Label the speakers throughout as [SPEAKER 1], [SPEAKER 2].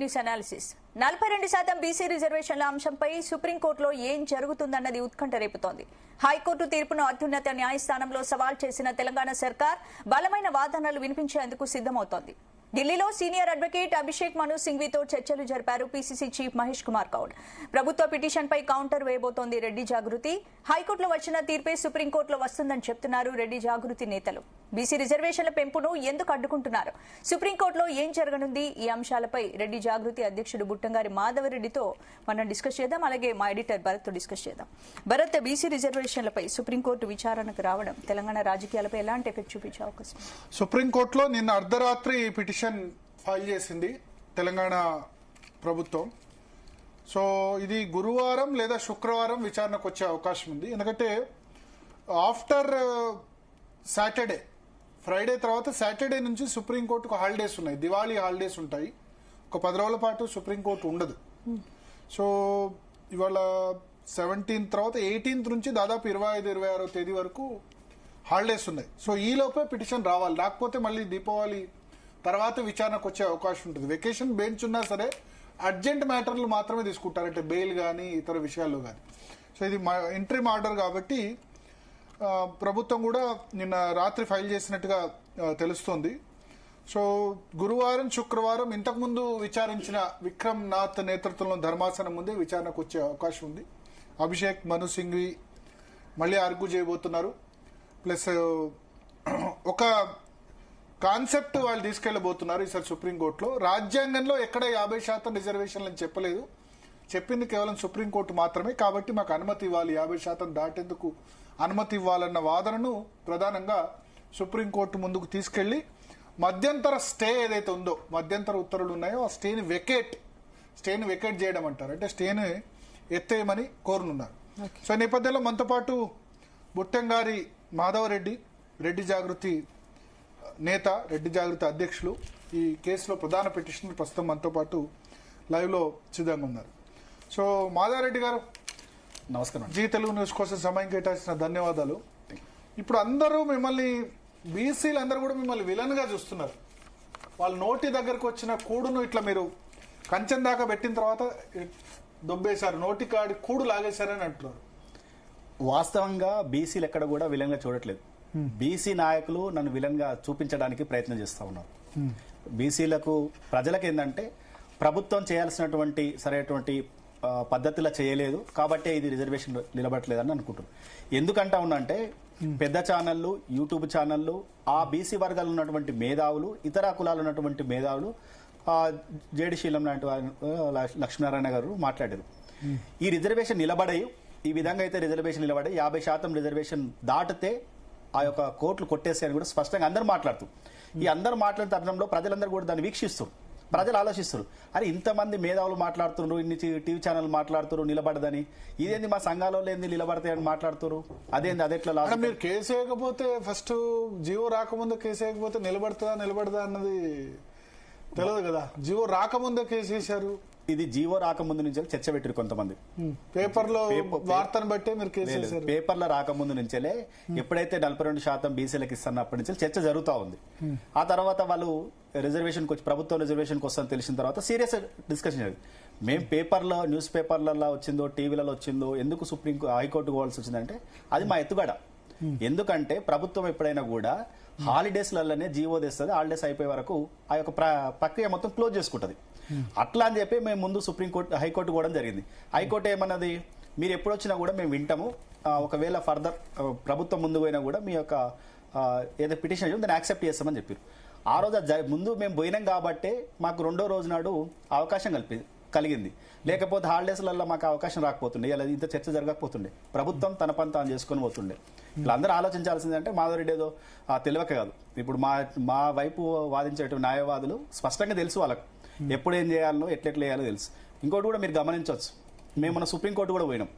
[SPEAKER 1] News analysis 42% BC రిజర్వేషన్ల అంశంపై సుప్రీంకోర్టులో ఏం జరుగుతుందన్నది ఉత్కంఠ రేపుతోంది. హైకోర్టు తీర్పును అత్యున్నత న్యాయస్థానంలో సవాల్ చేసిన తెలంగాణ సర్కార్ బలమైన వాదనలు వినిపించేందుకు సిద్దమవుతోంది. ఢిల్లీలో సీనియర్ అడ్వకేట్ అభిషేక్ మను సింఘ్వీతో చర్చలు జరిపారు పీసీసీ చీఫ్ మహేష్ కుమార్ గౌడ్. ప్రభుత్వ పిటిషన్పై కౌంటర్ వేయబోతోంది రెడ్డి జాగృతి. హైకోర్టులో వచ్చిన తీర్పే సుప్రీంకోర్టులో వస్తుందని చెప్తున్నారు రెడ్డి జాగృతి నేతలు. బీసీ రిజర్వేషన్ల పెంపును ఎందుకు అడ్డుకుంటున్నారు? సుప్రీంకోర్టులో ఏం జరగనుంది? ఈ అంశాలపై రెడ్డి జాగృతి అధ్యక్షుడు బుట్టంగారి మాధవరెడ్డితో మనం డిస్కస్ చేద్దాం. అలాగే మా ఎడిటర్ భరత్ తో డిస్కస్ చేద్దాం. భరత్, బీసీ రిజర్వేషన్లపై సుప్రీంకోర్టు విచారణకు రావడం తెలంగాణ రాజకీయాలపై ఎలాంటి ఎఫెక్ట్ చూపించే అవకాశం?
[SPEAKER 2] సుప్రీంకోర్టులో నిన్న అర్ధరాత్రి పిటిషన్ ఫైల్ చేసింది తెలంగాణ ప్రభుత్వం. సో ఇది గురువారం లేదా శుక్రవారం విచారణకు వచ్చే అవకాశం ఉంది. ఎందుకంటే ఆఫ్టర్ సాటర్డే, ఫ్రైడే తర్వాత సాటర్డే నుంచి సుప్రీంకోర్టుకు హాలిడేస్ ఉన్నాయి, దివాళీ హాలిడేస్ ఉంటాయి. ఒక 10 రోజుల పాటు సుప్రీంకోర్టు ఉండదు. సో ఇవాళ 17 తర్వాత 18 నుంచి దాదాపు 25-26 తేదీ వరకు హాలిడేస్ ఉన్నాయి. సో ఈ లోపే పిటిషన్ రావాలి, లేకపోతే మళ్ళీ దీపావళి తర్వాత విచారణకు వచ్చే అవకాశం ఉంటుంది. వెకేషన్ బెంచ్ ఉన్నా సరే అర్జెంట్ మ్యాటర్లు మాత్రమే తీసుకుంటారు, అంటే బెయిల్ కానీ ఇతర విషయాల్లో కానీ. సో ఇది ఇంట్రీమ్ ఆర్డర్ కాబట్టి ప్రభుత్వం కూడా నిన్న రాత్రి ఫైల్ చేసినట్టుగా తెలుస్తోంది. సో గురువారం, శుక్రవారం ఇంతకుముందు విచారించిన విక్రమ్ నాథ్ నేతృత్వంలో ధర్మాసనం ముందే విచారణకు వచ్చే అవకాశం ఉంది. అభిషేక్ మను సింఘ్వి మళ్ళీ ఆర్గ్యూ చేయబోతున్నారు. ప్లస్ ఒక కాన్సెప్ట్ వాళ్ళు తీసుకెళ్లబోతున్నారు ఈసారి సుప్రీంకోర్టులో. రాజ్యాంగంలో ఎక్కడ 50% రిజర్వేషన్లు అని చెప్పలేదు, చెప్పింది కేవలం సుప్రీంకోర్టు మాత్రమే. కాబట్టి మాకు అనుమతి ఇవ్వాలి, 50% దాటేందుకు అనుమతి ఇవ్వాలన్న వాదనను ప్రధానంగా సుప్రీంకోర్టు ముందుకు తీసుకెళ్లి మధ్యంతర స్టే ఏదైతే ఉందో, మధ్యంతర ఉత్తర్వులు ఉన్నాయో ఆ స్టేని వెకేట్ చేయడం అంటారు, అంటే స్టేని ఎత్తేయమని కోరనున్నారు. సో ఈ నేపథ్యంలో మనతో పాటు బుట్టంగారి మాధవరెడ్డి, రెడ్డి జాగృతి నేత, రెడ్డి జాగృతి అధ్యక్షులు, ఈ కేసులో ప్రధాన పిటిషనర్ ప్రస్తుతం మనతో పాటు లైవ్ లో సిద్ధంగా ఉన్నారు. సో మాధవరెడ్డి గారు
[SPEAKER 3] నమస్కారం.
[SPEAKER 2] జీ తెలుగు న్యూస్ కోసం సమయం కేటాయించిన ధన్యవాదాలు. ఇప్పుడు అందరూ మిమ్మల్ని, బీసీలు అందరూ కూడా మిమ్మల్ని విలన్ గా చూస్తున్నారు. వాళ్ళ నోటి దగ్గరకు వచ్చిన కూడును ఇట్లా మీరు కంచెం దాకా పెట్టిన తర్వాత దొబ్బేశారు, నోటి కాడి కూడు లాగేశారని అంటున్నారు.
[SPEAKER 3] వాస్తవంగా బీసీలు ఎక్కడ కూడా విలన్ గా చూడట్లేదు. బీసీ నాయకులు నన్ను విలన్ గా చూపించడానికి ప్రయత్నం చేస్తా ఉన్నారు. బీసీలకు, ప్రజలకు ఏంటంటే ప్రభుత్వం చేయాల్సినటువంటి సరైనటువంటి పద్ధతిలో చేయలేదు కాబట్టి ఇది రిజర్వేషన్ నిలబడలేదని అనుకుంటున్నారు. ఎందుకంటా ఉన్నంటే పెద్ద ఛానళ్లు, యూట్యూబ్ ఛానళ్లు, ఆ బీసీ వర్గాలు ఉన్నటువంటి మేధావులు, ఇతర కులాలు ఉన్నటువంటి మేధావులు, జేడి శీలం లాంటి లక్ష్మీనారాయణ గారు మాట్లాడారు. ఈ రిజర్వేషన్ నిలబడే, ఈ విధంగా అయితే రిజర్వేషన్ నిలబడే 50% రిజర్వేషన్ దాటితే ఆ యొక్క కోట్లు కొట్టేసాయని కూడా స్పష్టంగా అందరూ మాట్లాడుతూ, ఈ అందరూ మాట్లాడిన తరుణంలో ప్రజలందరూ కూడా దాన్ని వీక్షిస్తారు, ప్రజలు ఆలోచిస్తారు. అరే ఇంతమంది మేధావులు మాట్లాడుతున్నారు, ఇన్ని టీవీ ఛానల్ మాట్లాడుతున్నారు నిలబడదని, ఇదేంది మా సంఘాలలో ఏంది నిలబడతాయని మాట్లాడుతున్నారు, అదేంది అదెట్లా?
[SPEAKER 2] మీరు కేసు వేయకపోతే, ఫస్ట్ జీవో రాకముందు కేసు వేయకపోతే నిలబడదా అన్నది తెలియదు కదా. జీవో రాకముందే కేసు వేశారు.
[SPEAKER 3] ఇది జీవో రాకముందు నుంచి చర్చ పెట్టారు కొంతమంది.
[SPEAKER 2] పేపర్లో వార్తను బట్టే మీరు కేసు వేశారు.
[SPEAKER 3] పేపర్లో రాకముందు నుంచేలే ఎప్పుడైతే 42% బీసీలకు ఇస్తున్నప్పటి నుంచి చర్చ జరుగుతూ ఉంది. ఆ తర్వాత వాళ్ళు రిజర్వేషన్ ప్రభుత్వం రిజర్వేషన్కి వస్తుందని తెలిసిన తర్వాత సీరియస్ డిస్కషన్ జరిగింది. మేము పేపర్లో, న్యూస్ పేపర్లలో వచ్చిందో, టీవీలలో వచ్చిందో, ఎందుకు హైకోర్టు పోవాల్సి వచ్చిందంటే అది మా ఎత్తుగడ. ఎందుకంటే ప్రభుత్వం ఎప్పుడైనా కూడా హాలిడేస్లలోనే జీవో తెస్తుంది, హాలిడేస్ అయిపోయే వరకు ఆ యొక్క ప్రక్రియ మొత్తం క్లోజ్ చేసుకుంటది. అట్లా అని చెప్పి మేము ముందు హైకోర్టు కూడా జరిగింది. హైకోర్టు ఏమన్నది, మీరు ఎప్పుడు వచ్చినా కూడా మేము వింటాము, ఒకవేళ ఫర్దర్ ప్రభుత్వం ముందు పోయినా కూడా మీ యొక్క ఏదో పిటిషన్ దాన్ని యాక్సెప్ట్ చేస్తామని చెప్పారు. ఆ రోజు ముందు మేము పోయినాం కాబట్టే మాకు రెండో రోజు నాడు అవకాశం కలిగింది. లేకపోతే హాలిడేస్లలో మాకు అవకాశం రాకపోతుండే, ఇలా ఇంత చర్చ జరగకపోతుండే, ప్రభుత్వం తన పని తాను చేసుకుని పోతుండే. ఇలా అందరూ ఆలోచించాల్సిందంటే మాధవరెడ్డి ఏదో తెలియక కాదు. ఇప్పుడు మా వైపు వాదించేటువంటి న్యాయవాదులు స్పష్టంగా తెలుసు, వాళ్ళకు ఎప్పుడు ఏం చేయాలో, ఎట్లెట్లా చేయాలో తెలుసు. ఇంకోటి కూడా మీరు గమనించవచ్చు, మేము మన సుప్రీంకోర్టు కూడా పోయినాం.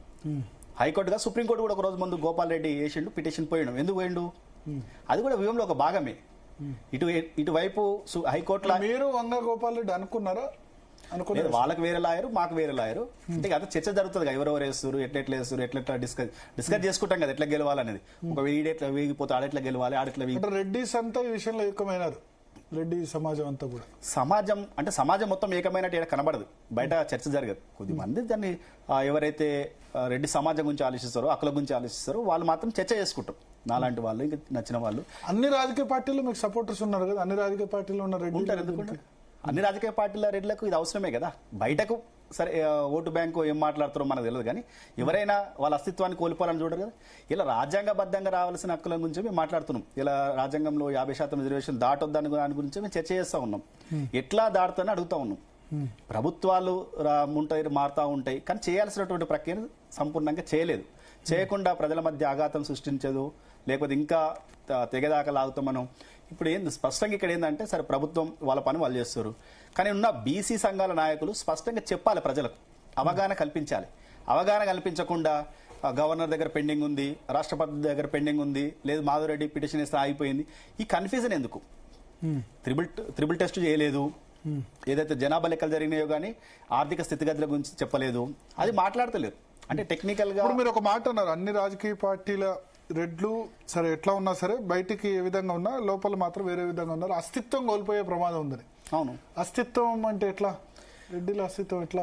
[SPEAKER 3] హైకోర్టుగా సుప్రీంకోర్టు కూడా ఒక రోజు ముందు గోపాల్ రెడ్డి వేసిండు, పిటిషన్ పోయినాం. ఎందుకు పోయిండు? అది కూడా వ్యూహంలో ఒక భాగమే. ఇటువైపు హైకోర్టులో
[SPEAKER 2] మీరు వంగ గోపాల్ రెడ్డి అనుకున్నారా?
[SPEAKER 3] వాళ్ళకి వేరే లాయరు, మాకు వేరే లాయరు. అంటే అదే చర్చ జరుగుతుంది కదా, ఎవరెవరు వేస్తారు, ఎట్లెట్లా వేస్తారు, ఎట్లెట్లా డిస్కస్ చేసుకుంటాం కదా, ఎట్లా గెలవాలనేది. ఒక వీడెట్లా వేగిపోతే ఆడెట్లా గెలవాలి, ఆడెట్లా
[SPEAKER 2] రెడ్డిస్ అంతా ఈ విషయంలో ఎక్కువైనారు. రెడ్డి సమాజం అంతా కూడా?
[SPEAKER 3] సమాజం అంటే సమాజం మొత్తం ఏకమైనట్టు ఇక్కడ కనబడదు, బయట చర్చ జరగదు. కొద్దిమంది దాన్ని ఎవరైతే రెడ్డి సమాజం గురించి ఆలోచిస్తారో, హక్కుల గురించి ఆలోచిస్తారో వాళ్ళు మాత్రం చర్చ చేసుకుంటారు. నాలాంటి వాళ్ళు, ఇంకా నచ్చిన వాళ్ళు.
[SPEAKER 2] అన్ని రాజకీయ పార్టీలు మీకు సపోర్టర్స్ ఉన్నారు కదా, అన్ని రాజకీయ పార్టీలు ఉన్న రెడ్డి
[SPEAKER 3] ఉంటారు. ఎందుకంటే అన్ని రాజకీయ పార్టీల రెడ్లకు ఇది అవసరమే కదా. బయటకు సరే ఓటు బ్యాంకు ఏం మాట్లాడుతారో మనకు తెలియదు, కానీ ఎవరైనా వాళ్ళ అస్తిత్వాన్ని కోల్పోవాలని చూడరు కదా. ఇలా రాజ్యాంగబద్ధంగా రావాల్సిన హక్కుల గురించి మేము మాట్లాడుతున్నాం. ఇలా రాజ్యాంగంలో 50% రిజర్వేషన్ దాటొద్దని దాని గురించి మేము చర్చ చేస్తూ ఉన్నాం. ఎట్లా దాటుతుందని అడుగుతా ఉన్నాం. ప్రభుత్వాలు ఉంటాయి, మారుతూ ఉంటాయి, కానీ చేయాల్సినటువంటి ప్రక్రియను సంపూర్ణంగా చేయలేదు. చేయకుండా ప్రజల మధ్య ఆఘాతం సృష్టించదు, లేకపోతే ఇంకా తెగదాకా లాగుతాం మనం. ఇప్పుడు ఏంది స్పష్టంగా ఇక్కడ ఏంటంటే, సరే ప్రభుత్వం వాళ్ళ పని వాళ్ళు చేస్తారు, కానీ ఉన్న బీసీ సంఘాల నాయకులు స్పష్టంగా చెప్పాలి, ప్రజలకు అవగాహన కల్పించాలి. అవగాహన కల్పించకుండా గవర్నర్ దగ్గర పెండింగ్ ఉంది, రాష్ట్రపతి దగ్గర పెండింగ్ ఉంది, లేదు మాధవరెడ్డి పిటిషన్ ఇస్తే ఆగిపోయింది. ఈ కన్ఫ్యూజన్ ఎందుకు? త్రిబుల్ టెస్ట్ చేయలేదు, ఏదైతే జనాభా లెక్కలు జరిగినాయో కానీ ఆర్థిక స్థితిగతుల గురించి చెప్పలేదు, అది మాట్లాడతలేరు. అంటే టెక్నికల్ గా
[SPEAKER 2] మీరు ఒక మాట అన్నారు, అన్ని రాజకీయ పార్టీల రెడ్లు సరే ఎట్లా ఉన్నా సరే బయటికి ఏ విధంగా ఉన్నా లోపల మాత్రం వేరే విధంగా ఉన్నారు, అస్తిత్వం కోల్పోయే ప్రమాదం ఉందని.
[SPEAKER 3] అవును,
[SPEAKER 2] అస్తిత్వం అంటే ఎట్లా? రెడ్డిల అస్తిత్వం ఎట్లా?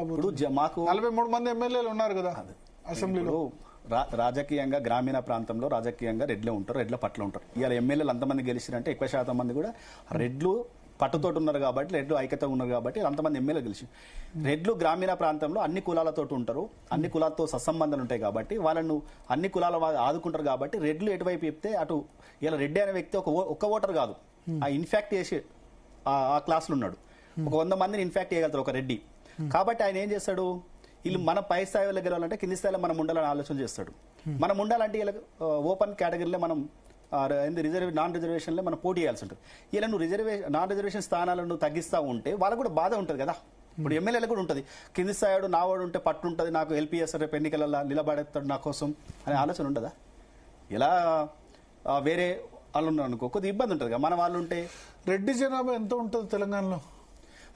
[SPEAKER 3] మాకు
[SPEAKER 2] 43 మంది ఎమ్మెల్యేలు ఉన్నారు కదా అసెంబ్లీలో.
[SPEAKER 3] రాజకీయంగా గ్రామీణ ప్రాంతంలో రాజకీయంగా రెడ్లే ఉంటారు, రెడ్ల పట్ల ఉంటారు. ఇవాళ ఎమ్మెల్యేలు అంతమంది గెలిచిరంటే ఎక్కువ శాతం మంది కూడా రెడ్లు పట్టుతోటి ఉన్నారు కాబట్టి, రెడ్లు ఐక్యత ఉన్నారు కాబట్టి అంతమంది ఎమ్మెల్యేలు గెలిచి. రెడ్లు గ్రామీణ ప్రాంతంలో అన్ని కులాలతో ఉంటారు, అన్ని కులాలతో సత్సంబంధాలు ఉంటాయి కాబట్టి వాళ్ళను అన్ని కులాల ఆదుకుంటారు కాబట్టి రెడ్లు ఎటువైపు చెప్తే అటు. ఇలా రెడ్డి అనే వ్యక్తి ఒక్క ఓటర్ కాదు, ఆ ఇన్ఫాక్ట్ చేసి ఆ క్లాసులో ఉన్నాడు. ఒక 100 మందిని ఇన్ఫాక్ట్ చేయగలుగుతారు ఒక రెడ్డి. కాబట్టి ఆయన ఏం చేస్తాడు, వీళ్ళు మన పై స్థాయిలో గెలవాలంటే కింది స్థాయిలో మనం ఉండాలని ఆలోచన చేస్తాడు. మనం ఉండాలంటే ఇలా ఓపెన్ కేటగిరీలో మనం నాన్ రిజర్వేషన్లో మనం పోటీ చేయాల్సి ఉంటుంది. ఇలా నువ్వు నాన్ రిజర్వేషన్ స్థానాలను తగ్గిస్తూ ఉంటే వాళ్ళకు కూడా బాధ ఉంటుంది కదా. ఇప్పుడు ఎమ్మెల్యేలకు కూడా ఉంటుంది, కింది స్థాయిడు నా వాడు ఉంటే పట్టు ఉంటుంది, నాకు ఎల్పీఎస్ రేపు ఎన్నికలలో నిలబడేస్తాడు నా కోసం అనే ఆలోచన ఉండదా? ఇలా వేరే వాళ్ళు ఉన్నారు అనుకో, కొద్దిగా ఇబ్బంది ఉంటుంది కదా. మన వాళ్ళు ఉంటే
[SPEAKER 2] రెడ్డి జనాభా ఎంత ఉంటుంది తెలంగాణలో?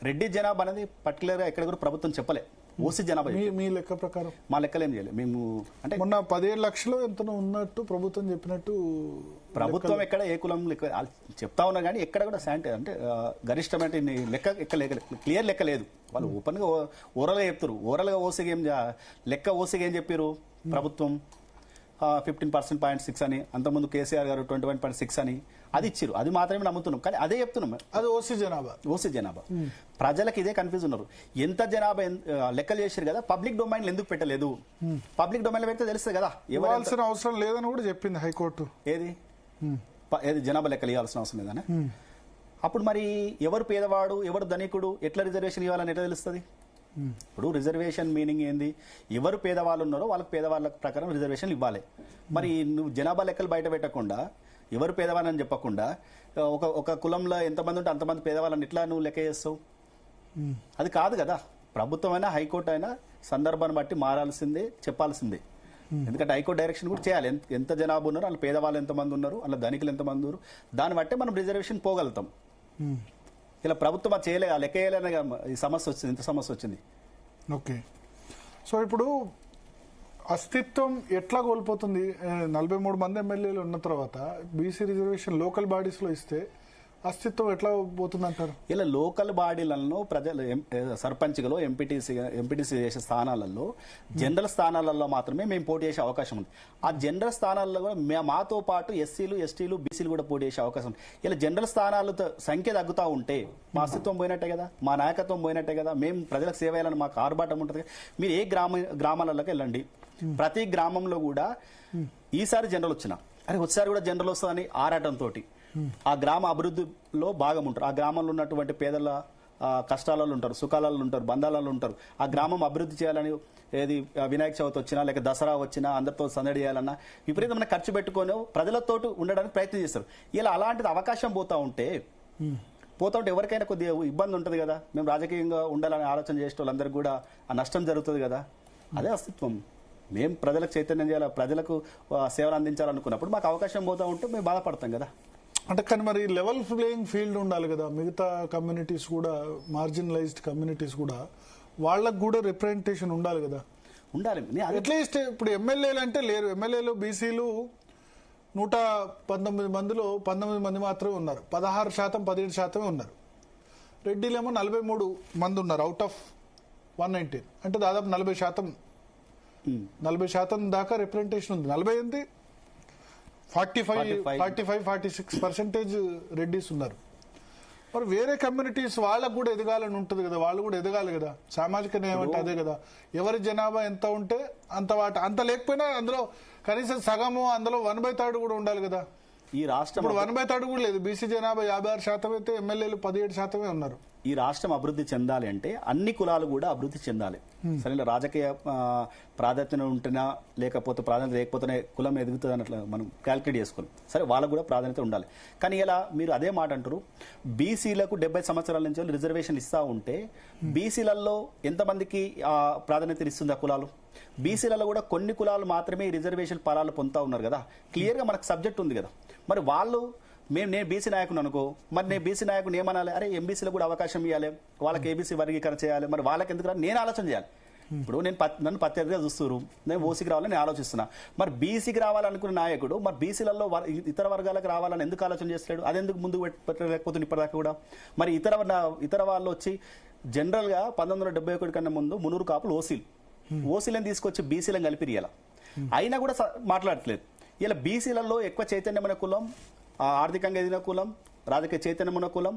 [SPEAKER 3] రెడ్డి జనాభా అనేది పర్టికులర్గా ఎక్కడ కూడా ప్రభుత్వం చెప్పలే. ఓసీ జనాభా
[SPEAKER 2] మీ లెక్క ప్రకారం
[SPEAKER 3] మా లెక్కలు ఏం చేయలేదు మేము. అంటే
[SPEAKER 2] మొన్న 17 లక్షలు ఎంతనో ఉన్నట్టు ప్రభుత్వం చెప్పినట్టు.
[SPEAKER 3] ప్రభుత్వం ఎక్కడ ఏ కులం లెక్క చెప్తా ఉన్నా కానీ ఎక్కడ కూడా శాంటి అంటే గరిష్టమైన లెక్క క్లియర్ లెక్క లేదు. వాళ్ళు ఓపెన్ గా ఓరల్గా చెప్తారు. ఓరల్ గా ఓసీగా ఏం లెక్క ఓసీగా ఏం చెప్పారు ప్రభుత్వం 15.6 అని, అంతకుముందు కేసీఆర్ గారు 21.6 అని అది ఇచ్చారు. అది మాత్రమే నమ్ముతున్నాం, కానీ అదే చెప్తున్నాం.
[SPEAKER 2] అది ఓసీ జనాభా.
[SPEAKER 3] ప్రజలకు ఇదే కన్ఫ్యూజ్ ఉన్నారు. ఎంత జనాభా లెక్కలు చేశారు కదా, పబ్లిక్ డొమైన్ ఎందుకు పెట్టలేదు? పబ్లిక్ డొమైన్ లో పెడితే తెలుస్తుంది కదా.
[SPEAKER 2] ఇవ్వాల్సిన అవసరం లేదని కూడా చెప్పింది హైకోర్టు.
[SPEAKER 3] ఏది జనాభా లెక్కలు ఇవ్వాల్సిన అవసరం లేదని. అప్పుడు మరి ఎవరు పేదవాడు ఎవరు ధనికుడు ఎట్లా రిజర్వేషన్ ఇవ్వాలని ఎట్లా తెలుస్తుంది? ఇప్పుడు రిజర్వేషన్ మీనింగ్ ఏంది? ఎవరు పేదవాళ్ళు ఉన్నారో వాళ్ళకి పేదవాళ్ళ ప్రకారం రిజర్వేషన్ ఇవ్వాలి. మరి నువ్వు జనాభా లెక్కలు బయట పెట్టకుండా, ఎవరు పేదవాళ్ళని చెప్పకుండా, ఒక కులంలో ఎంతమంది ఉంటే అంతమంది పేదవాళ్ళని ఎట్లా నువ్వు లెక్క చేస్తావు? అది కాదు కదా. ప్రభుత్వం అయినా హైకోర్టు అయినా సందర్భాన్ని బట్టి మారాల్సిందే, చెప్పాల్సిందే. ఎందుకంటే హైకోర్టు డైరెక్షన్ కూడా చేయాలి. ఎంత జనాభా ఉన్నారు, వాళ్ళ పేదవాళ్ళు ఎంతమంది ఉన్నారు, వాళ్ళ ధనికులు ఎంతమంది ఉన్నారు, దాన్ని బట్టే మనం రిజర్వేషన్ పోగలుగుతాం. ఇలా ప్రభుత్వం అది చేయలే, లెక్క చేయలేని ఈ సమస్య వచ్చింది, ఇంత సమస్య వచ్చింది.
[SPEAKER 2] ఓకే, సో ఇప్పుడు అస్తిత్వం ఎట్లా కోల్పోతుంది? 43 మంది ఎమ్మెల్యేలు ఉన్న తర్వాత బీసీ రిజర్వేషన్ లోకల్ బాడీస్ లో ఇస్తే అస్తిత్వం ఎట్లా పోతుంది అంటారు?
[SPEAKER 3] ఇలా లోకల్ బాడీలలో ప్రజలు సర్పంచ్లో ఎంపీటీసీ చేసే స్థానాలలో జనరల్ స్థానాలలో మాత్రమే మేము పోటీ చేసే అవకాశం ఉంది. ఆ జనరల్ స్థానాల్లో కూడా మాతో పాటు ఎస్సీలు ఎస్టీలు బీసీలు కూడా పోటీ చేసే అవకాశం ఉంది. ఇలా జనరల్ స్థానాలతో సంఖ్య తగ్గుతూ ఉంటే మా అస్తిత్వం పోయినట్టే కదా, మా నాయకత్వం పోయినట్టే కదా. మేము ప్రజలకు సేవ చేయాలని మాకు ఆర్భాటం ఉంటుంది. మీరు ఏ గ్రామాలలోకి వెళ్ళండి, ప్రతి గ్రామంలో కూడా ఈసారి జనరల్ వచ్చినా ఒకసారి కూడా జనరల్ వస్తుందని ఆరాటంతో ఆ గ్రామ అభివృద్ధిలో భాగం ఉంటారు. ఆ గ్రామంలో ఉన్నటువంటి పేదల కష్టాలలో ఉంటారు, సుఖాలలో ఉంటారు, బంధాలలో ఉంటారు. ఆ గ్రామం అభివృద్ధి చేయాలని ఏది వినాయక చవితి వచ్చినా లేక దసరా వచ్చినా అందరితో సందడి చేయాలన్నా విపరీతమైన ఖర్చు పెట్టుకొని ప్రజలతో ఉండడానికి ప్రయత్నం చేస్తారు. ఇలా అలాంటిది అవకాశం పోతా ఉంటే ఎవరికైనా కొద్దిగా ఇబ్బంది ఉంటుంది కదా. మేము రాజకీయంగా ఉండాలని ఆలోచన చేసే వాళ్ళందరికీ కూడా ఆ నష్టం జరుగుతుంది కదా. అదే అస్తిత్వం. మేము ప్రజలకు చైతన్యం చేయాలి, ప్రజలకు సేవలు అందించాలనుకున్నప్పుడు మాకు అవకాశం పోతా ఉంటే మేము బాధపడతాం కదా.
[SPEAKER 2] అంటే కానీ మరి లెవెల్ ప్లేయింగ్ ఫీల్డ్ ఉండాలి కదా. మిగతా కమ్యూనిటీస్ కూడా, మార్జినలైజ్డ్ కమ్యూనిటీస్ కూడా, వాళ్ళకు కూడా రిప్రజెంటేషన్ ఉండాలి కదా.
[SPEAKER 3] ఉండాలి.
[SPEAKER 2] అట్లీస్ట్ ఇప్పుడు ఎమ్మెల్యేలు అంటే లేరు. ఎమ్మెల్యేలు బీసీలు 119 మందిలో 19 మంది మాత్రమే ఉన్నారు. 16%, 17% ఉన్నారు. రెడ్డిలేమో 43 మంది ఉన్నారు అవుట్ ఆఫ్ 119. అంటే దాదాపు 40% దాకా రిప్రజెంటేషన్ ఉంది. 40 ఏంటి 45-46% రెడ్డిస్ ఉన్నారు. మరి వేరే కమ్యూనిటీస్ వాళ్ళకు కూడా ఎదగాలని ఉంటుంది కదా, వాళ్ళు కూడా ఎదగాలి కదా. సామాజిక న్యాయం అంటే అదే కదా. ఎవరి జనాభా ఎంత ఉంటే అంత లేకపోయినా అందులో కనీసం సగము, అందులో 1/3 కూడా ఉండాలి కదా.
[SPEAKER 3] ఈ రాష్ట్రం
[SPEAKER 2] ఇప్పుడు 1/3 కూడా లేదు. బీసీ జనాభా 56% అయితే ఎమ్మెల్యేలు 17% ఉన్నారు.
[SPEAKER 3] ఈ రాష్ట్రం అభివృద్ధి చెందాలి అంటే అన్ని కులాలు కూడా అభివృద్ధి చెందాలి. సరే, రాజకీయ ప్రాధాన్యత ఉంటేనా లేకపోతే ప్రాధాన్యత లేకపోతేనే కులం ఎదుగుతుంది అన్నట్లు మనం క్యాల్కులేట్ చేసుకోవాలి. సరే, వాళ్ళకు కూడా ప్రాధాన్యత ఉండాలి. కానీ ఇలా మీరు అదే మాట అంటారు. బీసీలకు 70 సంవత్సరాల నుంచి రిజర్వేషన్ ఇస్తా ఉంటే బీసీలలో ఎంతమందికి ప్రాధాన్యత ఇస్తుంది ఆ కులాలు? బీసీలలో కూడా కొన్ని కులాలు మాత్రమే ఈ రిజర్వేషన్ ఫలాలు పొందుతా ఉన్నారు కదా. క్లియర్గా మనకు సబ్జెక్ట్ ఉంది కదా. మరి వాళ్ళు నేను బీసీ నాయకుని అనుకో, మరి నేను బీసీ నాయకుని ఏమనాలి? అరే, ఎంబీసీలో కూడా అవకాశం ఇవ్వాలి, వాళ్ళకి ఏబీసీ వర్గీకరణ చేయాలి. మరి వాళ్ళకి ఎందుకు నేను ఆలోచన చేయాలి. ఇప్పుడు నన్ను ప్రత్యర్థిగా చూస్తున్నారు, నేను ఓసీకి రావాలని నేను ఆలోచిస్తున్నా. మరి బీసీకి రావాలనుకున్న నాయకుడు మరి బీసీలలో ఇతర వర్గాలకు రావాలని ఎందుకు ఆలోచన చేస్తాడు? అదెందుకు ముందుకు పెట్టలేకపోతుంది ఇప్పటిదాకా కూడా? మరి ఇతర వాళ్ళు వచ్చి జనరల్గా 1971 కన్నా ముందు మునూరు కాపులు ఓసీలను తీసుకొచ్చి బీసీలను కలిపిరియాల అయినా కూడా మాట్లాడట్లేదు. ఇలా బీసీలలో ఎక్కువ చైతన్యమైన కులం, ఆర్థికంగా ఎదిగిన కులం, రాజకీయ చైతన్యమైన కులం,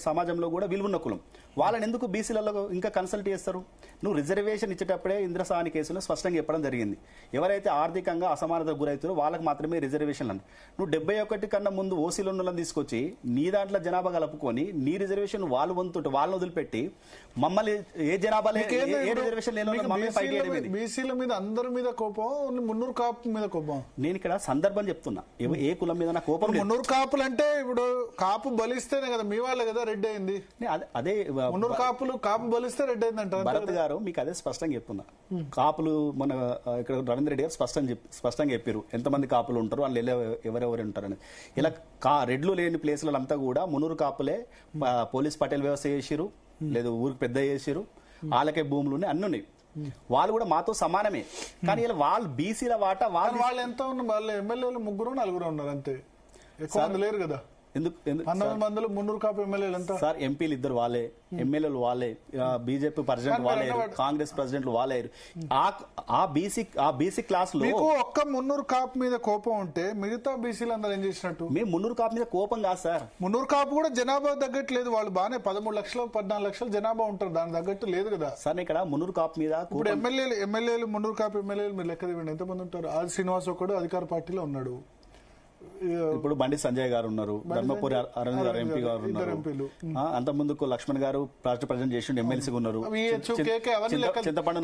[SPEAKER 3] సమాజంలో కూడా విలువన్న కులం. వాళ్ళని ఎందుకు బీసీలలో ఇంకా కన్సల్ట్ చేస్తారు? నువ్వు రిజర్వేషన్ ఇచ్చేటప్పుడే ఇంద్రసాని కేసులో స్పష్టంగా చెప్పడం జరిగింది. ఎవరైతే ఆర్థికంగా అసమానతకు గురవుతారో వాళ్ళకి మాత్రమే రిజర్వేషన్లు అంట. నువ్వు 71 కన్నా ముందు ఓసీలో ఉన్న తీసుకొచ్చి నీ దాంట్లో జనాభా కలుపుకొని నీ రిజర్వేషన్ వాళ్ళు వంతుంటే వాళ్ళని వదిలిపెట్టి మమ్మల్ని ఏ జనాభా ఏ రిజర్వేషన్ లేని ఫైట్ చేయడం.
[SPEAKER 2] బీసీల మీద అందరి మీద కోపం, మున్నూరు కాపు మీద కోపం.
[SPEAKER 3] నేను ఇక్కడ సందర్భం చెప్తున్నా, ఏ కులం మీద నా కోపం.
[SPEAKER 2] మున్నూరు కాపులు అంటే ఇప్పుడు కాపు బలిస్తేనే కదా మీ వాళ్ళే కదా రెడ్డి అయింది.
[SPEAKER 3] అదే
[SPEAKER 2] మున్నూరు కాపు బలిస్తే రెడ్డి అయిందంట.
[SPEAKER 3] భరత్ గారు మీకు అదే స్పష్టంగా చెప్తున్నా. కాపులు మన ఇక్కడ రవీంద్ర రెడ్డి గారు స్పష్టంగా చెప్పారు ఎంతమంది కాపులు ఉంటారు, వాళ్ళు ఎవరెవరు ఉంటారని. ఇలా రెడ్లు లేని ప్లేసులలో అంతా కూడా మున్నూరు కాపులే పోలీస్ పటేల్ వ్యవస్థ చేసిరు, లేదు ఊరికి పెద్ద చేసిరు, వాళ్ళకే భూములు ఉన్నాయి, అన్ని ఉన్నాయి. వాళ్ళు కూడా మాతో సమానమే. కానీ ఇలా వాళ్ళు బీసీల వాటా
[SPEAKER 2] వాళ్ళు ఎంత ఉన్నారు? వాళ్ళు ఎమ్మెల్యేలు 3-4 ఉన్నారు అంతే, ఎక్కువ మంది లేరు కదా. 19 మందిలో మున్నూరు కాపు ఎమ్మెల్యేలు ఎంత
[SPEAKER 3] సార్? ఎంపీలు 2 వాళ్ళే, ఎమ్మెల్యేలు వాళ్ళే, బీజేపీ ప్రెసిడెంట్ వాళ్ళే, కాంగ్రెస్ ప్రెసిడెంట్లు వాళ్ళే. ఆ బీసీ క్లాస్ లో
[SPEAKER 2] ఒక్క మున్నూరు కాపు మీద కోపం ఉంటే మిగతా బీసీలు అందరూ ఏం చేసినట్టు?
[SPEAKER 3] మేము మున్నూరు కాపు మీద కోపం కాదు సార్.
[SPEAKER 2] మున్నూరు కాపు కూడా జనాభా తగ్గట్లేదు. వాళ్ళు బాగానే 13 లక్షలు 14 లక్షలు జనాభా ఉంటారు, దాని తగ్గట్టు లేదు కదా
[SPEAKER 3] సార్. ఇక్కడ మున్నూరు కాపు మీద
[SPEAKER 2] ఇప్పుడు ఎమ్మెల్యేలు మున్నూరు కాపు ఎమ్మెల్యేలు మీరు లెక్క దివ్వండి ఎంతమంది ఉంటారు? ఆది శ్రీనివాస్ ఒకడు అధికార పార్టీలో ఉన్నాడు.
[SPEAKER 3] ఇప్పుడు బండి సంజయ్ గారు ఉన్నారు, ధర్మపురి అరవింద్ గారు ఎంపీ గారు ఉన్నారు, అంత ముందుకు లక్ష్మణ్ గారు రాష్ట్ర ప్రెసిడెంట్ చేసి ఎమ్మెల్సీ ఉన్నారు, చింతపండు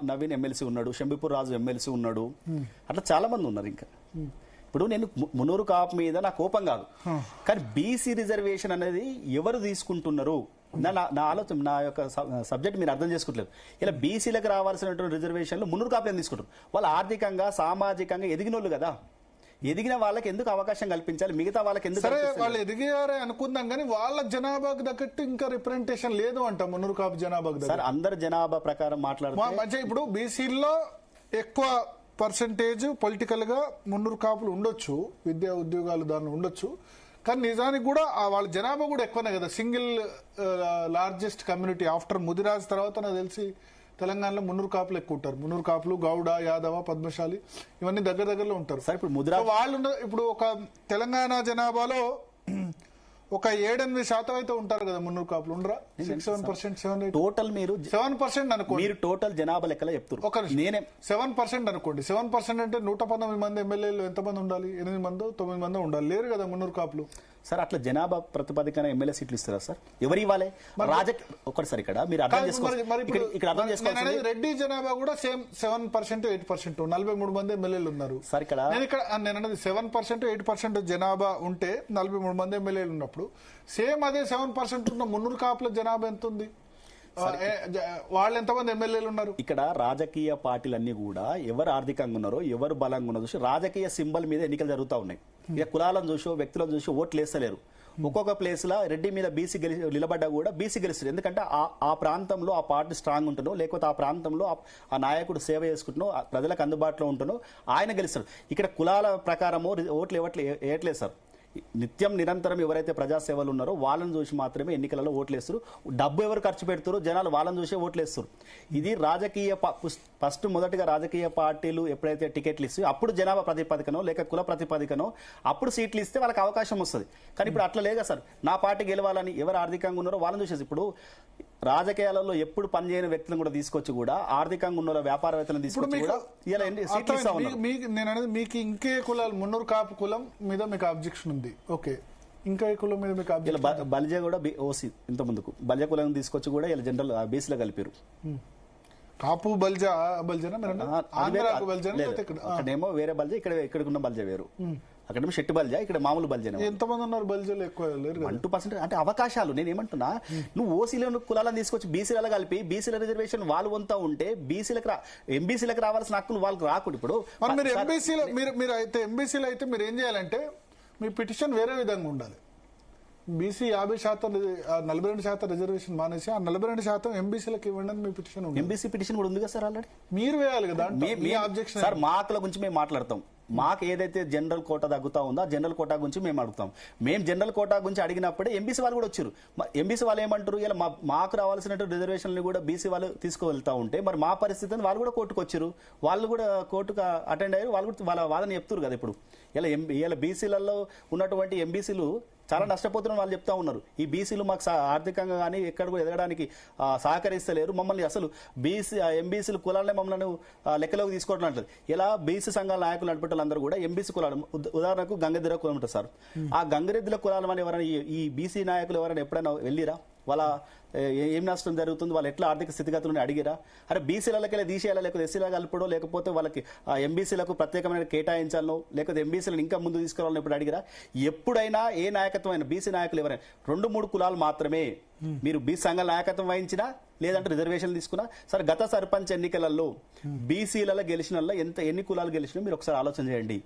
[SPEAKER 3] నవీన్ ఎమ్మెల్సీ ఉన్నాడు, శంబిపూర్ రాజు ఎమ్మెల్సీ ఉన్నాడు, అట్లా చాలా మంది ఉన్నారు. ఇంకా ఇప్పుడు నేను మున్నూరు కాపు మీద నా కోపం కాదు, కానీ బీసీ రిజర్వేషన్ అనేది ఎవరు తీసుకుంటున్నారు నా ఆలోచన, నా యొక్క సబ్జెక్ట్ మీరు అర్థం చేసుకోవట్లేదు. ఇలా బీసీలకు రావాల్సినటువంటి రిజర్వేషన్లు మున్నూరు కాపులు తీసుకుంటారు. వాళ్ళు ఆర్థికంగా సామాజికంగా ఎదిగిన వాళ్ళు కదా. ఎదిగిన వాళ్ళకి ఎందుకు అవకాశం కల్పించాలి, మిగతా వాళ్ళకి ఎందుకు?
[SPEAKER 2] సరే, వాళ్ళు ఎదిగారే అనుకుందాం, కానీ వాళ్ళ జనాభాకు తగ్గట్టు ఇంకా రిప్రజెంటేషన్ లేదు అంట మున్నూరు కాపు జనాభాకు.
[SPEAKER 3] సార్, అందరు జనాభా ప్రకారం మాట్లాడుతున్నారు.
[SPEAKER 2] ఇప్పుడు బీసీల్లో ఎక్కువ పర్సంటేజ్ పొలిటికల్ గా మున్నూరు కాపులు ఉండొచ్చు, విద్యా ఉద్యోగాలు దాన్ని ఉండొచ్చు, కానీ నిజానికి కూడా వాళ్ళ జనాభా కూడా ఎక్కువనే కదా. Single largest community after Mudiraj తర్వాత నాకు తెలిసి తెలంగాణలో మున్నూరు కాపులు ఎక్కువ ఉంటారు. మున్నూరు కాపులు, గౌడ, యాదవ, పద్మశాలి ఇవన్నీ దగ్గరలో ఉంటారు.
[SPEAKER 3] సార్, ఇప్పుడు ముదిరాజ్
[SPEAKER 2] వాళ్ళు ఇప్పుడు ఒక తెలంగాణ జనాభాలో ఒక 7-8% అయితే ఉంటారు కదా మున్నూరు కాపులు. ఉండరా? 6-7%, 7-8%.
[SPEAKER 3] టోటల్ మీరు
[SPEAKER 2] 7% అనుకోండి.
[SPEAKER 3] మీరు టోటల్ జనాభా లెక్కలో చెప్తారు. నేనే
[SPEAKER 2] 7% అనుకోండి. 7% అంటే 119 మంది ఎమ్మెల్యేలు ఎంతమంది ఉండాలి? 8 మందో 9 మందో ఉండాలి. లేరు కదా మున్నూరు కాపులు.
[SPEAKER 3] సార్, అట్లా జనాభా ప్రతిపాదికన ఎమ్మెల్యే సీట్లు ఇస్తారా సార్? ఎవరు ఇవ్వాలి? ఒకటి ఇక్కడ మీరు అర్థం చేసుకోవాలి.
[SPEAKER 2] రెడ్డి జనాభా కూడా సేమ్ 7%, 8%, 43 మంది ఎమ్మెల్యేలు ఉన్నారు
[SPEAKER 3] సార్. ఇక్కడ
[SPEAKER 2] నేను అనేది 7%, 8% జనాభా ఉంటే 43 మంది ఎమ్మెల్యేలు ఉన్నప్పుడు సేమ్ అదే 7% ఉన్న మున్నూరు కాపుల జనాభా ఎంత ఉంది? వాళ్ళు ఎంతమంది ఎమ్మెల్యేలు ఉన్నారు?
[SPEAKER 3] ఇక్కడ రాజకీయ పార్టీలన్నీ కూడా ఎవరు ఆర్థికంగా ఉన్నారో, ఎవరు బలంగా ఉన్నారో చూసి రాజకీయ సింబల్ మీద ఎన్నికలు జరుగుతూ ఉన్నాయి. ఇక కులాలను చూసో వ్యక్తులను చూసి ఓట్లు వేస్తలేరు. ఒక్కొక్క ప్లేస్ లో రెడ్డి మీద బీసీ నిలబడ్డా కూడా బీసీ గెలుస్తారు. ఎందుకంటే ఆ ప్రాంతంలో ఆ పార్టీ స్ట్రాంగ్ ఉంటునో, లేకపోతే ఆ ప్రాంతంలో ఆ నాయకుడు సేవ చేసుకుంటునో, ప్రజలకు అందుబాటులో ఉంటునో ఆయన గెలుస్తారు. ఇక్కడ కులాల ప్రకారము ఓట్లు వేయట్లేదు సార్. నిత్యం నిరంతరం ఎవరైతే ప్రజాసేవలు ఉన్నారో వాళ్ళని చూసి మాత్రమే ఎన్నికలలో ఓట్లేస్తారు. డబ్బు ఎవరు ఖర్చు పెడతారో జనాలు వాళ్ళని చూసే ఓట్లేస్తారు. ఇది రాజకీయ ఫస్ట్ మొదటిగా రాజకీయ పార్టీలు ఎప్పుడైతే టికెట్లు ఇస్తే అప్పుడు జనాభా ప్రాతిపదికనో లేక కుల ప్రాతిపదికనో అప్పుడు సీట్లు ఇస్తే వాళ్ళకి అవకాశం వస్తుంది. కానీ ఇప్పుడు అట్లా లేదా సార్. నా పార్టీ గెలవాలని ఎవరు ఆర్థికంగా ఉన్నారో వాళ్ళని చూసేసి ఇప్పుడు రాజకీయాలలో ఎప్పుడు పనిచేయని వ్యక్తులను కూడా తీసుకొచ్చి కూడా ఆర్థికంగా ఉన్న వ్యాపారవేత్తలను తీసుకొచ్చి కూడా ఇలా సీట్లు ఇస్తా ఉన్నారు.
[SPEAKER 2] నేను అనేది మీకు ఇంకే కులాలు మున్నూరు కాపు కులం మీద మీకు అబ్జెక్షన్ ఉంది, ఓకే. ఇంకా ఏ కులం మీద మీకు అబ్జెక్షన్?
[SPEAKER 3] బలిజ కూడా ఓసీ ఇంత ముందుకు బలిజ కులం తీసుకొచ్చి కూడా ఇలా జనరల్ బీసీలో కలిపారు.
[SPEAKER 2] కాపు బల్జా బల్జనా
[SPEAKER 3] అక్కడేమో వేరే బల్జ, ఇక్కడ ఉన్న బల్జ వేరు. అక్కడేమో షెట్టి బల్జ, ఇక్కడ మామూలు బల్జనే.
[SPEAKER 2] ఎంతమంది ఉన్నారు బల్జాలు? ఎక్కువ లేరు.
[SPEAKER 3] 1% అంటే అవకాశాలు. నేను ఏమంటున్నా, నువ్వు ఓసీలో కులాలను తీసుకొచ్చి బీసీలలో కలిపి బీసీల రిజర్వేషన్ వాళ్ళు వంతా ఉంటే బీసీలకు ఎంబీసీలకు రావాల్సిన హక్కులు వాళ్ళకి రాకూడదు. ఇప్పుడు
[SPEAKER 2] మీరు ఎంబీసీలో మీరు అయితే ఎంబీసీలో అయితే మీరు ఏం చేయాలంటే మీ పిటిషన్ వేరే విధంగా ఉండాలి. బీసీ 50%, 42% రిజర్వేషన్ మానేసి ఆ 42% ఎంబీసీలకు ఇవ్వండి అని మీ పిటిషన్ ఉంది.
[SPEAKER 3] ఎంబీసీ పిటిషన్ కూడా ఉంది కదా సార్ ఆల్రెడీ.
[SPEAKER 2] మీరు వేయాలి కదా అబ్జెక్షన్.
[SPEAKER 3] సార్ మా హక్కుల గురించి మేము మాట్లాడతాం. మాకు ఏదైతే జనరల్ కోటా తగ్గుతా ఉందో ఆ జనరల్ కోటా గురించి మేము అడుగుతాం. మేము జనరల్ కోటా గురించి అడిగినప్పుడే ఎంబీసీ వాళ్ళు కూడా వచ్చారు. ఎంబీసీ వాళ్ళు ఏమంటారు, ఇలా మాకు రావాల్సిన రిజర్వేషన్లు కూడా బీసీ వాళ్ళు తీసుకువెళ్తా ఉంటే మరి మా పరిస్థితి వాళ్ళు కూడా కోర్టుకు వచ్చారు. వాళ్ళు కూడా కోర్టుకు అటెండ్ అయ్యారు. వాళ్ళు కూడా వాళ్ళని చెప్తారు కదా. ఇప్పుడు ఇలా బీసీలలో ఉన్నటువంటి ఎంబీసీలు చాలా నష్టపోతున్న వాళ్ళు చెప్తా ఉన్నారు. ఈ బీసీలు మాకు ఆర్థికంగా కానీ ఎక్కడ కూడా ఎదగడానికి సహకరిస్తలేరు, మమ్మల్ని అసలు ఎంబీసీలు కులాలనే మమ్మల్ని లెక్కలోకి తీసుకోవడం అంటారు. ఇలా బీసీ సంఘాల నాయకులు నడిపేటోళ్ళందరూ కూడా ఎంబీసీ కులాలు, ఉదాహరణకు గంగరెద్దుల కులం ఉంటుంది సార్. ఆ గంగరెద్దుల కులాల అని ఎవరైనా ఈ బీసీ నాయకులు ఎవరైనా ఎప్పుడైనా వెళ్ళిరా? వాళ్ళ ఏం నష్టం జరుగుతుంది, వాళ్ళు ఎట్లా ఆర్థిక స్థితిగతులను అడిగిరా? అరే బీసీలకి తీసేయాలా, లేకపోతే ఎస్సీలా కలపడో, లేకపోతే వాళ్ళకి ఎంబీసీలకు ప్రత్యేకమైన కేటాయించాలనో, లేకపోతే ఎంబీసీలను ఇంకా ముందు తీసుకురావాలని ఎప్పుడు అడిగిరా? ఎప్పుడైనా ఏ నాయకత్వం అయినా బీసీ నాయకులు ఎవరైనా 2-3 కులాలు మాత్రమే మీరు బీసీ సంఘాల నాయకత్వం వహించినా లేదంటే రిజర్వేషన్లు తీసుకున్నా సరే. గత సర్పంచ్ ఎన్నికలలో బీసీలలో గెలిచిన ఎన్ని కులాలు గెలిచినా మీరు ఒకసారి ఆలోచన చేయండి.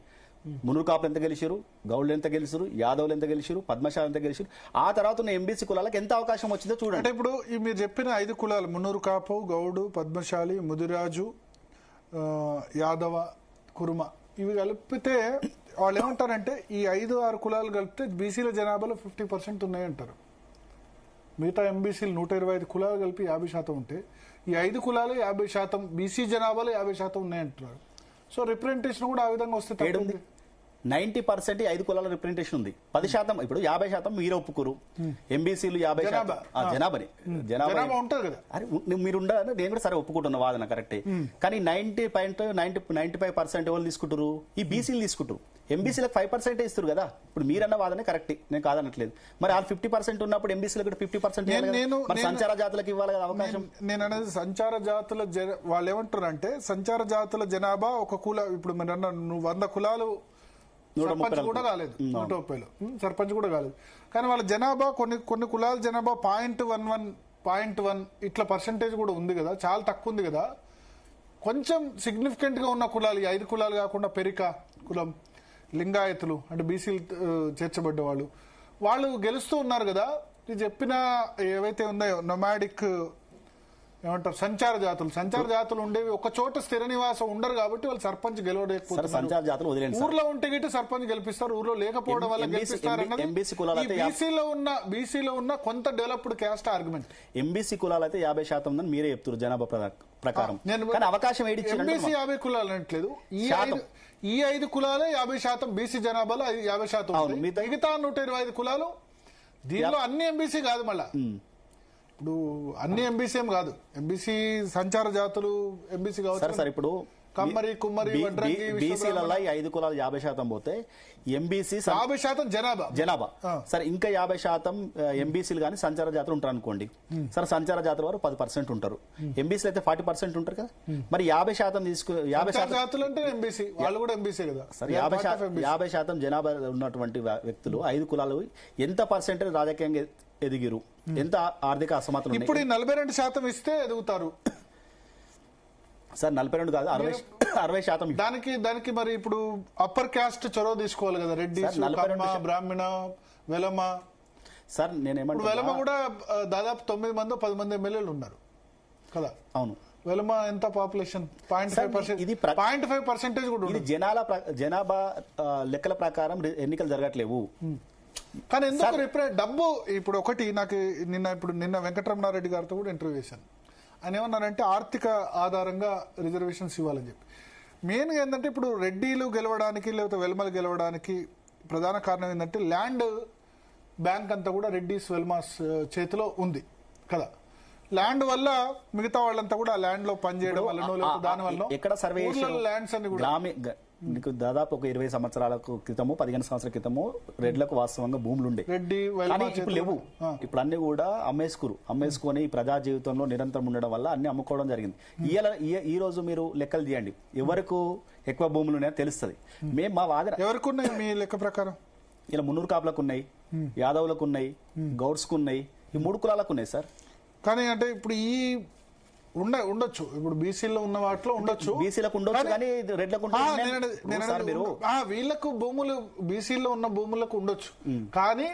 [SPEAKER 3] మునురు కాపులు ఎంత గెలిచారు, గౌడ్లు ఎంత గెలిచారు, యాదవులు ఎంత గెలిచారు, పద్మశాలు ఎంత గెలిచారు, ఆ తర్వాత ఉన్న ఎంబీసీ కులాలకు ఎంత అవకాశం వచ్చిందో చూడండి.
[SPEAKER 2] అంటే ఇప్పుడు మీరు చెప్పిన 5 కులాలు మున్నూరు కాపు, గౌడు, పద్మశాలి, ముదిరాజు, యాదవ, కురుమ ఇవి కలిపితే వాళ్ళు ఏమంటారంటే ఈ 5-6 కులాలు కలిపితే బీసీల జనాభాలో 50% ఉన్నాయంటారు. మిగతా ఎంబీసీలు 125 కులాలు కలిపి 50% ఉంటే ఈ 5 కులాలు 50%, బీసీ జనాభాలో 50% ఉన్నాయంటున్నారు. సో రిప్రజెంటేషన్ కూడా ఆ విధంగా వస్తే
[SPEAKER 3] 90% 5 కులాల రిప్రజెంటేషన్ ఉంది. 10% ఇప్పుడు 50% మీరు ఒప్పుకోరు. ఎంబీసీలు 50% జనాభా
[SPEAKER 2] ఉంటుంది కదా.
[SPEAKER 3] మీరు ఉండాలని నేను కూడా సరే ఒప్పుకుంటున్నా, వాదన కరెక్టే. కానీ 95% ఎవరు తీసుకుంటారు? ఈ బీసీలు తీసుకుంటారు. ఎంబీసీలకు 5% ఇస్తారు కదా. ఇప్పుడు మీరన్న వాదనే కరెక్ట్, నేను కాదనట్లేదు. మరి ఆ 50% ఉన్నప్పుడు ఎంబీసీలకు కూడా 50% సంచార జాతులకు ఇవ్వాలి కదా అవకాశం.
[SPEAKER 2] నేను అనేది సంచార జాతుల వాళ్ళు ఏమంటారు అంటే సంచార జాతుల జనాభా ఒక కుల, ఇప్పుడు మీరు అన్న 100 కులాలు సర్పంచ్ కూడా కాలేదు, 130 సర్పంచ్ కూడా కాలేదు. కానీ వాళ్ళ జనాభా కొన్ని కులాల జనాభా 0.11 ఇట్లా పర్సెంటేజ్ కూడా ఉంది కదా, చాలా తక్కువ ఉంది కదా. కొంచెం సిగ్నిఫికెంట్ గా ఉన్న కులాలు, 5 కులాలు కాకుండా పెరిక కులం, లింగాయతులు అంటే బీసీలు చేర్చబడ్డ వాళ్ళు గెలుస్తూ ఉన్నారు కదా. ఇది చెప్పిన ఏవైతే ఉన్నాయో నొమాడిక్ ఏమంటారు సంచార జాతులు ఉండేవి ఒక చోట స్థిర నివాసం ఉండరు కాబట్టి వాళ్ళు సర్పంచ్ గెలవలేకపోతున్నారు. ఊర్లో ఉంటే గిట్టు సర్పంచ్ గెలిపిస్తారు, ఊర్లో లేకపోవడం వల్ల గెలిపిస్తారు. బీసీలో ఉన్న కొంత డెవలప్డ్ క్యాస్ట్ ఆర్గ్యుమెంట్.
[SPEAKER 3] ఎంబీసీ కులాలు అయితే 50% ఉందని మీరే చెప్తారు జనాభా ప్రకారం. అవకాశం
[SPEAKER 2] ఎంబీసీ 50 కులాలు అనట్లేదు. ఈ 5 కులాలే 50%, బీసీ జనాభాలో 50%. మిగతా 125 కులాలు దీనిలో అన్ని ఎంబీసీ కాదు. మళ్ళా ఇప్పుడు అన్ని ఎంబీసీ ఏం కాదు, ఎంబీసీ సంచార జాతులు ఎంబీసీ కావచ్చు.
[SPEAKER 3] సార్ ఇప్పుడు
[SPEAKER 2] కమ్మరి, కుమ్మరి,
[SPEAKER 3] బీసీలలో 5 కులాలు 50% పోతే ఎంబీసీ
[SPEAKER 2] 50% జనాభా
[SPEAKER 3] సరే, ఇంకా 50% ఎంబీసీలు కానీ సంచార జాతులు ఉంటారు అనుకోండి. సరే సంచార జాతుల వారు 10% ఉంటారు, ఎంబీసీలు అయితే 40% ఉంటారు కదా. మరి 50% తీసుకు 50%
[SPEAKER 2] జాతులు అంటే ఎంబీసీ వాళ్ళు కూడా ఎంబీసీ కదా.
[SPEAKER 3] సరే 50% జనాభా ఉన్నటువంటి వ్యక్తులు 5 కులాలు ఎంత పర్సెంటేజ్ రాజకీయంగా ఎదిగిరు, ఎంత ఆర్థిక అసమానతలు?
[SPEAKER 2] ఇప్పుడు 42% ఇస్తే ఎదుగుతారు
[SPEAKER 3] సార్. 42 కాదు 60%.
[SPEAKER 2] దానికి మరి ఇప్పుడు అప్పర్ క్యాస్ట్ చొరవ తీసుకోవాలి కదా. రెడ్డి, బ్రాహ్మణ, వెలమ
[SPEAKER 3] సార్
[SPEAKER 2] ఇప్పుడు
[SPEAKER 3] నేనేమంటున్నా,
[SPEAKER 2] వెలమ కూడా దాదాపు 9 మంది 10 మంది ఎమ్మెల్యేలు ఉన్నారు కదా.
[SPEAKER 3] అవును,
[SPEAKER 2] వెలమ ఎంత పాపులేషన్ 0.5%.
[SPEAKER 3] ఇది
[SPEAKER 2] 0.5% కూడా
[SPEAKER 3] ఇది
[SPEAKER 2] ఉండదు.
[SPEAKER 3] జనాభా లెక్కల ప్రకారం ఎన్నికలు జరగట్లేవు.
[SPEAKER 2] కానీ ఎందుకు డబ్బు ఇప్పుడు ఒకటి నాకు నిన్న వెంకటరమణారెడ్డి గారితో కూడా ఇంటర్వ్యూ చేశాను. ఆయన ఏమన్నారంటే ఆర్థిక ఆధారంగా రిజర్వేషన్స్ ఇవ్వాలని చెప్పి. మెయిన్గా ఏంటంటే ఇప్పుడు రెడ్డిలు గెలవడానికి లేకపోతే వెల్మలు గెలవడానికి ప్రధాన కారణం ఏంటంటే ల్యాండ్ బ్యాంక్ అంతా కూడా రెడ్డిస్ వెల్మాస్ చేతిలో ఉంది కదా. ల్యాండ్ వల్ల మిగతా వాళ్ళంతా కూడా ఆ ల్యాండ్ లో పనిచేయడం వల్లనో లేకపోతే దాని వల్ల
[SPEAKER 3] ఎక్కడ సర్వే
[SPEAKER 2] ల్యాండ్స్ అన్ని కూడా
[SPEAKER 3] నీకు దాదాపు ఒక 20 సంవత్సరాల క్రితము 15 సంవత్సరాల క్రితము రెడ్లకు వాస్తవంగా భూములు ఉండే,
[SPEAKER 2] రెడ్డి
[SPEAKER 3] కానీ ఇప్పుడు లేవు. ఇప్పుడు అన్ని కూడా అమ్మేసుకొని ఈ ప్రజా జీవితంలో నిరంతరం ఉండడం వల్ల అన్ని అమ్ముకోవడం జరిగింది. ఈ రోజు మీరు లెక్కలు తీయండి, ఎవరికి ఎక్కువ భూములు ఉన్నాయో తెలుస్తుంది. మేము మా వాదన
[SPEAKER 2] ఎవరికి ఉన్నాయి మీ లెక్క ప్రకారం?
[SPEAKER 3] ఇలా మున్నూరు కాపులకు ఉన్నాయి, యాదవులకు ఉన్నాయి, గౌడ్స్కు ఉన్నాయి, ఈ 3 కులాలకు ఉన్నాయి సార్.
[SPEAKER 2] కానీ అంటే ఇప్పుడు ఈ ఉండొచ్చు, ఇప్పుడు బీసీలో ఉన్న వాటిలో ఉండొచ్చు,
[SPEAKER 3] బీసీలకు ఉండొచ్చు, కానీ రెడ్లకు
[SPEAKER 2] వీళ్ళకు భూములు బీసీలో ఉన్న భూములకు ఉండొచ్చు. కానీ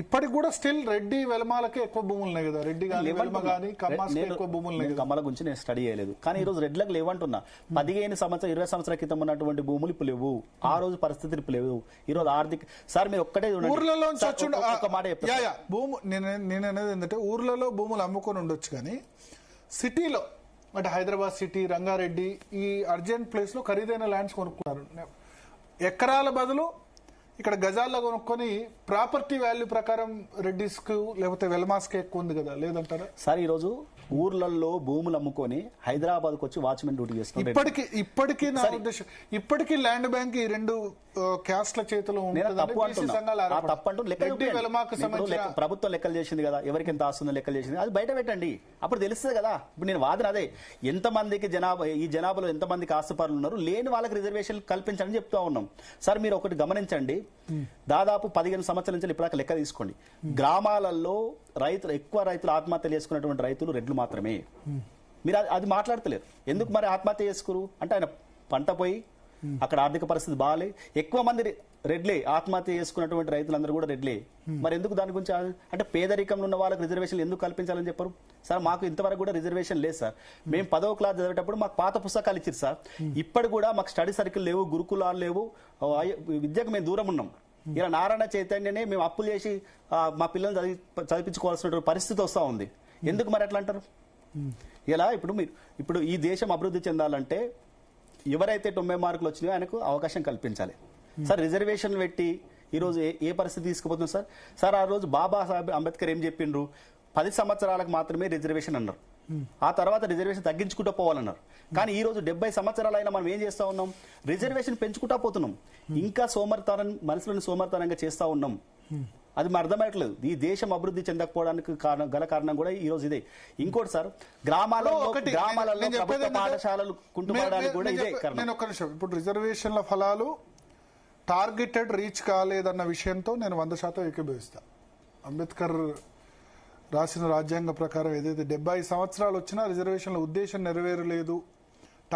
[SPEAKER 2] ఇప్పటికి కూడా స్టిల్ రెడ్డి వెలమాలకే ఎక్కువ భూములు ఉన్నాయి కదా. రెడ్డి కానీ వెలమ కానీ కమ్మాస్కి ఎక్కువ భూములు ఉన్నాయి.
[SPEAKER 3] కమ్మల గురించి నేను స్టడీ చేయలేదు, కానీ ఈ రోజు రెడ్లకు లేవంటున్నా. 15 సంవత్సరాలు 20 సంవత్సరాల క్రితం ఉన్నటువంటి భూములు ఇప్పుడు లేవు. ఆ రోజు పరిస్థితులు ఇప్పుడు లేవు. ఈ రోజు ఆర్థిక సార్ మీరు ఒక్కటే
[SPEAKER 2] ఊర్లలో
[SPEAKER 3] ఒక మాట చెప్తాను.
[SPEAKER 2] భూము నేను అనేది ఏంటంటే ఊర్లలో భూములు అమ్ముకొని ఉండొచ్చు, కానీ సిటీలో అంటే హైదరాబాద్ సిటీ, రంగారెడ్డి ఈ అర్జెంట్ ప్లేస్ లో ఖరీదైన ల్యాండ్స్ కొనుక్కున్నారు. ఎకరాల బదులు ఇక్కడ గజాల్లో కొనుక్కొని ప్రాపర్టీ వాల్యూ ప్రకారం రెడ్డిస్ కు లేకపోతే వెల్మాస్కి ఎక్కువ ఉంది కదా, లేదంటారా
[SPEAKER 3] సార్? ఈ రోజు ఊర్లలో భూములు అమ్ముకొని హైదరాబాద్ కు వచ్చి వాచ్మెన్ డ్యూటీ చేస్తున్నారు.
[SPEAKER 2] ఇప్పటికీ నా ఉద్దేశం ఇప్పటికీ ల్యాండ్ బ్యాంక్ ఈ 2 క్యాస్ట్ల చేతిలో
[SPEAKER 3] ప్రభుత్వం లెక్కలు చేసింది కదా, ఎవరికి ఎంత ఆస్తుందో లెక్కలు చేసింది, అది బయట పెట్టండి, అప్పుడు తెలుస్తుంది కదా. ఇప్పుడు నేను వాదన అదే, ఎంతమందికి ఈ జనాభాలో ఎంతమందికి ఆస్తుపరులు ఉన్నారు, లేని వాళ్ళకి రిజర్వేషన్ కల్పించండి చెప్తా ఉన్నాం. సార్ మీరు ఒకటి గమనించండి, దాదాపు 15 సంవత్సరాల నుంచి ఇప్పుడు లెక్క తీసుకోండి, గ్రామాలలో ఎక్కువ రైతులు ఆత్మహత్యలు చేసుకున్నటువంటి రైతులు రెడ్లు మాత్రమే. మీరు అది మాట్లాడతలేరు. ఎందుకు మరి ఆత్మహత్య చేసుకురు అంటే ఆయన పంట పోయి అక్కడ ఆర్థిక పరిస్థితి బాగాలే, ఎక్కువ మంది రెడ్లే ఆత్మహత్య చేసుకున్నటువంటి రైతులందరూ కూడా రెడ్లే. మరి ఎందుకు దాని గురించి అంటే పేదరికంలో ఉన్న వాళ్ళకి రిజర్వేషన్ ఎందుకు కల్పించాలని చెప్పారు సార్? మాకు ఇంతవరకు కూడా రిజర్వేషన్ లేదు సార్. మేము 10వ క్లాస్ చదివేటప్పుడు మాకు పాత పుస్తకాలు ఇచ్చారు సార్. ఇప్పటి కూడా మాకు స్టడీ సర్కిల్ లేవు, గురుకులాలు లేవు, విద్యకు మేము దూరం ఉన్నాం. ఇలా నారాయణ చైతన్యనే మేము అప్పులు చేసి మా పిల్లల్ని చదివించుకోవాల్సిన పరిస్థితి వస్తూ ఉంది. ఎందుకు మరి అట్లా అంటారు? ఇలా ఇప్పుడు ఈ దేశం అభివృద్ధి చెందాలంటే ఎవరైతే 90 మార్కులు వచ్చినాయో ఆయనకు అవకాశం కల్పించాలి సార్. రిజర్వేషన్ పెట్టి ఈరోజు ఏ పరిస్థితి తీసుకుపోతుంది సార్? సార్ ఆ రోజు బాబాసాహెబ్ అంబేద్కర్ ఏం చెప్పిండ్రు? 10 సంవత్సరాలకు మాత్రమే రిజర్వేషన్ అన్నారు, ఆ తర్వాత రిజర్వేషన్ తగ్గించుకుంటూ పోవాలన్నారు. కానీ ఈ రోజు 70 సంవత్సరాలైనా మనం ఏం చేస్తా ఉన్నాం? రిజర్వేషన్ పెంచుకుంటా పోతున్నాం, ఇంకా మనుషులను సోమర్తనంగా చేస్తా ఉన్నాం. అది మరి అర్థమయ్యట్లేదు. ఈ దేశం అభివృద్ధి చెందకపోవడానికి గల కారణం కూడా ఈ రోజు ఇదే. ఇంకోటి సార్, గ్రామాలలో ప్రభుత్వ పాఠశాలలు కుంటుపడడానికి కూడా ఇదే కారణం.
[SPEAKER 2] నేను ఒక్క నిమిషం, ఇప్పుడు రిజర్వేషన్ల ఫలాలు టార్గెటెడ్ రీచ్ కాలేదన్న విషయంతో నేను 100% ఏకీభవిస్తా. అంబేద్కర్ రాసిన రాజ్యాంగ ప్రకారం ఏదైతే 70 సంవత్సరాలు వచ్చినా రిజర్వేషన్ల ఉద్దేశం నెరవేరలేదు,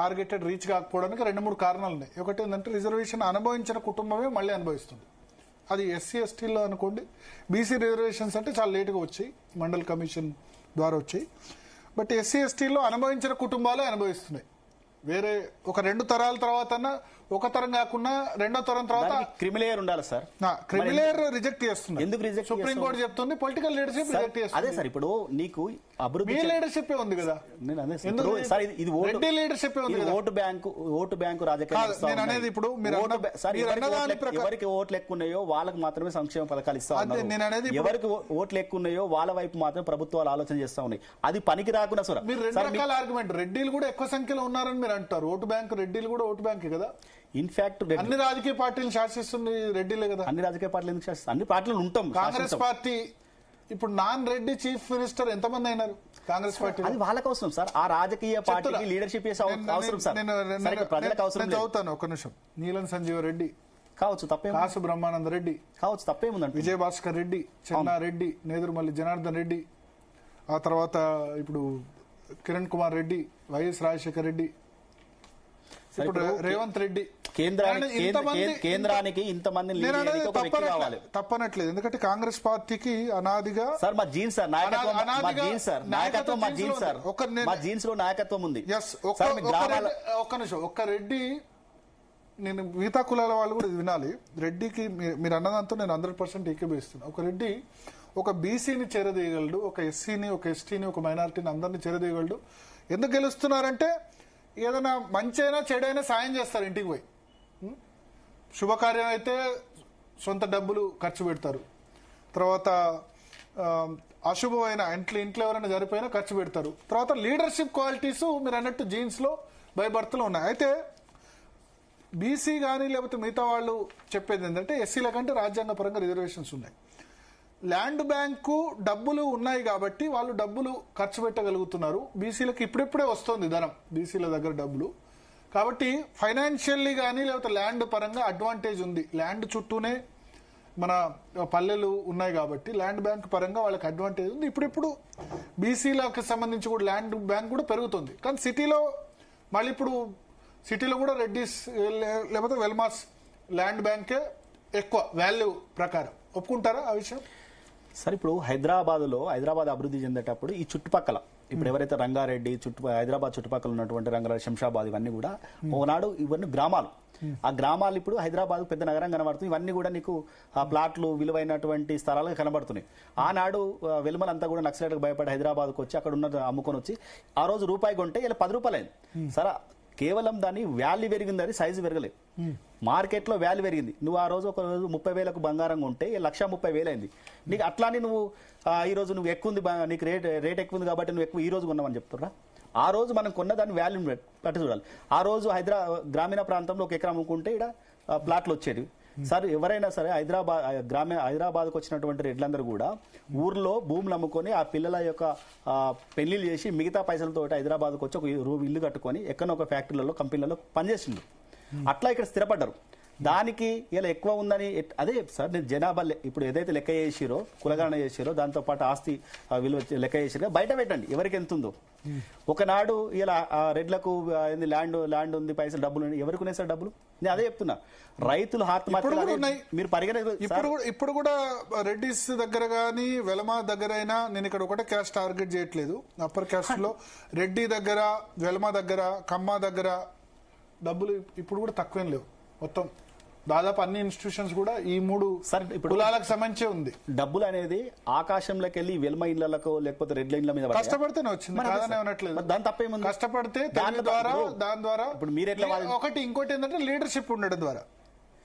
[SPEAKER 2] టార్గెటెడ్ రీచ్ కాకపోవడానికి 2-3 కారణాలు ఉన్నాయి. ఒకటి ఏంటంటే రిజర్వేషన్ అనుభవించిన కుటుంబమే మళ్ళీ అనుభవిస్తుంది. అది ఎస్సీ ఎస్టీలో అనుకోండి. బీసీ రిజర్వేషన్స్ అంటే చాలా లేటుగా వచ్చాయి, మండల్ కమిషన్ ద్వారా వచ్చాయి. బట్ ఎస్సీ ఎస్టీలో అనుభవించిన కుటుంబాలే అనుభవిస్తున్నాయి. వేరే ఒక 2 తరాల తర్వాత ఒక తరం కాకుండా 2వ తరం తర్వాత
[SPEAKER 3] క్రిమిలేయర్ ఉండాలి సార్.
[SPEAKER 2] క్రిమిలేయర్ రిజెక్ట్ చేస్తున్నారు.
[SPEAKER 3] ఎందుకు రిజెక్ట్?
[SPEAKER 2] సుప్రీంకోర్టు చెప్తుంది పొలిటికల్ లీడర్షిప్ రిజెక్ట్ చేస్తుంది.
[SPEAKER 3] అదే సార్, ఇప్పుడు నీకు అభివృద్ధి
[SPEAKER 2] లీడర్షిప్ ఉంది కదా.
[SPEAKER 3] ఓటు బ్యాంకు రాజకీయాలు
[SPEAKER 2] అనేది ఇప్పుడు
[SPEAKER 3] ఎవరికి ఓట్లు ఎక్కువ ఉన్నాయో వాళ్ళకి మాత్రమే సంక్షేమ పథకాలు ఇస్తా ఉన్నారు. ఎవరికి ఓట్లు ఎక్కువ ఉన్నాయో వాళ్ళ వైపు మాత్రమే ప్రభుత్వాలు ఆలోచన చేస్తా ఉన్నాయి. అది పనికి రాకుండా సార్
[SPEAKER 2] మీరు 2 రకాల ఆర్గ్యుమెంట్. రెడ్డిలు కూడా ఎక్కువ సంఖ్యలో ఉన్నారని మీరు అంటారు. ఓటు బ్యాంకు, రెడ్డిలు కూడా ఓటు బ్యాంక్ కదా.
[SPEAKER 3] ఇన్ఫాక్ట్
[SPEAKER 2] అన్ని రాజకీయ పార్టీలు శాసిస్తుంది రెడ్డిలే కదా.
[SPEAKER 3] అన్ని రాజకీయ పార్టీలు ఎందుకు శాసిస్తాయి? అన్ని పార్టీలు ఉంటాం.
[SPEAKER 2] కాంగ్రెస్ పార్టీ ఇప్పుడు నాన్ రెడ్డి చీఫ్ మినిస్టర్ ఎంతమంది అయినారు కాంగ్రెస్ పార్టీ?
[SPEAKER 3] అది వాళ్ళకి అవసరం సార్. ఆ రాజకీయ పార్టీకి లీడర్షిప్ చేసే అవసరం సార్. ప్రజలకు అవసరం.
[SPEAKER 2] చదువుతాను ఒక నిమిషం. నీలం సంజీవ రెడ్డి
[SPEAKER 3] కావచ్చు, తప్పే.
[SPEAKER 2] కాసు బ్రహ్మానంద రెడ్డి
[SPEAKER 3] కావచ్చు, తప్పేముందండి.
[SPEAKER 2] విజయభాస్కర్ రెడ్డి, చెన్నారెడ్డి, నేదురుమల్లి జనార్దన్ రెడ్డి, ఆ తర్వాత ఇప్పుడు కిరణ్ కుమార్ రెడ్డి, వైఎస్ రాజశేఖర్ రెడ్డి. ఇప్పుడు రేవంత్ రెడ్డి
[SPEAKER 3] కేంద్రానికి ఇంతమంది
[SPEAKER 2] తప్పనట్లేదు, ఎందుకంటే కాంగ్రెస్ పార్టీకి అనాదిగా
[SPEAKER 3] సార్ మా జీన్స్ సార్ నాయకత్వం మా జీన్స్ లో నాయకత్వం ఉంది.
[SPEAKER 2] ఒక్క నిమిషం, ఒక్క రెడ్డి, నేను మిగతా కులాల వాళ్ళు కూడా వినాలి. రెడ్డికి మీరు అన్నదాంతో నేను 100% ఏకీభవిస్తున్నా. ఒక రెడ్డి ఒక బీసీని చేరదీయగలడు, ఒక ఎస్సీని, ఒక ఎస్టీని, ఒక మైనారిటీని అందరినీ చేరదీయగలడు. ఎందుకు గెలుస్తున్నారంటే ఏదైనా మంచి అయినా చెడైనా సాయం చేస్తారు. ఇంటికి పోయి శుభకార్యం అయితే సొంత డబ్బులు ఖర్చు పెడతారు, తర్వాత అశుభమైన ఇంట్లో ఎవరైనా జరిపోయినా ఖర్చు పెడతారు. తర్వాత లీడర్షిప్ క్వాలిటీస్ మీరు అన్నట్టు జీన్స్ లో బై బర్త్ లో ఉన్నాయి. అయితే బీసీ కానీ లేకపోతే మిగతా వాళ్ళు చెప్పేది ఏంటంటే ఎస్సీల కంటే రాజ్యాంగ పరంగా రిజర్వేషన్స్ ఉన్నాయి. ల్యాండ్ బ్యాంకు డబ్బులు ఉన్నాయి కాబట్టి వాళ్ళు డబ్బులు ఖర్చు పెట్టగలుగుతున్నారు. బీసీలకు ఇప్పుడిప్పుడే వస్తుంది ధనం, బీసీల దగ్గర డబ్బులు. కాబట్టి ఫైనాన్షియల్లీ కానీ లేకపోతే ల్యాండ్ పరంగా అడ్వాంటేజ్ ఉంది. ల్యాండ్ చుట్టూనే మన పల్లెలు ఉన్నాయి కాబట్టి ల్యాండ్ బ్యాంక్ పరంగా వాళ్ళకి అడ్వాంటేజ్ ఉంది. ఇప్పుడిప్పుడు బీసీలకు సంబంధించి కూడా ల్యాండ్ బ్యాంక్ కూడా పెరుగుతుంది. కానీ సిటీలో మళ్ళీ ఇప్పుడు సిటీలో కూడా రెడ్డిస్ లేకపోతే వెల్మాస్ ల్యాండ్ బ్యాంకే ఎక్కువ వాల్యూ ప్రకారం. ఒప్పుకుంటారా ఆ విషయం?
[SPEAKER 3] సార్ ఇప్పుడు హైదరాబాద్ అభివృద్ధి చెందేటప్పుడు ఈ చుట్టుపక్కల ఇప్పుడు ఎవరైతే రంగారెడ్డి హైదరాబాద్ చుట్టుపక్కల ఉన్నటువంటి రంగారెడ్డి, శంషాబాద్ ఇవన్నీ కూడా ఓనాడు ఇవన్నీ గ్రామాలు. ఆ గ్రామాలు ఇప్పుడు హైదరాబాద్ పెద్ద నగరం కనబడుతుంది. ఇవన్నీ కూడా నీకు ఆ ప్లాట్లు విలువైనటువంటి స్థలాలు కనబడుతున్నాయి. ఆనాడు వెలుమలంతా కూడా నక్సలైట్కి భయపడి హైదరాబాద్కి వచ్చి అక్కడ ఉన్న అమ్ముకొని వచ్చి ఆ రోజు రూపాయి కొంటే ఇలా 10 రూపాయలు అయింది. సరే కేవలం దాని వాల్యూ పెరిగింది, అది సైజు పెరగలేదు. మార్కెట్ లో వాల్యూ పెరిగింది. నువ్వు ఆ రోజు ఒక రోజు 30,000కు బంగారం ఉంటే 1,30,000 అయింది నీకు. అట్లానే నువ్వు ఈ రోజు నువ్వు ఎక్కువ ఉంది, నీకు రేట్ ఎక్కువ ఉంది కాబట్టి నువ్వు ఎక్కువ ఈ రోజు కొన్నావని చెప్తున్నా. ఆ రోజు మనం కొన్న దాని వాల్యూ పట్టి చూడాలి. ఆ రోజు గ్రామీణ ప్రాంతంలో 1 ఎకరం అమ్ముకుంటే ఇక్కడ ప్లాట్లు వచ్చేవి. సార్ ఎవరైనా సరే హైదరాబాద్కు వచ్చినటువంటి రెడ్లందరూ కూడా ఊర్లో భూములు అమ్ముకొని ఆ పిల్లల యొక్క పెళ్లిళ్ళు చేసి మిగతా పైసలతో హైదరాబాద్కు వచ్చి ఒక ఇల్లు కట్టుకొని ఎక్కడో ఒక ఫ్యాక్టరీలలో కంపెనీలలో పనిచేసిండు. అట్లా ఇక్కడ స్థిరపడ్డారు. దానికి ఇలా ఎక్కువ ఉందని అదే సార్ నేను జనాభా ఇప్పుడు ఏదైతే లెక్క చేసిరో కులగణన చేసిరో దాంతో పాటు ఆస్తి విలువ లెక్క చేసిరో బయట పెట్టండి ఎవరికి ఎంత ఉందో. ఒకనాడు ఇలా రెడ్లకు ల్యాండ్ ఉంది, పైసలు డబ్బులు ఎవరికి ఉన్నాయి సార్ డబ్బులు? నేను అదే చెప్తున్నా. రైతులు ఆత్మహత్యలు మీరు
[SPEAKER 2] ఇప్పుడు కూడా రెడ్డిస్ దగ్గర గానీ వెలమా దగ్గర అయినా, నేను ఇక్కడ ఒకటే క్యాస్ట్ టార్గెట్ చేయట్లేదు, అప్పర్ క్యాస్ట్ లో రెడ్డి దగ్గర, వెలమా దగ్గర, కమ్మ దగ్గర డబ్బులు ఇప్పుడు కూడా తక్కువేం లేవు. మొత్తం దాదాపు అన్ని ఇన్స్టిట్యూషన్స్ కూడా ఈ 3 కులాలకు సంబంధించి ఉంది.
[SPEAKER 3] డబ్బులు అనేది ఆకాశంలోకి వెళ్ళి వెల్మ ఇళ్లకు లేకపోతే రెడ్ల ఇళ్ల మీద
[SPEAKER 2] కష్టపడితేనే వచ్చింది, కాదని అనట్లేదు.
[SPEAKER 3] దాని తప్పేముంది?
[SPEAKER 2] కష్టపడితే దాని ద్వారా
[SPEAKER 3] ఇప్పుడు మీరు ఎట్లా
[SPEAKER 2] ఇంకోటి ఏంటంటే లీడర్షిప్ ఉండడం ద్వారా.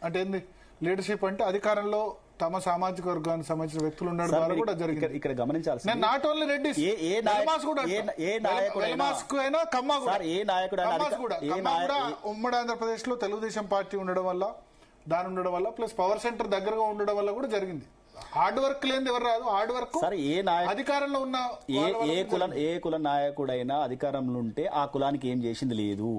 [SPEAKER 2] అంటే ఏంది లీడర్షిప్ అంటే అధికారంలో తమ సామాజిక వర్గానికి సంబంధించిన వ్యక్తులు ఉండడం ద్వారా కూడా జరిగింది.
[SPEAKER 3] ఇక్కడ గమనించాల్సి
[SPEAKER 2] నాట్ ఓన్లీ రెడ్డి, ఉమ్మడి ఆంధ్రప్రదేశ్ లో తెలుగుదేశం పార్టీ ఉండడం వల్ల, దాని ఉండడం వల్ల, ప్లస్ పవర్ సెంటర్ దగ్గరగా ఉండడం వల్ల కూడా జరిగింది. హార్డ్ వర్క్ లేని ఎవరు రాదు. హార్డ్ వర్క్ అధికారంలో ఉన్న
[SPEAKER 3] ఏ కుల నాయకుడైనా అధికారంలో ఉంటే ఆ కులానికి ఏం చేసింది లేదు.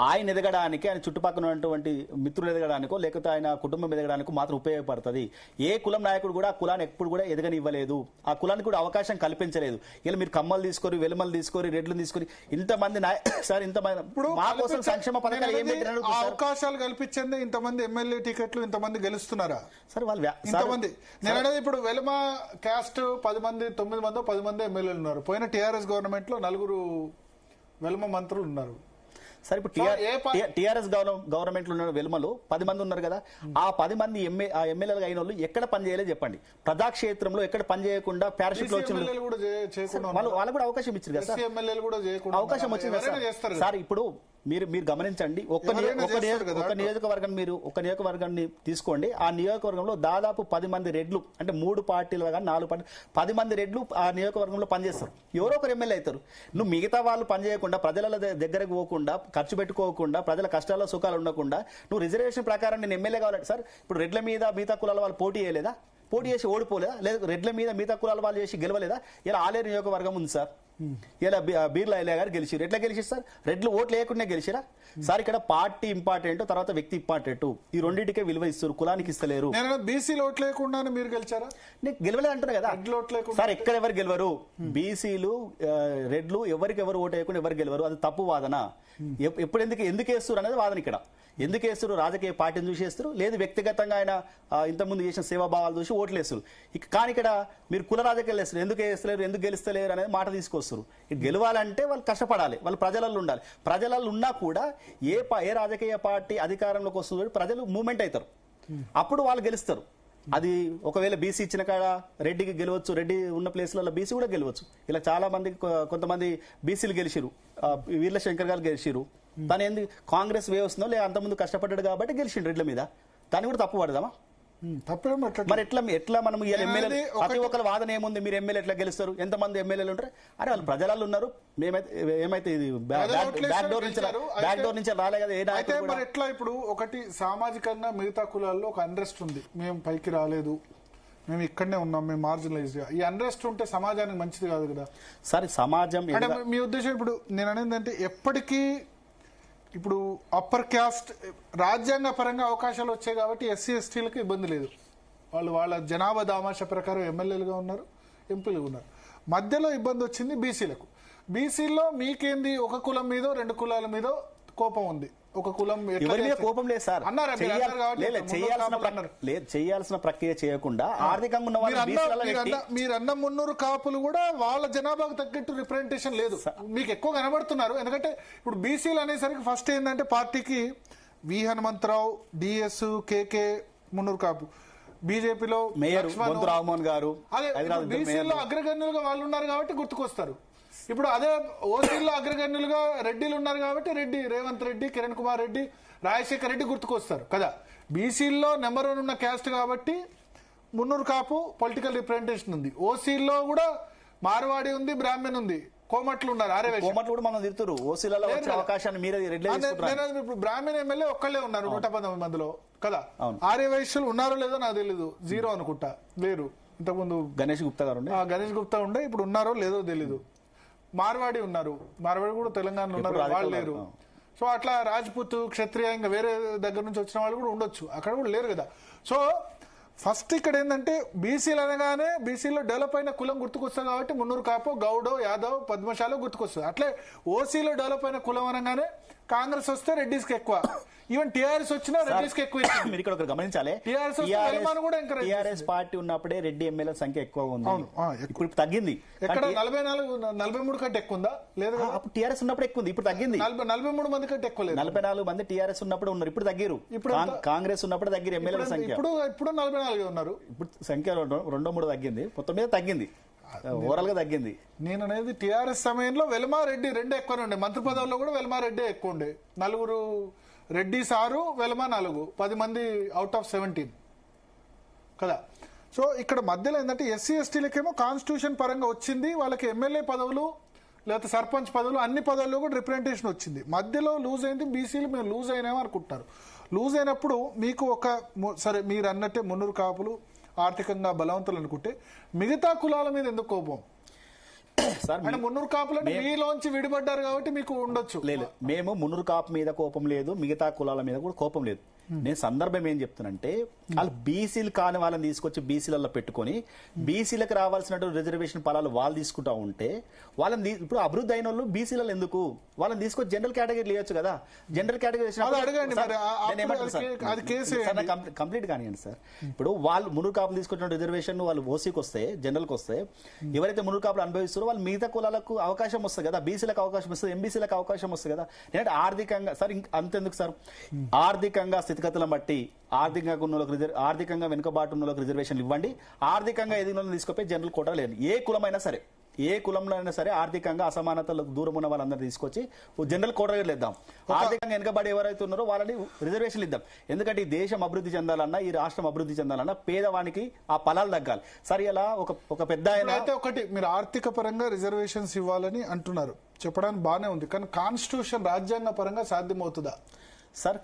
[SPEAKER 3] ఆయన ఎదగడానికి, ఆయన చుట్టుపక్కల ఉన్నటువంటి మిత్రులు ఎదగడానికో లేకపోతే ఆయన కుటుంబం ఎదగడానికో మాత్రం ఉపయోగపడుతుంది. ఏ కులం నాయకుడు కూడా ఆ కులాన్ని ఎప్పుడు కూడా ఎదగనివ్వలేదు, ఆ కులానికి కూడా అవకాశం కల్పించలేదు. ఇలా మీరు కమ్మలు తీసుకొని, వెలుమలు తీసుకొని, రెడ్లు తీసుకొని ఇంతమంది సార్ ఇంతమంది మా కోసం సంక్షేమ పథకాలు ఏం పెట్టినారు?
[SPEAKER 2] అవకాశాలు కల్పించింది ఇంతమంది ఎమ్మెల్యే టికెట్లు ఇంతమంది గెలుస్తున్నారా
[SPEAKER 3] సార్? వాళ్ళు
[SPEAKER 2] ఇంతమంది నేను అనేది ఇప్పుడు వెలుమ క్యాస్ట్ 10 మంది 9 మందో 10 మంది ఎమ్మెల్యేలు ఉన్నారు. పోయిన టీఆర్ఎస్ గవర్నమెంట్ లో 4 వెలుమ మంత్రులు ఉన్నారు.
[SPEAKER 3] సరే ఇప్పుడు టీఆర్ఎస్ గవర్నమెంట్ లో ఉన్న వెలుమలు 10 మంది ఉన్నారు కదా. ఆ 10 మంది ఎమ్మెల్యేలు అయిన వాళ్ళు ఎక్కడ పని చేయలేదు చెప్పండి? ప్రజాక్షేత్రంలో ఎక్కడ పని చేయకుండా పారాషూట్ లో వచ్చిన వాళ్ళు కూడా అవకాశం ఇచ్చారు కదా సార్. అవకాశం వచ్చింది కదా సార్. ఇప్పుడు మీరు గమనించండి, ఒక నియోజకవర్గాన్ని తీసుకోండి. ఆ నియోజకవర్గంలో దాదాపు 10 మంది రెడ్లు, అంటే 3 పార్టీలు కానీ 4 పార్టీలు 10 మంది రెడ్లు ఆ నియోజకవర్గంలో పనిచేస్తారు. ఎవరో ఒకరు ఎమ్మెల్యే అవుతారు. నువ్వు మిగతా వాళ్ళు పనిచేయకుండా, ప్రజల దగ్గరకు పోకుండా, ఖర్చు పెట్టుకోకుండా, ప్రజల కష్టాల్లో సుఖాలు ఉండకుండా నువ్వు రిజర్వేషన్ ప్రకారం నేను ఎమ్మెల్యే కావాలంటే సార్ ఇప్పుడు రెడ్ల మీద మిగతా కులాల వాళ్ళు పోటీ చేయలేదా? పోటీ చేసి ఓడిపోలేదా? లేదు రెడ్ల మీద మిగతా కులాల వాళ్ళు చేసి గెలవలేదా? ఇలా ఆలేరు నియోజకవర్గం ఉంది సార్. ఇలా బీర్లా ఎలియా గారు గెలిచారు. ఎట్లా గెలిచారు సార్? రెడ్లు ఓట్లు లేకుండా గెలిచిరా సార్? ఇక్కడ పార్టీ ఇంపార్టెంట్, తర్వాత వ్యక్తి ఇంపార్టెంట్. ఈ రెండింటికే విలువ ఇస్తారు, కులానికి ఇస్తలేరు.
[SPEAKER 2] బీసీలు ఓట్లు లేకుండా మీరు గెలిచారా?
[SPEAKER 3] నేను గెలవలేదు అంటున్నా కదా సార్. ఎక్కడ ఎవరు గెలవరు? బీసీలు రెడ్లు ఎవరు ఓటు వేయకుండా ఎవరు గెలవరు. అది తప్పు వాదన. ఎప్పుడు ఎందుకు వేస్తారు అనేది వాదన. ఇక్కడ ఎందుకు వేస్తారు? రాజకీయ పార్టీని చూసి వేస్తారు, లేదు వ్యక్తిగతంగా ఆయన ఇంతకుముందు చేసిన సేవాభావాలు చూసి ఓట్లు వేస్తారు. కానీ ఇక్కడ మీరు కుల రాజకీయాలు వేస్తారు. ఎందుకు వేస్తలేరు, ఎందుకు గెలుస్తలేరు అనేది మాట తీసుకొస్తారు. గెలవాలంటే వాళ్ళు కష్టపడాలి, వాళ్ళు ప్రజలలో ఉండాలి. ప్రజలలో ఉన్నా కూడా ఏ రాజకీయ పార్టీ అధికారంలోకి వస్తుందో ప్రజలు మూవ్మెంట్ అవుతారు, అప్పుడు వాళ్ళు గెలుస్తారు. అది ఒకవేళ బీసీ ఇచ్చిన కాడ రెడ్డికి గెలవచ్చు, రెడ్డి ఉన్న ప్లేస్లలో బీసీ కూడా గెలవచ్చు. ఇలా చాలా మంది కొంతమంది బీసీలు గెలిచిరు. వీర్లశంకర్ గారు గెలిచిరు. తను ఏంది కాంగ్రెస్ వే వస్తుందో లేదా అంతకుముందు కష్టపడ్డాడు కాబట్టి గెలిచిండు రెడ్ల మీద. దాన్ని కూడా తప్పు పడదామా? మరి ఎట్లా మనం ఎమ్మెల్యే ప్రతి ఒక్కరి వాదన ఏముంది? మీరు ఎమ్మెల్యే ఎట్లా గెలుస్తారు? ఎంతమంది ఎమ్మెల్యేలు ఉంటారు? అరే వాళ్ళు ప్రజలలో ఉన్నారు. ఏమైతే ఇది బ్యాక్ డోర్ నుంచి రాలే కదా.
[SPEAKER 2] ఎట్లా ఇప్పుడు ఒకటి సామాజికంగా మిగతా కులాల్లో ఒక అన్రెస్ట్ ఉంది. మేము పైకి రాలేదు, మేము ఇక్కడనే ఉన్నాం, మేము మార్జినలైజ్ గా. ఈ అన్రెస్ట్ ఉంటే సమాజానికి మంచిది కాదు కదా
[SPEAKER 3] సరే. సమాజం
[SPEAKER 2] అంటే మీ ఉద్దేశం? ఇప్పుడు నేను అనేది అంటే ఎప్పటికీ ఇప్పుడు అప్పర్ క్యాస్ట్ రాజ్యాంగ పరంగా అవకాశాలు వచ్చాయి కాబట్టి ఎస్సీ ఎస్టీలకు ఇబ్బంది లేదు. వాళ్ళ జనాభా దామాష ప్రకారం ఎమ్మెల్యేలుగా ఉన్నారు, ఎంపీలుగా ఉన్నారు. మధ్యలో ఇబ్బంది వచ్చింది బీసీలకు. బీసీల్లో మీకేంది? ఒక కులం మీదో రెండు కులాల మీదో కోపం ఉంది. ఒక కులం
[SPEAKER 3] కోపం లేదు సార్. చేయాల్సిన ప్రక్రియ చేయకుండా ఆర్థికంగా ఉన్న
[SPEAKER 2] మీరన్న 300 కాపులు కూడా వాళ్ళ జనాభాకు తగ్గట్టు రిప్రజెంటేషన్ లేదు. మీకు ఎక్కువ కనబడుతున్నారు. ఎందుకంటే ఇప్పుడు బీసీలు అనేసరికి ఫస్ట్ ఏంటంటే పార్టీకి వి హనుమంతరావు, డిఎస్, కేకే 300 కాపు. బీజేపీలో
[SPEAKER 3] మేయర్ రామ్మోహన్ గారు.
[SPEAKER 2] అదే బీసీలో అగ్రగణ్యులుగా వాళ్ళు ఉన్నారు కాబట్టి గుర్తుకొస్తారు. ఇప్పుడు అదే ఓసీల్లో అగ్రగణ్యులుగా రెడ్డిలు ఉన్నారు కాబట్టి రెడ్డి రేవంత్ రెడ్డి, కిరణ్ కుమార్ రెడ్డి, రాజశేఖర్ రెడ్డి గుర్తుకొస్తారు కదా. బీసీల్లో నెంబర్ 1 ఉన్న క్యాస్ట్ కాబట్టి 300 కాపు పొలిటికల్ రిప్రజెంటేషన్ ఉంది. ఓసీల్లో కూడా మార్వాడి ఉంది, బ్రాహ్మణ్ ఉంది, కోమట్లు ఉన్నారు.
[SPEAKER 3] కోమట్లు కూడా మనం తిరుగుతారు. ఓసీలలో అవకాశాన్ని మీరే
[SPEAKER 2] ఇప్పుడు బ్రాహ్మణ్ ఎమ్మెల్యే ఒక్కళ్ళే ఉన్నారు 119 మందిలో కదా. ఆర్య వైశ్యులు ఉన్నారో లేదో నాకు తెలీదు, 0 అనుకుంటా. లేరు. ఇంతకుముందు
[SPEAKER 3] గణేష్ గుప్తా గారు
[SPEAKER 2] గణేష్ గుప్తా ఉండే, ఇప్పుడు ఉన్నారో లేదో తెలీదు. మార్వాడి ఉన్నారు, మార్వాడి కూడా తెలంగాణలో ఉన్నారు, వాళ్ళు లేరు. సో అట్లా రాజ్పుత్, క్షత్రియ, ఇంకా వేరే దగ్గర నుంచి వచ్చిన వాళ్ళు కూడా ఉండొచ్చు, అక్కడ కూడా లేరు కదా. సో ఫస్ట్ ఇక్కడ ఏంటంటే బీసీలు అనగానే బీసీలో డెవలప్ అయిన కులం గుర్తుకొస్తుంది కాబట్టి 300 కాపు, గౌడో, యాదవ్, పద్మశాలో గుర్తుకొస్తుంది. అట్లే ఓసీలో డెవలప్ అయిన కులం అనగానే కాంగ్రెస్ వస్తే రెడ్డిస్కి ఎక్కువ, ఈవెన్ టీఆర్ఎస్ వచ్చినా రెడ్డిస్కి ఎక్కువ.
[SPEAKER 3] మీరు ఇక్కడ గమనించాలి, టీఆర్ఎస్ పార్టీ ఉన్నప్పుడే రెడ్డి ఎమ్మెల్యే సంఖ్య ఎక్కువ ఉంది. ఇప్పుడు తగ్గింది.
[SPEAKER 2] ఎక్కడ 43 కంటే ఎక్కువ ఉందా? లేదు.
[SPEAKER 3] అప్పుడు టీఆర్ఎస్ ఉన్నప్పుడు ఎక్కువ ఉంది, ఇప్పుడు తగ్గింది.
[SPEAKER 2] 43 మంది కంటే ఎక్కువ లేదు.
[SPEAKER 3] 44 మంది టీఆర్ఎస్ ఉన్నప్పుడు ఉన్నారు, ఇప్పుడు తగ్గిరు. ఇప్పుడు కాంగ్రెస్ ఉన్నప్పుడు తగ్గిరు ఎమ్మెల్యేల సంఖ్య.
[SPEAKER 2] ఇప్పుడు 44 ఉన్నారు.
[SPEAKER 3] ఇప్పుడు సంఖ్య 2-3 తగ్గింది, మొత్తం మీద తగ్గింది, ఓవరాల్ గా తగ్గింది.
[SPEAKER 2] నేను అనేది టీఆర్ఎస్ సమయంలో వెలమారెడ్డి 2 ఎక్కువ ఉండే, మంత్రి పదవుల్లో కూడా వెలమారెడ్డి ఎక్కువ ఉండే. 4 రెడ్డి 6, వెలమా 4, 10 మంది అవుట్ ఆఫ్ 17 కదా. సో ఇక్కడ మధ్యలో ఏంటంటే ఎస్సీ ఎస్టీలకేమో కాన్స్టిట్యూషన్ పరంగా వచ్చింది, వాళ్ళకి ఎమ్మెల్యే పదవులు లేకపోతే సర్పంచ్ పదవులు అన్ని పదవుల్లో కూడా రిప్రజెంటేషన్ వచ్చింది. మధ్యలో లూజ్ అయింది. బీసీలు మేము లూజ్ అయినామో అనుకుంటున్నారు. లూజ్ అయినప్పుడు మీకు సరే మీరు అన్నట్టే 300 కాపులు ఆర్థికంగా బలవంతులు అనుకుంటే మిగతా కులాల మీద ఎందుకు కోపం? సార్ 300 కాపులు మీలోంచి విడిపడ్డారు కాబట్టి మీకు ఉండొచ్చు.
[SPEAKER 3] లేదు, మేము 300 కాపు మీద కోపం లేదు, మిగతా కులాల మీద కూడా కోపం లేదు. నేను సందర్భం ఏం చెప్తున్నానంటే వాళ్ళు బీసీలు కాని వాళ్ళని తీసుకొచ్చి బీసీలలో పెట్టుకొని బీసీలకు రావాల్సినటువంటి రిజర్వేషన్ ఫలాలు వాళ్ళు తీసుకుంటా ఉంటే వాళ్ళని ఇప్పుడు అభివృద్ధి అయిన వాళ్ళు బీసీలలో ఎందుకు వాళ్ళని తీసుకొచ్చి జనరల్ కేటగిరీ లేవచ్చు కదా. జనరల్ కేటగిరీ కంప్లీట్ కానివ్వండి సార్. ఇప్పుడు వాళ్ళు 300 కాపులు తీసుకొచ్చిన రిజర్వేషన్ వాళ్ళు ఓసీకి వస్తే, జనరల్కి వస్తే ఎవరైతే 300 కాపులు అనుభవిస్తారో వాళ్ళు మిగతా కులాలకు అవకాశం వస్తుంది కదా, బీసీలకు అవకాశం వస్తుంది, ఎంబీసీలకు అవకాశం వస్తుంది కదా. నేనంటే ఆర్థికంగా సార్ అంతెందుకు సార్, ఆర్థికంగా స్థితిగతులను బట్టి ఆర్థికంగా వెనుకబాటు ఉన్న రిజర్వేషన్లు ఇవ్వండి, ఆర్థికంగా ఎదిగిన తీసుకుపోయి జనరల్ కోటా లేదు. ఏ కులమైనా సరే, ఏ కులంలో అయినా సరే ఆర్థికంగా అసమానతలకు దూరం ఉన్న వాళ్ళందరూ తీసుకొచ్చి జనరల్ కోటా ఇద్దాం. ఆర్థికంగా వెనుకబడి ఎవరైతే ఉన్నారో వాళ్ళని రిజర్వేషన్లు ఇద్దాం. ఎందుకంటే ఈ దేశం అభివృద్ధి చెందాలన్నా, ఈ రాష్ట్రం అభివృద్ధి చెందాలన్నా పేదవానికి ఆ ఫలాలు తగ్గాలి. సరే అలా ఒక పెద్ద
[SPEAKER 2] అయితే ఒకటి మీరు ఆర్థిక పరంగా రిజర్వేషన్స్ ఇవ్వాలని అంటున్నారు, చెప్పడానికి బానే ఉంది. కానీ కాన్స్టిట్యూషన్ రాజ్యాంగ పరంగా సాధ్యమవుతుందా?
[SPEAKER 3] సార్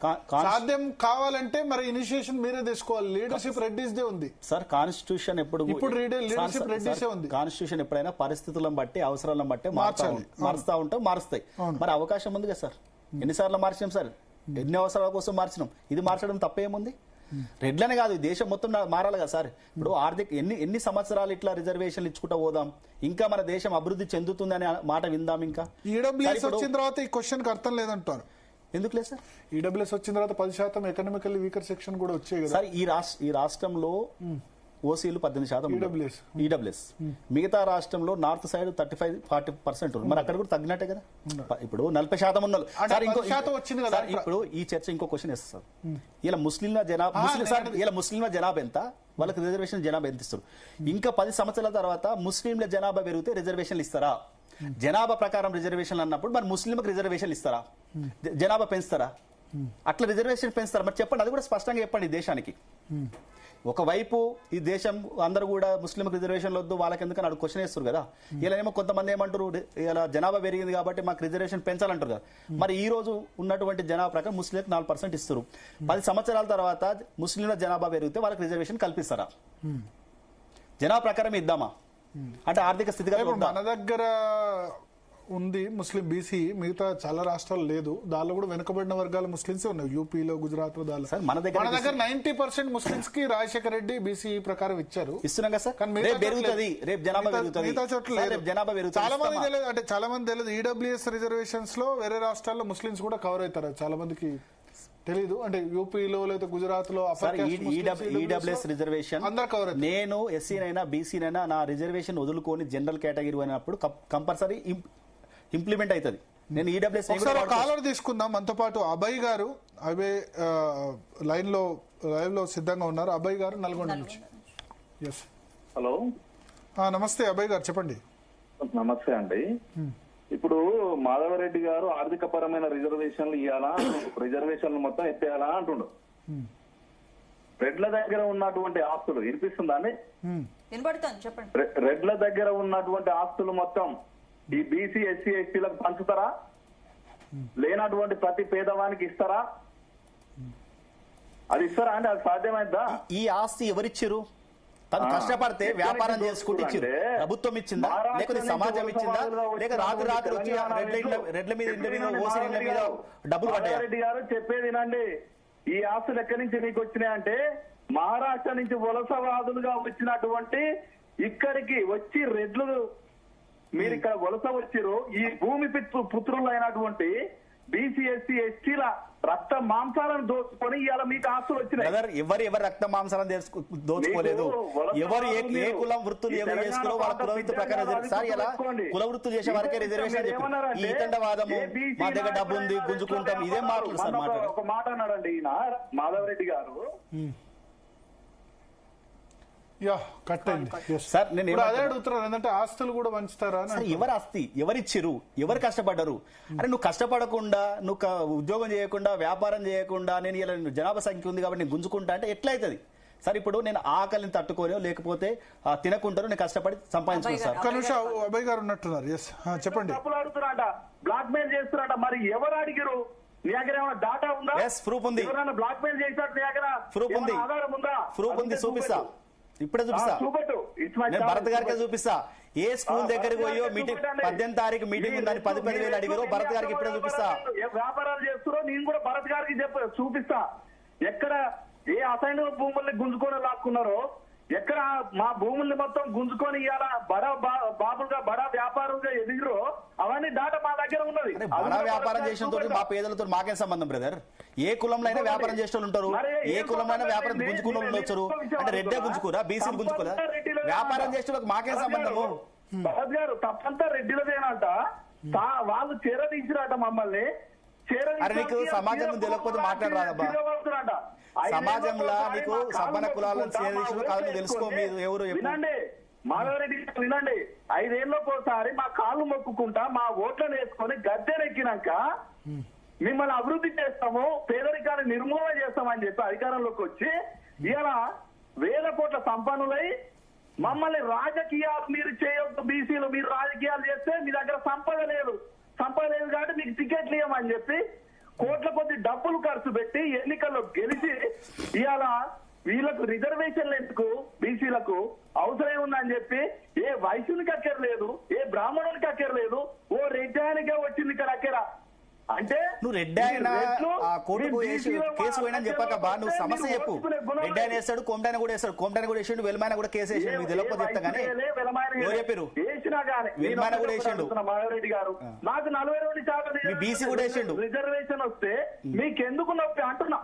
[SPEAKER 2] సాధ్యం కావాలంటే మరి ఇనిషియేషన్ మీరే తీసుకోవాలి. లీడర్షిప్ రెడ్డిస్దే ఉంది
[SPEAKER 3] సార్. కాన్స్టిట్యూషన్ ఇప్పుడు
[SPEAKER 2] లీడర్షిప్ రెడ్డిసే ఉంది.
[SPEAKER 3] కాన్స్టిట్యూషన్ ఎప్పుడైనా పరిస్థితులను బట్టి అవసరాలను బట్టి మారుస్తా ఉంటాం, మారుస్తాయి. మరి అవకాశం ఉంది కదా సార్. ఎన్నిసార్లు మార్చినాం సార్, ఎన్ని అవసరాల కోసం మార్చినాం. ఇది మార్చడం తప్పేముంది? రెడ్లనే కాదు, దేశం మొత్తం మారాలి కదా సార్. ఇప్పుడు ఆర్థిక ఎన్ని సంవత్సరాలు ఇట్లా రిజర్వేషన్లు ఇచ్చుకుంటూ పోదాం, ఇంకా మన దేశం అభివృద్ధి చెందుతుంది అనే మాట విందాం. ఇంకా
[SPEAKER 2] ఈడబ్ల్యూఎస్ వచ్చిన తర్వాత ఈ క్వశ్చన్ కి అర్థం లేదంటారు.
[SPEAKER 3] ఎందుకు లేదు సార్?
[SPEAKER 2] ఈడబ్ల్యూఎస్ వచ్చిన తర్వాత 10% ఎకనామికల్లీ వీకర్ సెక్షన్ కూడా వచ్చాయి కదా
[SPEAKER 3] సార్. ఈ రాష్ట్రంలో ఓసీలు 18% ఈడబ్ల్యూఎస్. మిగతా రాష్ట్రంలో నార్త్ సైడ్ 35-40% మరి అక్కడ కూడా తగ్గినట్టే కదా. ఇప్పుడు 40% ఉన్నారు సార్. ఇప్పుడు ఈ చర్చ ఇంకో క్వశ్చన్ వేస్తారు సార్. ఇలా ముస్లింల జనాభా ఎంత, వాళ్ళకి రిజర్వేషన్ జనాభా ఎంత ఇస్తారు? ఇంకా 10 సంవత్సరాల తర్వాత ముస్లింల జనాభా పెరిగితే రిజర్వేషన్లు ఇస్తారా? జనాభా ప్రకారం రిజర్వేషన్లు అన్నప్పుడు మరి ముస్లింలకు రిజర్వేషన్లు ఇస్తారా? జనాభా పెంచుతారా? అట్లా రిజర్వేషన్ పెంచుతారా? మరి చెప్పండి, అది కూడా స్పష్టంగా చెప్పండి దేశానికి. ఒకవైపు ఈ దేశం అందరూ కూడా ముస్లింలకు రిజర్వేషన్లు వద్దు, వాళ్ళకి ఎందుకని అడుగు క్వశ్చన్ వేస్తారు కదా. ఇలా ఏమో కొంతమంది ఏమంటారు, ఇలా జనాభా పెరిగింది కాబట్టి మాకు రిజర్వేషన్ పెంచాలంటారు కదా. మరి ఈ రోజు ఉన్నటువంటి జనాభా ప్రకారం ముస్లింలకు 4% ఇస్తారు. 10 సంవత్సరాల తర్వాత ముస్లింల జనాభా పెరిగితే వాళ్ళకి రిజర్వేషన్ కల్పిస్తారా? జనాభా ప్రకారం ఇద్దామా? అంటే ఆర్థిక స్థితిగతులు
[SPEAKER 2] మన దగ్గర ఉంది ముస్లిం బీసీ, మిగతా చాలా రాష్ట్రాలు లేదు. దానిలో కూడా వెనుకబడిన వర్గాల ముస్లింసే ఉన్నాయి, యూపీలో, గుజరాత్ లో.
[SPEAKER 3] మన దగ్గర
[SPEAKER 2] 90% ముస్లింస్ కి రాజశేఖర రెడ్డి బీసీ ప్రకారం ఇచ్చారు.
[SPEAKER 3] ఇస్తున్నాం కదా సార్. రేపు జనాభా పెరుగుతుంది.
[SPEAKER 2] చాలా మంది తెలియదు, అంటే చాలా మంది తెలియదు. ఈడబ్ల్యూఎస్ రిజర్వేషన్స్ లో వేరే రాష్ట్రాల్లో ముస్లింస్ కూడా కవర్ అవుతారు, చాలా మందికి తెలీదు. అంటే యూపీలో లేదా గుజరాత్ లో
[SPEAKER 3] ఈడబ్ల్యూఎస్ రిజర్వేషన్ నేను ఎస్సీనైనా బీసీనైనా నా రిజర్వేషన్ వదులుకొని జనరల్ కేటగిరీ అయినప్పుడు కంపల్సరీ ఇంప్లిమెంట్ అవుతుంది. నేను ఈడబ్ల్యూఎస్
[SPEAKER 2] కాలర్ తీసుకుందాం. మనతో పాటు అభయ్ గారు, అభయ్ లైవ్ లో సిద్ధంగా ఉన్నారు. అభయ్ గారు నల్గొండ నుంచి.
[SPEAKER 4] హలో,
[SPEAKER 2] నమస్తే అభయ్ గారు, చెప్పండి.
[SPEAKER 4] నమస్తే అండి. ఇప్పుడు మాధవరెడ్డి గారు ఆర్థిక పరమైన రిజర్వేషన్లు ఇవ్వాలా, రిజర్వేషన్లు మొత్తం ఎత్తేయాలా అంటుండు. రెడ్ల దగ్గర ఉన్నటువంటి ఆస్తులు వినిపిస్తుందా అండి? రెడ్ల దగ్గర ఉన్నటువంటి ఆస్తులు మొత్తం ఈ బీసీ, ఎస్సీ, ఎస్టీలకు పంచుతారా? లేనటువంటి ప్రతి పేదవానికి ఇస్తారా? అది ఇస్తారా అండి? అది సాధ్యమైందా?
[SPEAKER 3] ఈ ఆస్తి ఎవరిచ్చారు? తను కష్టపడితే వ్యాపారం చేసుకుంటూ ఇచ్చారు. ప్రభుత్వం ఇచ్చిందా, లేకపోతే సమాజం ఇచ్చిందా, లేక రాత్రి వచ్చి రెడ్ల మీద ఓసీ మీద డబ్బులు పడ్డాయి?
[SPEAKER 4] రెడ్డి గారు చెప్పేది వినండి. ఈ ఆస్తులు ఎక్కడి నుంచి మీకు వచ్చినాయంటే మహారాష్ట్ర నుంచి వలసవాదులుగా వచ్చినటువంటి ఇక్కడికి వచ్చి రెడ్లు మీరు ఇక్కడ వలస వచ్చిరు. ఈ భూమి పుత్రులు అయినటువంటి బీసీ, ఎస్సీ, ఎస్టీల రక్త మాంసాలను దోచుకొని ఇవాళ మీకు ఆస్తులు వచ్చినాయి.
[SPEAKER 3] ఎవరు రక్త మాంసాలను దోచుకోలేదు. ఎవరు ఏ కులం వృత్తులు ఎవరు చేసుకున్నారో వాళ్ళ కుల వృత్తి ప్రకారం సార్. ఇలా కుల వృత్తులు చేసే వారికే రిజర్వేషన్. ఈ ఇతండవాదము, మా దగ్గర డబ్బు ఉంది గుంజుకుంటాం, ఇదేం మాటలు సార్?
[SPEAKER 4] ఒక మాట అన్నాడండి ఈయన మాధవరెడ్డి గారు.
[SPEAKER 3] సార్ నేను
[SPEAKER 2] అదే అడుగుతున్నాను, ఏంటంటే ఆస్తులు కూడా పంచుతారా?
[SPEAKER 3] ఎవరు ఆస్తి ఎవరిచ్చిరు, ఎవరు కష్టపడ్డారు? అరే నువ్వు కష్టపడకుండా, నువ్వు ఉద్యోగం చేయకుండా, వ్యాపారం చేయకుండా, నేను ఇలా జనాభా సంఖ్య ఉంది కాబట్టి నేను గుంజుకుంటా అంటే ఎట్లయితుంది సార్? ఇప్పుడు నేను ఆకలిని తట్టుకోను, లేకపోతే తినకుంటాను, నేను కష్టపడి సంపాదించుకుంటాను సార్.
[SPEAKER 2] అబ్బాయి గారు ఉన్నట్టున్నారు, చెప్పండి.
[SPEAKER 4] డబ్బులు అడుగుతున్నారట, బ్లాక్ మెయిల్ చేస్తున్నారట. మరి ఎవరు అడిగారు? నీ దగ్గర ఏమైనా డాటా ఉందా?
[SPEAKER 3] ప్రూఫ్ ఉంది.
[SPEAKER 4] ఎవరైనా బ్లాక్ మెయిల్ చేసినట్టు నీ దగ్గర
[SPEAKER 3] ప్రూఫ్ ఉంది,
[SPEAKER 4] ఆధారం ఉందా?
[SPEAKER 3] ప్రూఫ్ ఉంది, చూపిస్తా. ఇప్పుడే చూపిస్తా, నేను భరత్ గారికి చూపిస్తా. ఏ స్కూల్ దగ్గరికి పోయో మీటింగ్ 18వ తారీఖు మీటింగ్ ఉందని 10,000 అడిగారో భరత్ గారికి ఇప్పుడే చూపిస్తా.
[SPEAKER 4] వ్యాపారాలు చేస్తారో నేను కూడా భరత్ గారికి చూపిస్తా. ఎక్కడ ఏ అసైన్ భూముల్ని గుంజుకొని లాక్కున్నారో, ఎక్కడ మా భూముల్ని మొత్తం గుంజుకొని ఇవాళ బాబులుగా బడా వ్యాపారులుగా ఎదిగిరో అవన్నీ డాటా మా దగ్గర ఉన్నది.
[SPEAKER 3] బడా వ్యాపారం చేసిన మా పేదలతో మాకేం సంబంధం బ్రదర్? ఏ కులంలో అయినా వ్యాపారం చేసే వాళ్ళు ఉంటారు, ఏ కులంలో అయినా వ్యాపారం గుంజుకున్న వాళ్ళు వచ్చారు. అంటే రెడ్డే గుంజుకోరా, బీసీలు గుంజుకోరా? వ్యాపారం చేసే వాళ్ళకి మాకేం సంబంధము?
[SPEAKER 4] భరత్ గారు తప్పంతా రెడ్డిలదేనంట. వాళ్ళు చేరదీసిరాట మమ్మల్ని.
[SPEAKER 3] నీకు సమాజం తెలియకపోతే మాట్లాడరాదబ్బా. సమాజంలో నీకు సబ్బన కులాలను చేరదీసిన కాదు తెలుసుకో. మీరు ఎవరు
[SPEAKER 4] వినండి మాధవరెడ్డి వినండి. 5 ఏళ్ళకి ఒకసారి మా కాళ్ళు మొక్కుకుంటా మా ఓట్లను వేసుకొని గద్దెనెక్కినాక మిమ్మల్ని అభివృద్ధి చేస్తాము, పేదరికాన్ని నిర్మూలన చేస్తామని చెప్పి అధికారంలోకి వచ్చి ఇలా 1000 కోట్ల సంపన్నులై మమ్మల్ని రాజకీయాలు మీరు చేయొద్దు, బీసీలు మీరు రాజకీయాలు చేస్తే మీ దగ్గర సంపద లేదు కాబట్టి మీకు టికెట్లు ఇవ్వమని చెప్పి కోట్ల కొద్ది డబ్బులు ఖర్చు పెట్టి ఎన్నికల్లో గెలిచి ఇవాళ వీళ్ళకు రిజర్వేషన్లు ఎందుకు బీసీలకు అవసరం ఉందని చెప్పి ఏ వైశ్యునికి అక్కర్లేదు, ఏ బ్రాహ్మణునికి అక్కర్లేదు, ఓ రెడ్డానికే వచ్చింది ఇక్కడ అక్కర. అంటే
[SPEAKER 3] నువ్వు రెడ్డి ఆయన ఆ కోర్టుకు కేసు పోయినని చెప్పాక బా నువ్వు సమస్య చెప్పు. రెడ్డి ఆయన వేస్తాడు, కోమటాయన కూడా వేస్తాడు, కోమటాయన కూడా వేసాడు, వెల్మాయన కూడా కేసు వేసాడు. మీకు తెలియకపోతే చెప్తా కానీ ఎవరు చెప్పారు? వెల్మాయన కూడా వేసాడు.
[SPEAKER 4] రెడ్డి గారు నాకు 42%
[SPEAKER 3] బీసీ కూడా వేసాడు.
[SPEAKER 4] రిజర్వేషన్ వస్తే మీకెందుకు నొప్పి అంటున్నా.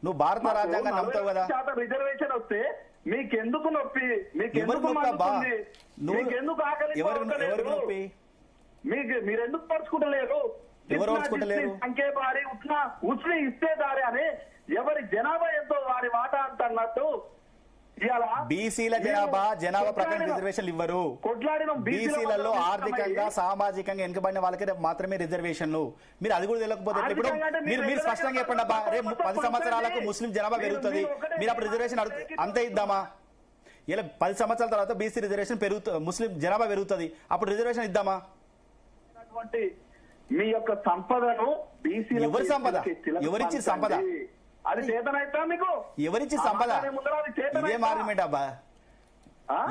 [SPEAKER 3] నువ్వు భారత రాజ్యాంగాన్ని నమ్ముతావు కదా.
[SPEAKER 4] రిజర్వేషన్ వస్తే మీకెందుకు నొప్పి, మీకెందుకు ఆకలి,
[SPEAKER 3] ఎవరికి నొప్పి?
[SPEAKER 4] మీరెందుకు పరుచుకుంటలేరు? సంఖ్య భారీ ఉస్ని ఇస్తే దారి అని ఎవరి జనాభా ఎంతో వారి మాట అంటున్నట్టు
[SPEAKER 3] బీసీల జనాభా ప్రకారం రిజర్వేషన్లు ఇవ్వరు. బీసీలలో ఆర్థికంగా సామాజికంగా వెనుకబడిన వాళ్ళకి మాత్రమే రిజర్వేషన్లు. మీరు అది కూడా తెలియకపోతే ఇప్పుడు మీరు స్పష్టంగా చెప్పండి అబ్బా, రేపు 10 సంవత్సరాలకు ముస్లిం జనాభా పెరుగుతుంది, మీరు అప్పుడు రిజర్వేషన్ అంతే ఇద్దామా? ఇలా 10 సంవత్సరాల తర్వాత బీసీ రిజర్వేషన్ ముస్లిం జనాభా పెరుగుతుంది, అప్పుడు రిజర్వేషన్ ఇద్దామా?
[SPEAKER 4] మీ యొక్క సంపదను
[SPEAKER 3] ఎవరి సంపద? ఎవరిచ్చి సంపద?
[SPEAKER 4] అది చేతనైతే మీకు
[SPEAKER 3] ఎవరిచ్చి సంపద? ఇదేం ఆర్గ్యుమెంట్ అబ్బా?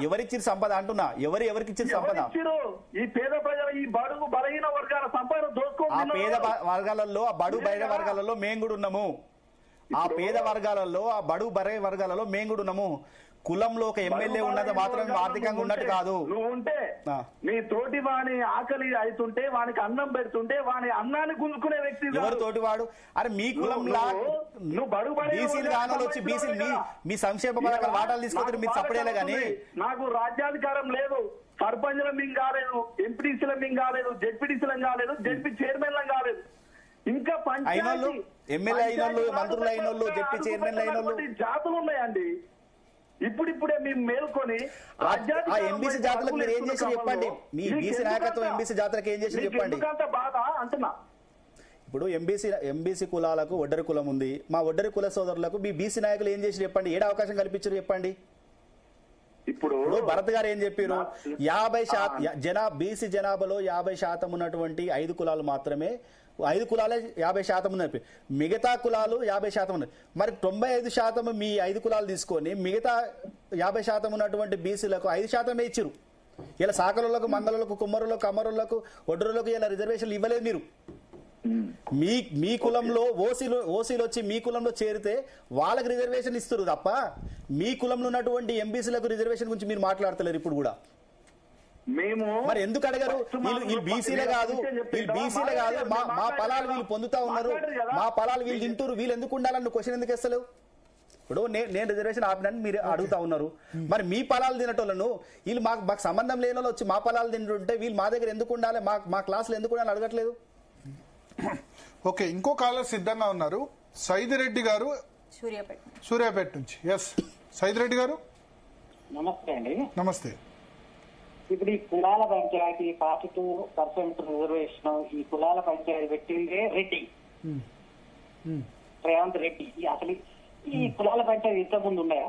[SPEAKER 3] ఎవరిచ్చిన సంపద అంటున్నా? ఎవరికి ఇచ్చిన సంపద?
[SPEAKER 4] ఈ పేద ప్రజల, ఈ బడుగు బలహీన వర్గాల సంపద దోచుకోండి.
[SPEAKER 3] ఆ పేద వర్గాలలో, ఆ బడుగు బలహీన వర్గాలలో మేము కూడా ఉన్నాము. ఆ పేద వర్గాలలో, ఆ బడుగు బలహీన వర్గాలలో మేము కూడా ఉన్నాము. కులంలో ఒక ఎమ్మెల్యే ఉన్నది మాత్రం ఆర్థికంగా ఉన్నట్టు కాదు.
[SPEAKER 4] నువ్వు ఉంటే నీ తోటి వాని ఆకలి అవుతుంటే, వానికి అన్నం పెడుతుంటే వాని అన్నాన్ని గుంజుకునే వ్యక్తి
[SPEAKER 3] ఎవరు తోటివాడు? అరే మీ కులంలో బీసీలు కానోళ్ళు వచ్చి బీసీలు మీ సంక్షేమ పథకాల వాటాలు తీసుకుంటారు, మీరు సపరేలే గానీ.
[SPEAKER 4] నాకు రాజ్యాధికారం లేదు, సర్పంచ్ల మింగ్ కాలేదు, ఎంపీటీసీల మింగ్ కాలేదు, జెడ్పీటీసీలం కాలేదు, జెడ్పీ చైర్మన్లం కాలేదు, ఇంకా
[SPEAKER 3] పంచాయతీ ఎమ్మెల్యే అయిన వాళ్ళు, మంత్రులు అయిన వాళ్ళు, జెడ్పీ చైర్మన్లు అయిన వాళ్ళు
[SPEAKER 4] జాతులు ఉన్నాయండి. ఇప్పుడిప్పుడే మేము మేల్కొని
[SPEAKER 3] ఎంబీసీ జాతులకు మీరు ఏం చేసి చెప్పండి. మీ బీసీ నాయకత్వం ఎంబీసీ జాతులకు ఏం చేసి చెప్పండి.
[SPEAKER 4] బాధ అంటున్నా.
[SPEAKER 3] ఇప్పుడు ఎంబీసీ కులాలకు ఒడ్డరి కులం ఉంది, మా ఒడ్డరి కుల సోదరులకు మీ బీసీ నాయకులు ఏం చేసి చెప్పండి, ఏడ అవకాశం కల్పించారు చెప్పండి.
[SPEAKER 4] ఇప్పుడు
[SPEAKER 3] భరత్ గారు ఏం చెప్పారు? 50% బీసీ జనాభాలో 50% ఉన్నటువంటి 5 కులాలు మాత్రమే, 5 కులాలే 50% ఉన్నాయి, మిగతా కులాలు 50% ఉన్నాయి. మరి 95% మీ 5 కులాలు తీసుకొని మిగతా 50% ఉన్నటువంటి బీసీలకు 5% ఇచ్చిరు. ఇలా సాకరులకు, మందలకు, కుమ్మరులకు, కమ్మరులకు, ఒడ్డరులకు ఇలా రిజర్వేషన్లు ఇవ్వలేదు మీరు. మీ కులంలో ఓసీలు వచ్చి మీ కులంలో చేరితే వాళ్ళకి రిజర్వేషన్ ఇస్తారు తప్ప మీ కులంలో ఉన్నటువంటి ఎంబీసీలకు రిజర్వేషన్ గురించి మీరు మాట్లాడతలేరు ఇప్పుడు కూడా.
[SPEAKER 4] మేము
[SPEAKER 3] మరి ఎందుకు అడగరు? వీళ్ళు బీసీలే కాదు, మా పొలాలు వీళ్ళు పొందుతా ఉన్నారు, మా పొలాలు వీళ్ళు తింటారు, వీళ్ళు ఎందుకు ఉండాలని క్వశ్చన్ ఎందుకు వేస్తలేవు? ఇప్పుడు నేను రిజర్వేషన్ ఆపినని మీరు అడుగుతా ఉన్నారు. మరి మీ పొలాలు తినటోళ్ళను వీళ్ళు మాకు సంబంధం లేని వాళ్ళు వచ్చి మా పొలాలు తింటుంటే వీళ్ళు మా దగ్గర ఎందుకు ఉండాలి, మా క్లాసులు ఎందుకు ఉండాలి అడగట్లేదు.
[SPEAKER 2] ఓకే, ఇంకో కాలర్ సిద్ధంగా ఉన్నారు. సైదిరెడ్డి గారు సూర్యాపేట నుంచి. ఎస్ సైదిరెడ్డి గారు
[SPEAKER 5] నమస్తే అండి.
[SPEAKER 2] నమస్తే.
[SPEAKER 5] ఇప్పుడు ఈ కులాల పంచాయతీ 42% రిజర్వేషన్, ఈ కులాల పంచాయతీ పెట్టిందే రెడ్డి, రేవంత్ రెడ్డి. అసలు ఈ కులాల పంచాయతీ ఇంత ముందు ఉన్నాయా?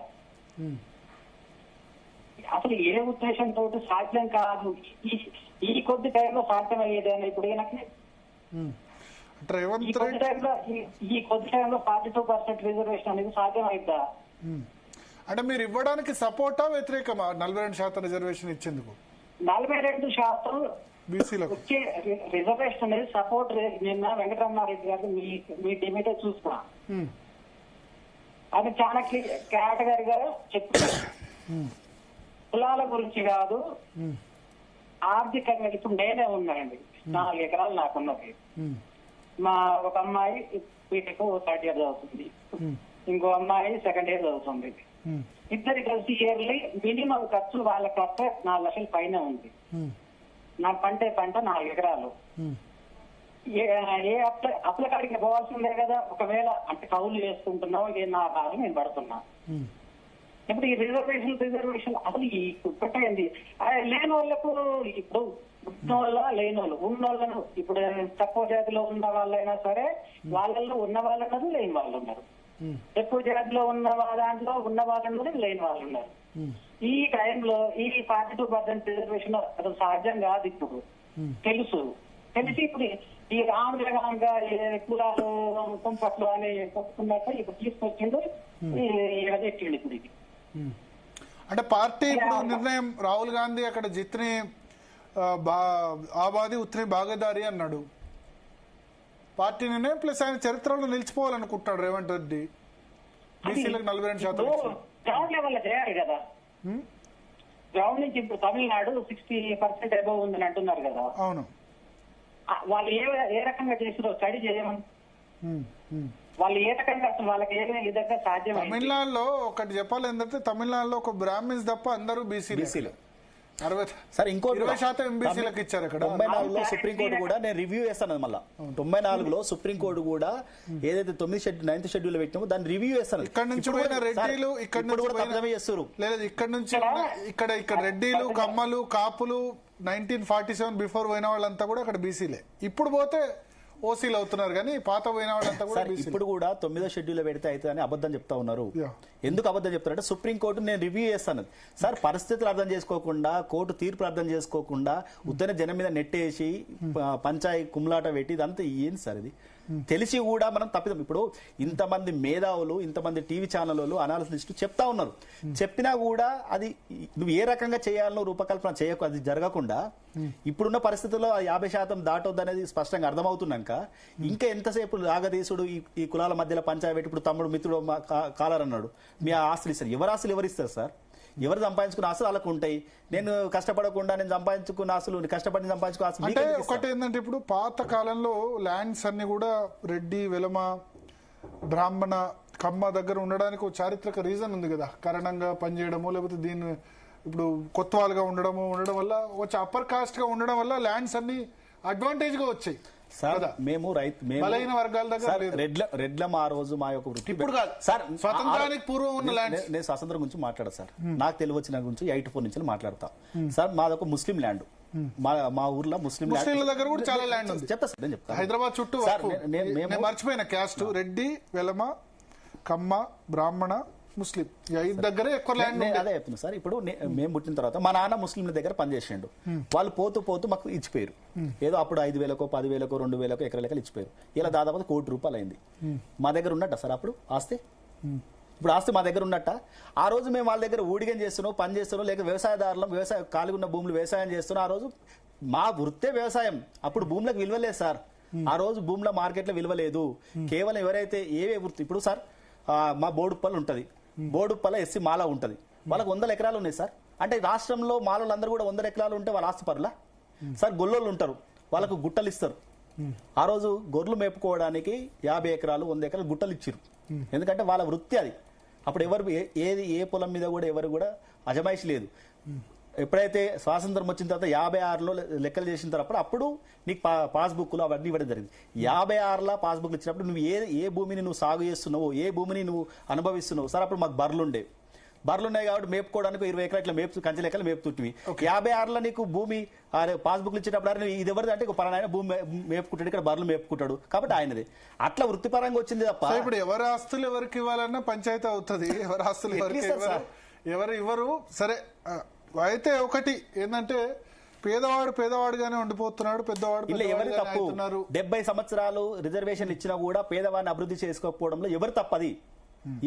[SPEAKER 5] అసలు ఏ ఉద్దేశంతో సాధ్యం కాదు, ఈ కొద్ది టైంలో సాధ్యం అయ్యేదని ఇప్పుడు ఈయనకి ఈ కొద్ది టైంలో 42% రిజర్వేషన్ అనేది సాధ్యం అయిద్దా?
[SPEAKER 2] అంటే మీరు ఇవ్వడానికి సపోర్టా వ్యతిరేకమా 42% రిజర్వేషన్ ఇచ్చేందుకు?
[SPEAKER 5] 42%
[SPEAKER 2] బీసీలకు
[SPEAKER 5] వచ్చే రిజర్వేషన్ అనేది సపోర్ట్. నిన్న వెంకటరమణారెడ్డి గారు మీ డిబేట్ చూస్తున్నా, అది చాలా కేటగిరీగా చెప్తున్నారు. కులాల గురించి కాదు, ఆర్థికంగా. ఇప్పుడు నేనే ఉన్నాయండి, 4 ఎకరాలు నాకున్నది. మా ఒక అమ్మాయి బీటెక్ 3rd ఇయర్ చదువుతుంది, ఇంకో అమ్మాయి 2nd ఇయర్ చదువుతుంది. ఇద్దరు కలిసి ఇయర్లీ మినిమం ఖర్చు వాళ్ళ ఖర్చు 4 లక్షల పైన ఉంది. నా పంట 4 ఎకరాలు. ఏ అప్లకాడికి పోవాల్సిందే కదా. ఒకవేళ అంటే కౌలు చేసుకుంటున్నావు, నా బాధ నేను పడుతున్నా. ఇప్పుడు ఈ రిజర్వేషన్ అసలు ఇప్పటేంది లేని వాళ్ళకు. ఇప్పుడు ఉన్నోళ్ళ లేని వాళ్ళు, ఉన్నోళ్ళను ఇప్పుడు తక్కువ జాతిలో ఉన్న వాళ్ళైనా సరే వాళ్ళల్లో ఉన్న వాళ్ళు ఉన్నారు, లేని వాళ్ళు ఉన్నారు. ఎక్కువ జాతిలో ఉన్న దాంట్లో ఉన్న వాళ్ళు ఉన్నారు, లేని వాళ్ళు ఉన్నారు. ఈ టైంలో ఈ 42% రిజర్వేషన్ అసలు సాధ్యం కాదు. ఇప్పుడు తెలుసు తెలిసి ఇప్పుడు ఈ రామజగంగా కులాలు కుంపట్లు అని చెప్పుకున్నట్టు ఇప్పుడు తీసుకొచ్చిండు ఎగదెట్టిండు ఇప్పుడు ఇది.
[SPEAKER 2] అంటే పార్టీ ఇప్పుడు నిర్ణయం, రాహుల్ గాంధీ అక్కడ జిత్ని ఆబాది ఉత్ని భాగదారి అన్నాడు. పార్టీ నిర్ణయం ప్లస్ ఆయన చరిత్రలో నిలిచిపోవాలనుకుంటున్నాడు రేవంత్ రెడ్డి. బీసీలకు 42%
[SPEAKER 5] గ్రౌండ్ లెవెల్ లో చేయాలి కదా. గ్రౌండ్ నుంచి ఇప్పుడు తమిళనాడు 60% అబౌవ్ ఉందని అంటున్నారు కదా.
[SPEAKER 2] అవును,
[SPEAKER 5] వాళ్ళు ఏ రకంగా చేసిరో స్టడీ చేయమని. వాళ్ళు ఏ రకంగా అసలు వాళ్ళకి ఏ విధంగా సాధ్యం.
[SPEAKER 2] తమిళనాడులో ఒకటి చెప్పాలి ఏంటంటే, తమిళనాడులో ఒక బ్రాహ్మిన్స్ తప్ప అందరూ బీసీలు.
[SPEAKER 3] సార్ ఇంకో
[SPEAKER 2] 20% ఎంబీసీలకు ఇచ్చారు. అక్కడ
[SPEAKER 3] 94లో సుప్రీంకోర్టు కూడా నేను రివ్యూ చేస్తాను. మళ్ళీ 94లో సుప్రీంకోర్టు కూడా ఏదైతే 9th షెడ్యూల్ పెట్టినామో దాన్ని రివ్యూ చేస్తాను.
[SPEAKER 2] ఇక్కడ నుంచి పోయిన రెడ్డిలు ఇక్కడ నుంచి
[SPEAKER 3] చేస్తారు.
[SPEAKER 2] లేదు, ఇక్కడ నుంచి ఇక్కడ రెడ్డిలు, కమ్మలు, కాపులు 1947 బిఫోర్ పోయిన వాళ్ళంతా కూడా అక్కడ బీసీలే. ఇప్పుడు పోతే ఓసీలు అవుతున్నారు, కానీ పాత పోయిన వాళ్ళంతా కూడా
[SPEAKER 3] ఇప్పుడు కూడా 9వ షెడ్యూల్ పెడితే అయితే అని అబద్ధం చెప్తా ఉన్నారు. ఎందుకు అబద్ధం చెప్తారంటే సుప్రీంకోర్టు నేను రివ్యూ చేస్తాను సార్. పరిస్థితులు అర్థం చేసుకోకుండా, కోర్టు తీర్పు అర్థం చేసుకోకుండా ఉత్తర జనం మీద నెట్టేసి పంచాయి కుమ్లాట పెట్టి ఇదంతా ఏంది సార్ ఇది? తెలిసి కూడా మనం తప్పిదాం. ఇప్పుడు ఇంతమంది మేధావులు, ఇంతమంది టీవీ ఛానళ్ళు అనాలిసిస్ట్ చెప్తా ఉన్నారు. చెప్పినా కూడా అది నువ్వు ఏ రకంగా చేయాలనో రూపకల్పన చేయకు, అది జరగకుండా ఇప్పుడున్న పరిస్థితుల్లో 50% దాటొద్దు అనేది స్పష్టంగా అర్థమవుతున్నాక ఇంకా ఎంతసేపు లాగదీసుడు ఈ కులాల మధ్యలో పంచాయతీ పెట్టి ఇప్పుడు తమ్ముడు మిత్రుడు కాలర్ అన్నాడు మీ ఆస్తులు ఇస్తారు. ఎవరు ఆస్తులు ఎవరిస్తారు సార్? ఎవరు సంపాదించుకున్న ఆస్తులు వాళ్ళకు ఉంటాయి. నేను కష్టపడకుండా నేను సంపాదించుకున్న ఆస్తులు కష్టపడి సంపాదించుకున్న ఆస్తులు
[SPEAKER 2] అంటే ఒకటి ఏంటంటే, ఇప్పుడు పాత కాలంలో ల్యాండ్స్ అన్ని కూడా రెడ్డి, వెలమ, బ్రాహ్మణ, కమ్మ దగ్గర ఉండడానికి ఒక చారిత్రక రీజన్ ఉంది కదా. కారణంగా పనిచేయడము, లేకపోతే దీన్ని ఇప్పుడు కొత్తవాళ్ళుగా ఉండడం వల్ల వచ్చే అప్పర్ కాస్ట్ గా ఉండడం వల్ల ల్యాండ్స్ అన్ని అడ్వాంటేజ్ గా వచ్చాయి.
[SPEAKER 3] సార్ మేము
[SPEAKER 2] బలైన వర్గాల దగ్గర
[SPEAKER 3] రెడ్ల ఆ రోజు మా యొక్క వృత్తి
[SPEAKER 2] ఇప్పుడు కాదు సార్, స్వతంత్రానికి పూర్వం ఉన్న ల్యాండ్స్.
[SPEAKER 3] నేను స్వాతంత్రం గురించి మాట్లాడా సార్. నాకు తెలివచ్చిన గురించి 84 నుంచి మాట్లాడతా సార్. మాదొక ముస్లిం ల్యాండ్. మా ఊర్లో
[SPEAKER 2] ముస్లింల దగ్గర కూడా చాలా ల్యాండ్ ఉంది.
[SPEAKER 3] చెప్తా సార్, నేను చెప్తాను.
[SPEAKER 2] హైదరాబాద్ చుట్టూ మర్చిపోయిన క్యాస్ట్ రెడ్డి, వెలమ, కమ్మ, బ్రాహ్మణ, ముస్లిం దగ్గరే ఎక్కువ ల్యాండ్.
[SPEAKER 3] అదే చెప్తున్నా సార్. ఇప్పుడు మేము పుట్టిన తర్వాత మా నాన్న ముస్లింల దగ్గర పనిచేసిండు. వాళ్ళు పోతూ మాకు ఇచ్చిపోయారు. ఏదో అప్పుడు 5,000కో 10,000కో 2,000కో ఎకర లెక్కలు ఇచ్చిపోయారు. ఇలా దాదాపు ₹1,00,00,000 అయింది. మా దగ్గర ఉన్నట్ట సార్ అప్పుడు ఆస్తి? ఇప్పుడు ఆస్తి మా దగ్గర ఉన్నట్ట? ఆ రోజు మేము వాళ్ళ దగ్గర ఊడిగం చేస్తున్నాం, పని చేస్తున్నాం, లేక వ్యవసాయదారులం, ఖాళీ ఉన్న భూములు వ్యవసాయం చేస్తున్నాం. ఆ రోజు మా వృత్తే వ్యవసాయం. అప్పుడు భూములకు విలువ లేదు సార్. ఆ రోజు భూముల మార్కెట్లో విలువ లేదు. కేవలం ఎవరైతే ఏవే వృత్తి, ఇప్పుడు సార్ మా బోడుప్పల్ ఉంటది, బోడుప్పల ఎస్సీ మాల ఉంటది, వాళ్ళకి 100 ఎకరాలు ఉన్నాయి సార్. అంటే రాష్ట్రంలో మాలందరూ కూడా 100 ఎకరాలు ఉంటే వాళ్ళ ఆస్తి పరులా సార్? గొల్లోళ్ళు ఉంటారు, వాళ్ళకు గుట్టలు ఇస్తారు. ఆ రోజు గొర్రెలు మేపుకోవడానికి 50 ఎకరాలు 100 ఎకరాలు గుట్టలు ఇచ్చిరు. ఎందుకంటే వాళ్ళ వృత్తి అది. అప్పుడు ఎవరు ఏ పొలం మీద కూడా ఎవరు కూడా అజమాయిషి లేదు. ఎప్పుడైతే స్వాతంత్రం వచ్చిన తర్వాత 56లో లెక్కలు చేసిన తర్వాత అప్పుడు నీకు పాస్బుక్లు అవన్నీ ఇవ్వడం జరిగింది. 56లో పాస్బుక్లు ఇచ్చినప్పుడు నువ్వు ఏ భూమిని నువ్వు సాగు చేస్తున్నావు, ఏ భూమిని నువ్వు అనుభవిస్తున్నావు సార్. అప్పుడు మాకు బర్రెలు ఉన్నాయి కాబట్టి మేపుకోవడానికి 20 ఎకరాల ఇట్లా కంచె లెక్కలు మేపుతుంటివి. 56లో నీకు భూమి పాస్బుక్లు ఇచ్చేటప్పుడు ఇది ఎవరిది అంటే పలానా భూమి మేపుకుంటాడు, ఇక్కడ బర్రెలు మేపుకుంటాడు కాబట్టి ఆయనది. అట్లా వృత్తిపరంగా వచ్చింది తప్ప
[SPEAKER 2] ఇప్పుడు ఎవరి ఆస్తులు ఎవరికి ఇవ్వాలన్నా పంచాయతీ అవుతుంది. ఎవరి ఆస్తులు ఎవరు ఇవ్వరు సరే. అయితే ఒకటి ఏంటంటే, పేదవాడుగానే ఉండిపోతున్నాడు, పెద్దవాడు
[SPEAKER 3] ఇలా ఎవరి తప్పు? 70 సంవత్సరాలు రిజర్వేషన్ ఇచ్చినా కూడా పేదవాడిని అభివృద్ధి చేసుకోకపోవడంలో ఎవరు తప్పది?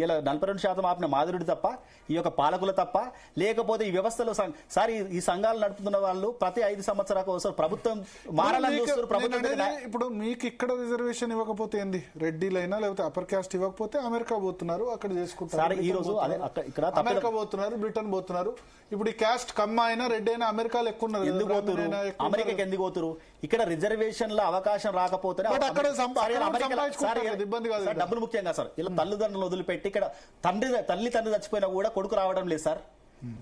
[SPEAKER 3] ఇలా 42% ఆపిన మాధురుడి తప్ప, ఈ యొక్క పాలకుల తప్ప, లేకపోతే ఈ వ్యవస్థలో సార్ ఈ సంఘాలు నడుపుతున్న వాళ్ళు ప్రతి 5 సంవత్సరాలకు ఒకసారి ప్రభుత్వం మారాలని చూస్తారు. ప్రభుత్వం
[SPEAKER 2] ఇప్పుడు మీకు ఇక్కడ రిజర్వేషన్ ఇవ్వకపోతే ఏంది? రెడ్డిలైనా లేకపోతే అప్పర్ క్యాస్ట్ ఇవ్వకపోతే అమెరికా పోతున్నారు, అక్కడ చేసుకుంటారు.
[SPEAKER 3] ఈ రోజు ఇక్కడ
[SPEAKER 2] అమెరికా పోతున్నారు, బ్రిటన్ పోతున్నారు. ఇప్పుడు ఈ క్యాస్ట్ కమ్మ అయినా రెడ్డి అయినా అమెరికాలో ఎక్కువ ఉన్నారు.
[SPEAKER 3] ఎందుకు పోతురు? అమెరికాకి ఎందుకు పోతురు? ఇక్కడ రిజర్వేషన్ల అవకాశం రాకపోతే
[SPEAKER 2] ఇబ్బంది కాదు,
[SPEAKER 3] డబ్బులు ముఖ్యంగా సార్. ఇలా తల్లిదండ్రులు వదిలిపెట్టి ఇక్కడ తండ్రి చచ్చిపోయినా కూడా కొడుకు రావడం లేదు సార్.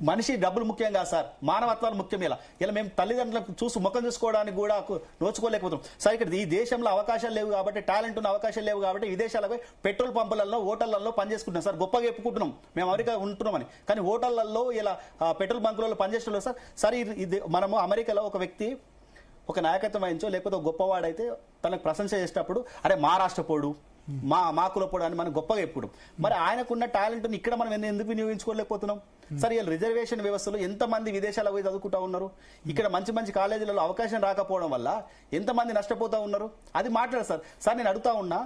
[SPEAKER 3] మనిషి డబ్బులు ముఖ్యంగా సార్, మానవత్వాలు ముఖ్యం. ఇలా మేము తల్లిదండ్రులకు ముఖం చూసుకోవడానికి కూడా నోచుకోలేకపోతున్నాం సార్. ఇక్కడ ఈ దేశంలో అవకాశాలు లేవు కాబట్టి, టాలెంట్ ఉన్న అవకాశాలు లేవు కాబట్టి విదేశాలకు పెట్రోల్ పంపులలో, హోటళ్లలో పనిచేసుకుంటున్నాం సార్. గొప్పగా చెప్పుకుంటున్నాం మేము అమెరికా ఉంటున్నామని, కానీ హోటళ్లలో ఇలా పెట్రోల్ బంకులలో పనిచేస్తున్నారు సార్. సరే ఇది మనము అమెరికాలో ఒక వ్యక్తి ఒక నాయకత్వం వహించో లేకపోతే ఒక గొప్పవాడైతే తనకు ప్రశంస చేసేటప్పుడు అరే మా రాష్ట్రపోడు, మా కులపోడు అని మనం గొప్పగా చెప్పుకుంటాం. మరి ఆయనకున్న టాలెంట్ ఇక్కడ మనం ఎందుకు వినియోగించుకోలేకపోతున్నాం? సార్ ఇలా రిజర్వేషన్ వ్యవస్థలో ఎంతమంది విదేశాలకు పోయి చదువుకుంటా ఉన్నారు, ఇక్కడ మంచి మంచి కాలేజీలలో అవకాశం రాకపోవడం వల్ల ఎంతమంది నష్టపోతా ఉన్నారు, అది మాట్లాడారు సార్. సార్ నేను అడుగుతా ఉన్నా,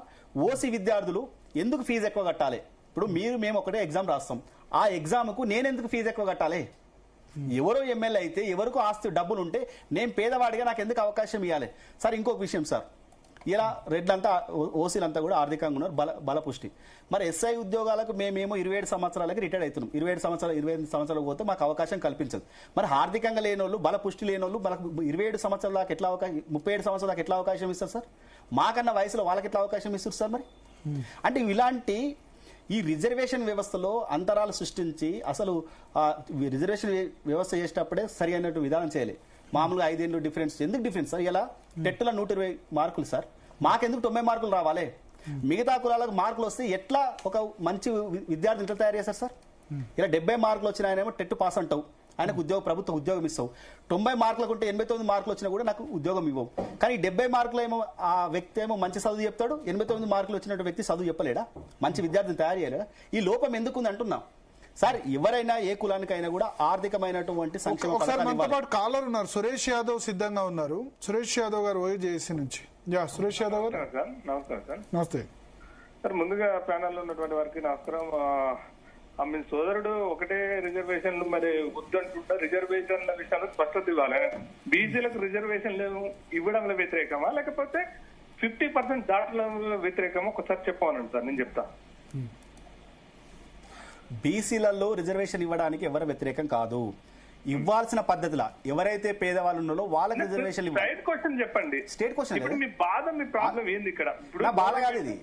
[SPEAKER 3] ఓసీ విద్యార్థులు ఎందుకు ఫీజు ఎక్కువ కట్టాలి? ఇప్పుడు మేము ఒకటే ఎగ్జామ్ రాస్తాం, ఆ ఎగ్జామ్కు నేను ఎందుకు ఫీజు ఎక్కువ కట్టాలి? ఎవరో ఎమ్మెల్యే అయితే ఎవరికో ఆస్తి డబ్బులు ఉంటే నేను పేదవాడిగా నాకు ఎందుకు అవకాశం ఇవ్వాలి? సార్ ఇంకొక విషయం సార్, ఇలా రెడ్లంతా ఓసీలంతా కూడా ఆర్థికంగా ఉన్నారు, బలపుష్టి. మరి ఎస్ఐ ఉద్యోగాలకు మేమేమో 27 సంవత్సరాలకి రిటైర్ అవుతున్నాం, 28 సంవత్సరాలకు పోతే మాకు అవకాశం కల్పించదు. మరి ఆర్థికంగా లేని వాళ్ళు, బలపుష్టి లేని వాళ్ళు మనకు 27 సంవత్సరాల దాకా ఎట్లా అవకాశం, 37 సంవత్సరాల దాకా ఎట్లా అవకాశం ఇస్తారు సార్? మాకన్నా వయసులో వాళ్ళకి ఎట్లా అవకాశం ఇస్తారు సార్? మరి అంటే ఇలాంటి ఈ రిజర్వేషన్ వ్యవస్థలో అంతరాలు సృష్టించి అసలు రిజర్వేషన్ వ్యవస్థ చేసేటప్పుడే సరి అయినట్టు విధానం చేయాలి. మామూలుగా 5 ఏళ్ళు డిఫరెన్స్, ఎందుకు డిఫరెన్స్ సార్? ఇలా టెట్లో 120 మార్కులు సార్, మాకెందుకు 90 మార్కులు రావాలి? మిగతా కులాలకు మార్కులు వస్తే ఎట్లా ఒక మంచి విద్యార్థి ఎట్లా తయారు చేస్తారు సార్? ఇలా 70 మార్కులు వచ్చిన ఆయనేమో టెట్ పాస్ అంటావు, ఆయనకు ప్రభుత్వ ఉద్యోగం ఇస్తావు. 90 మార్కులకు ఉంటే 89 మార్కులు వచ్చినా కూడా నాకు ఉద్యోగం ఇవ్వవు. కానీ 70 మార్కులు ఏమో ఆ వ్యక్తి ఏమో మంచి చదువు చెప్తాడు, 89 మార్కులు వచ్చినట్టు వ్యక్తి చదువు చెప్పలేడా? మంచి విద్యార్థిని తయారు చేయలేడా? ఈ లోపం ఎందుకుంది అంటున్నా సార్. ఎవరైనా ఏ కులానికైనా కూడా ఆర్థికమైనటువంటి సంక్షేమ
[SPEAKER 2] కాలర్ ఉన్నారు, సురేష్ యాదవ్ సిద్ధంగా ఉన్నారు. సురేష్ యాదవ్ గారు ఓజేసీ నుంచి. సురేష్ యాదవ్ గారు
[SPEAKER 6] నమస్కారం సార్.
[SPEAKER 2] నమస్తే
[SPEAKER 6] సార్, ముందుగా ప్యానెల్లో ఉన్నటువంటి వారికి నమస్కారం. మీ సోదరుడు ఒకటే రిజర్వేషన్లు మరి వద్దంటుంటే రిజర్వేషన్ల విషయంలో స్పష్టత ఇవ్వాలి. బీసీలకు రిజర్వేషన్ ఇవ్వడంలో వ్యతిరేకమా లేకపోతే 50% దాటడంలో వ్యతిరేకమా ఒకసారి చెప్పమనండి సార్, నేను చెప్తా.
[SPEAKER 3] బీసీలలో రిజర్వేషన్ ఇవ్వడానికి ఎవరు వ్యతిరేకం కాదు, ఇవ్వాల్సిన పద్ధతిలో ఎవరైతే పేదవాళ్ళు ఉన్నారో వాళ్ళకి రిజర్వేషన్
[SPEAKER 6] స్టేట్ క్వశ్చన్ చెప్పండి.
[SPEAKER 3] స్టేట్ క్వశ్చన్
[SPEAKER 6] ఇప్పుడు మీ బాధ, మీ ప్రాబ్లం ఏంది ఇక్కడ?
[SPEAKER 3] నా బాధ కాదు ఇది,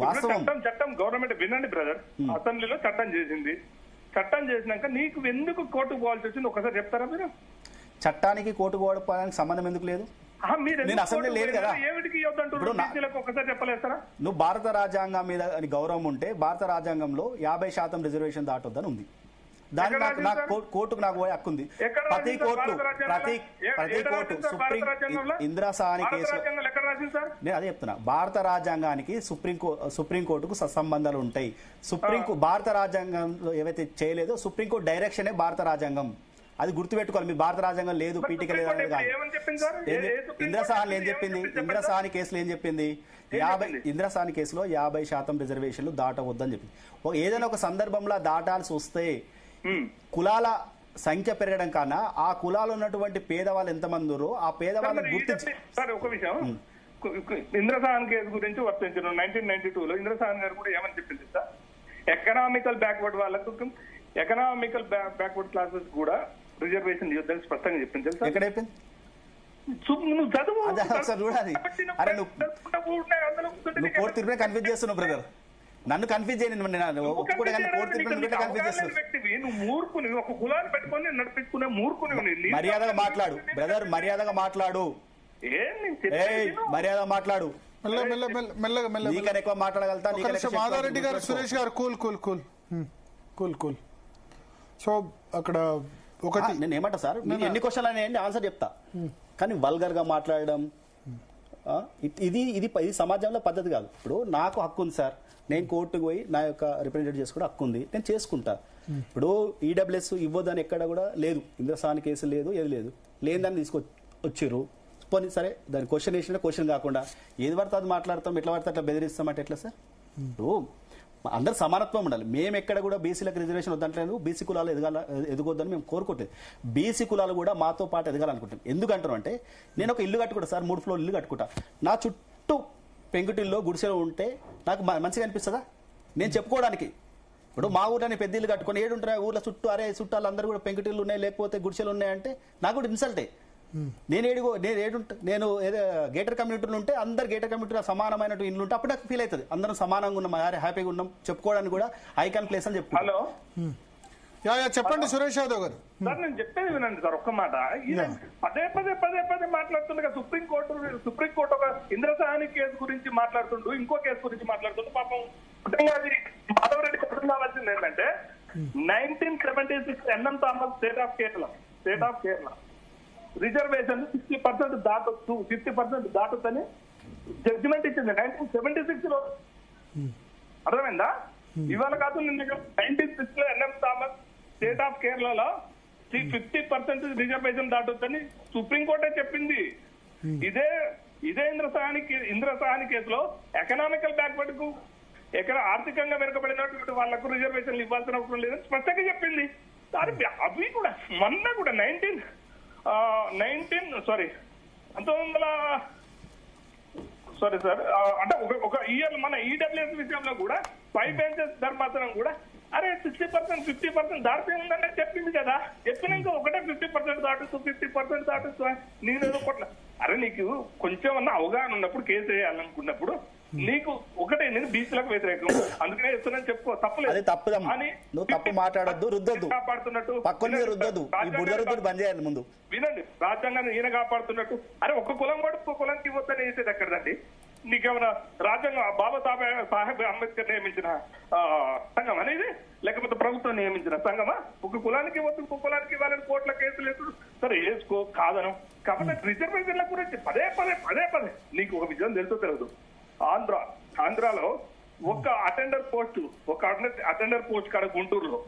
[SPEAKER 3] వాస్తవం.
[SPEAKER 6] చట్టం గవర్నమెంట్ వినండి బ్రదర్, అసెంబ్లీలో చట్టం చేసింది. చట్టం చేసినాక నీకు ఎందుకు కోర్టుకు పోవాల్సి వచ్చింది ఒకసారి చెప్తారా మీరు?
[SPEAKER 3] చట్టానికి కోర్టుకు పోవడానికి సంబంధం ఎందుకు లేదు? నేను అసెంబ్లీ లేదు కదా.
[SPEAKER 6] ఒకసారి చెప్పలేస్తారా?
[SPEAKER 3] నువ్వు భారత రాజ్యాంగం మీద గౌరవం ఉంటే భారత రాజ్యాంగంలో 50% రిజర్వేషన్ దాటొద్దని ఉంది. దాన్ని నాకు కోర్టుకు నాకు పోయే హక్కు ఉంది. ప్రతి కోర్టు ఇందిరా సహాని కేసు నేను అదే చెప్తున్నా. భారత రాజ్యాంగానికి సుప్రీంకోర్టుకు సత్సంబంధాలు ఉంటాయి. భారత రాజ్యాంగంలో ఏవైతే చేయలేదో సుప్రీంకోర్టు డైరెక్షనే భారత రాజ్యాంగం. అది గుర్తుపెట్టుకోవాలి. మీ భారత రాజ్యాంగం లేదు, పీఠిక లేదు అనేది కాదు. ఇందిరా సహాని ఏం చెప్పింది? ఇందిరా సహాని కేసులో ఏం చెప్పింది? ఇందిరా సహాని కేసులో 50% రిజర్వేషన్లు దాటవద్దని చెప్పింది. ఏదైనా ఒక సందర్భంలో దాటాల్సి వస్తే కులాల సంఖ్య పెరగడం కన్నా ఆ కులాలు ఉన్నటువంటి పేదవాళ్ళు ఎంతమంది ఆ పేదవాళ్ళని గుర్తించి.
[SPEAKER 6] సార్ ఒక విషయం, ఇంద్రసాన్ కేసు గురించి వర్తించిన 1992లో ఇంద్రసాన్ గారు కూడా ఏమని చెప్పింది సార్? ఎకనామికల్ బ్యాక్వర్డ్ వాళ్ళకు, ఎకనామికల్ బ్యాక్వర్డ్ క్లాసెస్ కూడా రిజర్వేషన్ ఇవ్వద్దని స్పష్టంగా చెప్పింది సార్.
[SPEAKER 3] ఎక్కడ చెప్పింది?
[SPEAKER 6] నువ్వు చదువు
[SPEAKER 3] చూడాలి. అరే నువ్వు కోర్టు తీర్పునే కన్ఫ్యూజ్ చేస్తున్నావు బ్రదర్, నన్ను కన్ఫ్యూజ్ చేయను. మర్యాదగా మాట్లాడు బ్రదర్, మర్యాదగా మాట్లాడు, మర్యాదగా మాట్లాడు. నీకన్నా ఎక్కువ మాట్లాడగలుగుతా.
[SPEAKER 2] మాధారెడ్డి గారు, సురేష్ గారు cool cool cool cool cool. So అక్కడ ఒకటి
[SPEAKER 3] నేను ఏమంటా సార్, మీరు ఎన్ని క్వశ్చన్లు అనేయండి ఆన్సర్ చెప్తా. కానీ వల్గర్ గా మాట్లాడడం ఇది సమాజంలో పద్ధతి కాదు. ఇప్పుడు నాకు హక్కు ఉంది సార్, నేను కోర్టుకు పోయి నా యొక్క రిప్రజెంటేట్ చేసుకోవడం హక్కు ఉంది, నేను చేసుకుంటా. ఇప్పుడు ఈడబ్ల్యూఎస్ ఇవ్వదని ఎక్కడ కూడా లేదు, ఇంద్రసాని కేసు లేదు, ఏది లేదు, లేని దాన్ని తీసుకొచ్చిర్రు. పోనీ సరే, దాని క్వశ్చన్ వేసిన క్వశ్చన్ కాకుండా ఏది పడితే అది మాట్లాడతాం, ఎట్లా పడితే అట్లా బెదిరిస్తామంటే ఎట్లా సార్? ఇప్పుడు అందరు సమానత్వం ఉండాలి. మేము ఎక్కడ కూడా బీసీలకు రిజర్వేషన్ వద్దంటలేదు, బీసీ కులాలు ఎదగొద్దని మేము కోరుకోవట్లేదు. బీసీ కులాలు కూడా మాతో పాటు ఎదగాలనుకుంటాం. ఎందుకంటారు అంటే, నేను ఒక ఇల్లు కట్టుకుంటా సార్, 3 ఫ్లోర్ ఇల్లు కట్టుకుంటా, నా చుట్టూ పెంకుటిల్లో గుడిసెలో ఉంటే నాకు మంచిగా అనిపిస్తుందా? నేను చెప్పుకోవడానికి. ఇప్పుడు మా ఊర్లోనే పెద్ద ఇల్లు కట్టుకొని ఏడుంటారు ఊర్లో చుట్టూ, అరే చుట్టాలు అందరూ కూడా పెంకుటిల్లు ఉన్నాయి లేకపోతే గుడిసెలు ఉన్నాయంటే నాకు కూడా ఇన్సల్టే. నేను ఏదో గేటర్ కమ్యూనిటీలు ఉంటే అందరు గేటర్ కమ్యూనిటీలో సమానమైన ఇల్లు ఉంటే అప్పుడు నాకు ఫీల్ అవుతుంది, అందరం సమానంగా ఉన్నాం, హ్యాపీగా ఉన్నాం, చెప్పుకోవడానికి కూడా ఐకాన్ ప్లేస్ అని చెప్పుకో.
[SPEAKER 6] హలో
[SPEAKER 2] చెప్పండి సురేష్ యాదవ్ గారు.
[SPEAKER 6] సార్ నేను చెప్పేది వినండి సార్ ఒక్క మాట. పదే పదే పదే పదే మాట్లాడుతుండగా సుప్రీంకోర్టు ఒక ఇంద్రసాని కేసు గురించి మాట్లాడుతుండు, ఇంకో కేసు గురించి మాట్లాడుతుండు. పాపం మాధవరెడ్డి చెప్పడం కావాల్సింది ఏంటంటే 1976 NM Thomas state of Kerala reservation 60% దాటొచ్చు, 50% దాటొచ్చని జడ్జిమెంట్ ఇచ్చింది 1976 లో. అర్థమైందా? ఇవాళ కాదు, 1996 లో ఎన్ఎం థామస్ స్టేట్ ఆఫ్ కేరళలో 50% రిజర్వేషన్ దాటొద్దని సుప్రీంకోర్టే చెప్పింది. ఇదే ఇంద్రసాని కేసులో ఎకనామికల్ బ్యాక్వర్డ్ కు ఆర్థికంగా వెనుకబడినటువంటి వాళ్లకు రిజర్వేషన్లు ఇవ్వాల్సిన అవసరం లేదని స్పష్టంగా చెప్పింది. అవి కూడా మొన్న కూడా 1900 అంటే ఒక ఇయర్ మన ఈడబ్ల్యూఎస్ విషయంలో కూడా 5 బెంచెస్ ధర్మాసనం కూడా అరే 60% 50% దాటితే ఉందని చెప్పింది కదా. చెప్పినాక ఒకటే 50% దాటుతూ 50% దాటుతూ నేను కొట్ల అరే నీకు కొంచెం అన్న అవగాహన ఉన్నప్పుడు కేసు వేయాలనుకున్నప్పుడు నీకు ఒకటే నేను బీసీలకు వ్యతిరేకం అందుకనే చెప్తున్నాను చెప్పుకో తప్పలేదు.
[SPEAKER 3] నువ్వు తప్పు మాట్లాడొద్దు, రుద్దొద్దు,
[SPEAKER 6] కాపాడుతున్నట్టు
[SPEAKER 3] రుద్దొద్దు, బంద్ చేయాలి ముందు.
[SPEAKER 6] వినండి, రాజ్యాంగాన్ని ఈయన కాపాడుతున్నట్టు అరే ఒక్క కులం కూడా ఒక్క కులానికి ఇవ్వద్దని వేసేది ఎక్కడదండి? నీకేమైనా రాజ్యాంగం బాబా సాహెబ్ అంబేద్కర్ నియమించిన సంఘం అనేది లేకపోతే ప్రభుత్వం నియమించిన సంఘమా? ఒక కులానికి ఇవ్వద్దు ఇంకో కులానికి ఇవ్వాలని కోర్టుల కేసులు వేసుడు సరే వేసుకో కాదను. కాబట్టి రిజర్వేషన్ల గురించి పదే నీకు ఒక విషయం తెలుసో తెలియదు. ఆంధ్రాలో ఒక అటెండర్ పోస్ట్ కాడ గుంటూరులో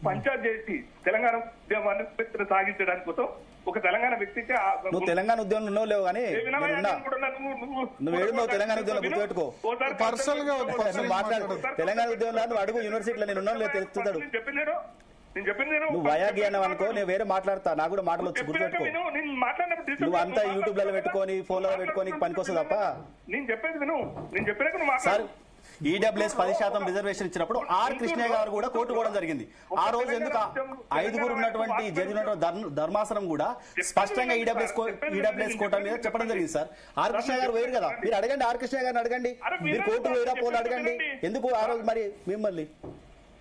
[SPEAKER 6] పంచాయతీ చేసి తెలంగాణ ఉద్యమాన్ని సాగించడానికి కోసం ఒక తెలంగాణ వ్యక్తికి
[SPEAKER 3] నువ్వు తెలంగాణ ఉద్యమంలో ఉన్నావు లేవు కానీ నువ్వు ఏడున్నావు తెలంగాణ ఉద్యమంలో గుర్తుపెట్టుకో. మాట్లాడు తెలంగాణ ఉద్యమంలో నువ్వు అడుగు యూనివర్సిటీలో నేను ఉన్నావు లేదు తెలుస్తాడు. నువ్వు వయాజ్ఞానం అనుకో, నేను వేరే మాట్లాడతా, నాకు కూడా మాటలు వచ్చి గుర్తుపెట్టుకో. నువ్వు అంతా యూట్యూబ్ లలో పెట్టుకొని ఫోన్ లో పెట్టుకొని పనికొస్తుంది తప్ప. సార్ ఈడబ్ల్యూఎస్ 10% రిజర్వేషన్ ఇచ్చినప్పుడు ఆర్ కృష్ణయ్య గారు కూడా కోర్టు కూడా జరిగింది. ఆ రోజు ఎందుకు 5 ఉన్నటువంటి జడ్జి ధర్మాసనం కూడా స్పష్టంగా ఈడబ్ల్యూఎస్ కోర్టు మీద చెప్పడం జరిగింది. సార్ ఆర్ కృష్ణయ్య గారు వేరు కదా, మీరు అడగండి, ఆర్ కృష్ణయ్య గారిని అడగండి, మీరు కోర్టు వేరా పోలు అడగండి ఎందుకు ఆ రోజు మరి మిమ్మల్ని.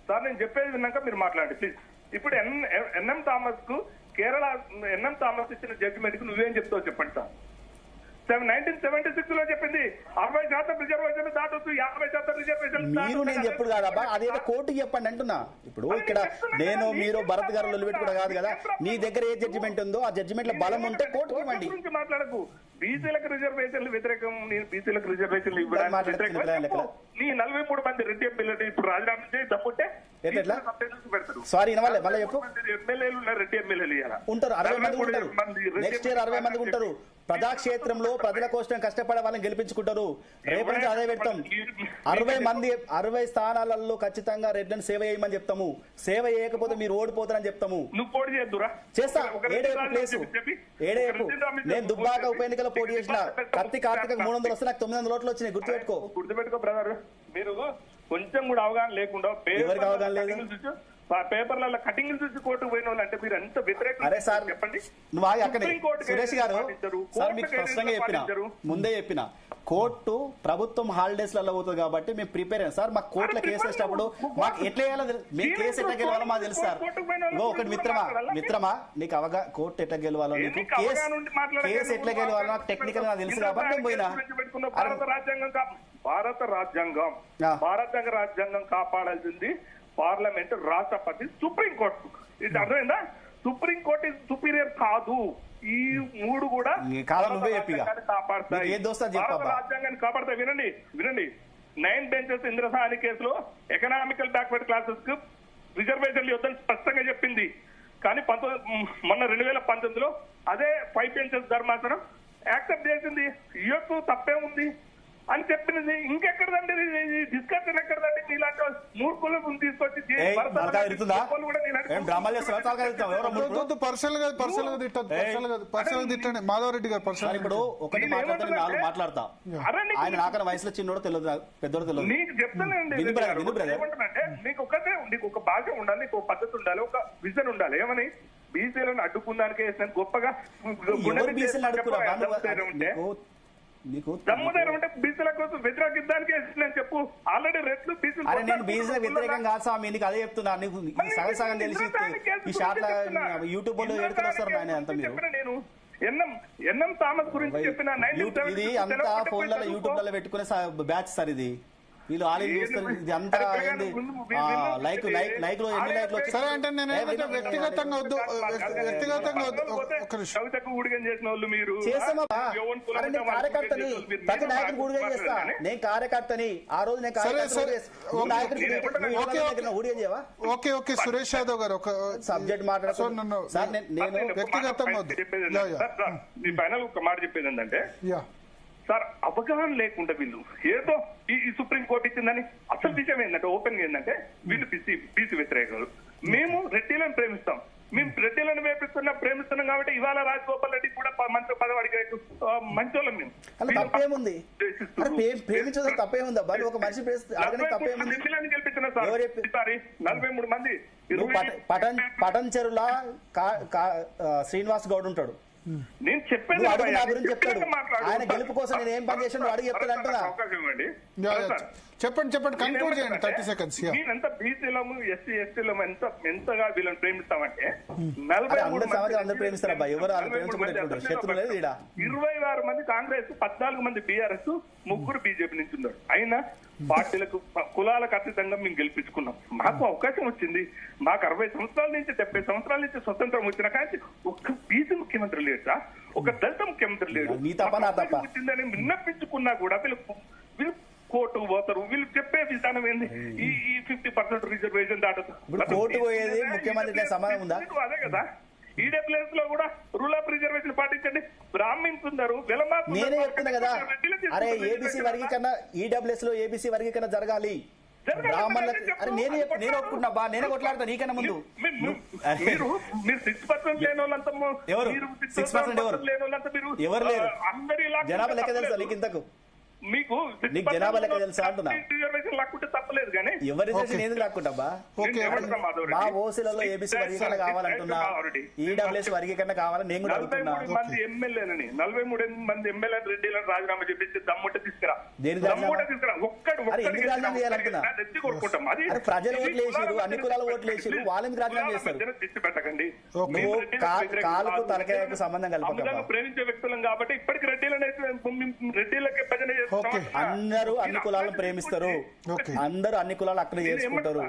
[SPEAKER 6] సార్ నేను చెప్పేది విన్నాక మీరు మాట్లాడండి ప్లీజ్. ఇప్పుడు ఎన్ఎం థామస్ కు కేరళ ఎన్ఎం థామస్ ఇచ్చిన జడ్జిమెంట్ కు నువ్వేం చెప్తావు చెప్పండి సార్. 1976 లో చెప్పింది 60% రిజర్వేషన్ దాటొచ్చు, 50% రిజర్వేషన్
[SPEAKER 3] మీరు నేను చెప్పుడు కాదబ్బా, అదేదో కోర్టుకి చెప్పండి అంటున్నా. ఇప్పుడు ఇక్కడ నేను మీరు భరత్ గారు నిలబెట్టుకోవడం కాదు కదా, నీ దగ్గర ఏ జడ్జిమెంట్ ఉందో ఆ జడ్జిమెంట్ లో బలం ఉంటే కోర్టుకి ఇవ్వండి.
[SPEAKER 6] మాట్లాడకు. బీసీలకు రిజర్వేషన్లు వ్యతిరేకం, నేను బీసీలకు రిజర్వేషన్లు ఇవ్వడానికి నీ 43 మంది రెడ్డి ఎమ్మెల్యేలు ఇప్పుడు రాజీనామా చేసి తప్పుంటే
[SPEAKER 3] సారీ మళ్ళీ చెప్పు.
[SPEAKER 6] ఎమ్మెల్యేలు రెడ్డి ఎమ్మెల్యేలు
[SPEAKER 3] ఉంటారు, 60 మంది ఉంటారు, నెక్స్ట్ ఇయర్ 60 మంది ఉంటారు. ప్రజాక్షేత్రంలో ప్రజల కోసం కష్టపడే వాళ్ళని గెలిపించుకుంటారు. రేపు నుంచి అదే పెడతాం. 60 స్థానాలలో ఖచ్చితంగా రెడ్లను సేవ చేయమని చెప్తాము. సేవ చేయకపోతే మీరు ఓడిపోతారని చెప్తాము. చేస్తా ఏడేపు ప్లేసు ఏడేపు. నేను దుబ్బాక ఉప ఎన్నికలో పోటీ చేసిన కార్తీక 300 వస్తే నాకు 900 ఓట్లు వచ్చినాయి.
[SPEAKER 6] గుర్తుపెట్టుకో బ్రదర్. మీరు కొంచెం కూడా అవగాహన లేకుండా
[SPEAKER 3] ఎవరికి అవగాహన లేదు.
[SPEAKER 6] పేపర్లలో కటింగ్ చూసి కోర్టుకు పోయిన వాళ్ళు అంటే మీరు ఎంత వ్యతిరేకం చెప్పండి.
[SPEAKER 3] నువ్వు అక్కడే సురేష్ గారు సార్ మీకు స్పష్టంగా చెప్పిన, ముందే చెప్పిన, కోర్టు ప్రభుత్వం హాలిడేస్ లలో పోతుంది కాబట్టి మేము ప్రిపేర్ అయ్యాం సార్. మాకు కోర్టులో కేసు వేసినప్పుడు మాకు ఎట్లా వేయాలో మేము కేసు ఎట్లా గెలవాలో మాకు తెలుసు సార్. ఒకటి మిత్రమా నీకు కోర్టు ఎట్లా గెలవాలో, నీకు కేసు ఎట్లా గెలవాలో నాకు టెక్నికల్ గా తెలుసు కాబట్టి నేను పోయినా.
[SPEAKER 6] భారత రాజ్యాంగం కాపాడాల్సింది పార్లమెంట్, రాష్ట్రపతి, సుప్రీంకోర్టు. ఇది అర్థమైందా? సుప్రీంకోర్టు సుపీరియర్ కాదు. ఈ 3 కూడా కాపాడతాయి, రాజ్యాంగాన్ని కాపాడతాయి. వినండి 9 బెంచెస్ ఇంద్రసాని కేసులో ఎకనామికల్ బ్యాక్వర్డ్ క్లాసెస్ కు రిజర్వేషన్లు ఇవ్వద్దని స్పష్టంగా చెప్పింది. కానీ మొన్న 2019లో అదే 5 బెంచెస్ ధర్మాసనం యాక్సెప్ట్ చేసింది. ఇవ్వచ్చు తప్పే ఉంది అని చెప్పింది. ఇంకెక్కడదండి డిస్కషన్ ఎక్కడదండి? నీలాంటి మూర్ఖులు తీసుకొచ్చి
[SPEAKER 2] తిట్టండి మాధవరెడ్డి గారు పర్సనల్.
[SPEAKER 3] ఇప్పుడు ఒకటి మాట్లాడతా, ఆయన నాకన్నా వయసులో చిన్నోడు తెలియదు, పెద్దోడు తెలియదు.
[SPEAKER 6] నీకు చెప్తానండి, నీకు ఒక భాష ఉండాలి, నీకు ఒక పద్ధతి ఉండాలి, ఒక విజన్ ఉండాలి. ఏమని బీసీలను అడ్డుకుందానికి వేసిన గొప్పగా దమ్ముదారు ఉంటే బీసీల కోసం వ్యతిరేకించడానికి వేసిన చెప్పు. ఆల్రెడీ రెట్లు బీసీలు.
[SPEAKER 3] నేను బీసీలకు వ్యతిరేకం కాదు స్వామి, నీకు అదే చెప్తున్నా. నీకు సగం తెలిసి ఈ షార్ట్ యూట్యూబ్ లో ఎడుకుని వస్తారు ఆయన అంతా. మీరు
[SPEAKER 6] నేను ఎన్ఎం థామస్ గురించి చెప్పిన
[SPEAKER 3] ఇది అంతా ఫోన్లలో యూట్యూబ్ లలో పెట్టుకునే బ్యాచ్ సార్ ఇది. వీళ్ళు ఆలీలు చూస్తారు ఇది అంతా ఏంది లైక్ లో ఎన్ని లైక్లు వచ్చాయి?
[SPEAKER 2] సరే అంటే నేను ఏంటంటే వ్యక్తిగతంగా వద్దు ఒక్క నిమిషం.
[SPEAKER 6] కవితకు ఊడిగం చేసిన వాళ్ళు మీరు
[SPEAKER 3] చేస్తామబ్బా.
[SPEAKER 6] ఎవరి కులం
[SPEAKER 3] అరే నేను కార్యకర్తని, ప్రతి నాయకుడు ఊడిగం చేస్తా. నేను కార్యకర్తని, ఆ రోజు నేను ఊడిగం చేయవా?
[SPEAKER 2] ఓకే ఓకే సురేష్ యాదవ్ గారు ఒక
[SPEAKER 3] సబ్జెక్ట్ మాట్లాడుతున్నాను సార్. నేను
[SPEAKER 2] వ్యక్తిగతంగా వద్దు.
[SPEAKER 6] మీ ఫైనల్ ఒక మాట చెప్పేది ఏంటంటే
[SPEAKER 2] యా
[SPEAKER 6] సార్ అవగాహన లేకుండా వీళ్ళు ఏదో ఈ సుప్రీం కోర్టు ఇచ్చిందని అసలు విషయం ఏంటంటే ఓపెన్ గా ఏంటంటే వీళ్ళు బీసీ వ్యతిరేకులు. మేము రెడ్డిలను ప్రేమిస్తాం, మేము రెడ్డిలను ప్రేమిస్తున్నాం కాబట్టి ఇవాళ రాజగోపాల్ రెడ్డి కూడా మంత్రి పదవి అడిగేట్టు మంచోళ్ళం మేము.
[SPEAKER 3] తప్పేముంది? ప్రేమించడం తప్పేముంది అబ్బా? ఒక మనిషి తప్పేముంది?
[SPEAKER 6] గెలిపించిన సార్ ఈసారి 43 మంది.
[SPEAKER 3] పటన్ చెరువులా శ్రీనివాస్ గౌడ్ ఉంటాడు,
[SPEAKER 6] నేను చెప్పేది
[SPEAKER 3] నా గురించి చెప్తాడు. ఆయన గెలుపు కోసం నేను ఏం పని చేసాను అడిగి చెప్తాడు అంటున్నా.
[SPEAKER 2] చెప్పండి కంక్లూడ్ చేయండి 30 seconds.
[SPEAKER 6] నేనంతా బీసీలము ఎస్సీ ఎస్టీలము ఎంతగా వీళ్ళని ప్రేమిస్తామంటే
[SPEAKER 3] 43 ప్రేమిస్తారు అబ్బా. ఎవరు
[SPEAKER 6] 26 మంది కాంగ్రెస్, 14 మంది బీఆర్ఎస్, 3 బీజేపీ నుంచి ఉన్నారు. అయినా పార్టీలకు కులాలకు అతీతంగా మేము గెలిపించుకున్నాం. మాకు అవకాశం వచ్చింది. మాకు 60 సంవత్సరాల నుంచి 70 సంవత్సరాల నుంచి స్వతంత్రం వచ్చిన కానీ ఒక్క బీసీ ముఖ్యమంత్రి లేడు సార్, ఒక దళిత ముఖ్యమంత్రి లేడు. వచ్చిందని విన్నపించుకున్నా కూడా వీళ్ళు కోర్టు పోతారు. వీళ్ళు చెప్పే విధానం ఏంది? ఈ 50% రిజర్వేషన్ దాటదు. అదే కదా ఈడబ్ల్యూఎస్ లో కూడా రూల్ ఆఫ్ రిజర్వేషన్ పాటించండి. బ్రాహ్మిన్స్ ఉన్నారు,
[SPEAKER 3] నేనే చెప్తున్నా కదా. అరే ఏబీసీ వర్గీకరణ ఈడబ్ల్యూఎస్ లో ఏబీసీ వర్గీకరణ జరగాలి. బ్రాహ్మణులకు అరే నేను ఒప్పుకున్నా బా, నేనే కొట్లాడతా నీకన్నా ముందు.
[SPEAKER 6] మీరు 6% లేని వాళ్ళంతా
[SPEAKER 3] ఎవరు 6% ఎవరు లేరు? జనాభా లెక్క తెలుసా నీకు? ఇంతకు
[SPEAKER 6] మీకు
[SPEAKER 3] నీకు జనాభా లెక్క తెలుసా అంటున్నా.
[SPEAKER 6] రిజర్వేషన్ లాక్కుంటే తప్పలేదు కానీ
[SPEAKER 3] ఎవరి రిజర్వేషన్ ఎందుకు లాక్కుంటా? మా ఓసీలలో ఏబీసీ వర్గీకరణ కావాలంటున్నా, ఈడబ్ల్యూఎస్ వర్గీకరణ కావాలని నేను కూడా అడుగుతున్నా.
[SPEAKER 6] 43 మంది ఎమ్మెల్యేలని 43 మంది ఎమ్మెల్యేలు రెడ్డిలను రాజీనామా చేపించి దమ్ముంటే తీసుకురా.
[SPEAKER 3] ప్రజలు ఓట్లు వేసారు, అన్ని కులాల ఓట్లు వేసారు, వాళ్ళని రాజీనామా చేస్తారు.
[SPEAKER 6] దిష్టి పెట్టకండి.
[SPEAKER 3] కాలుకు తలకాయకు సంబంధం కలపక.
[SPEAKER 6] ప్రేమించే వ్యక్తులం కాబట్టి ఇప్పటికి రెడ్డిలకే భజన చేస్తారు.
[SPEAKER 3] అందరూ అన్ని కులాలను ప్రేమిస్తారు, అందరూ అన్ని కులాలు అక్కడ చేసుకుంటారు.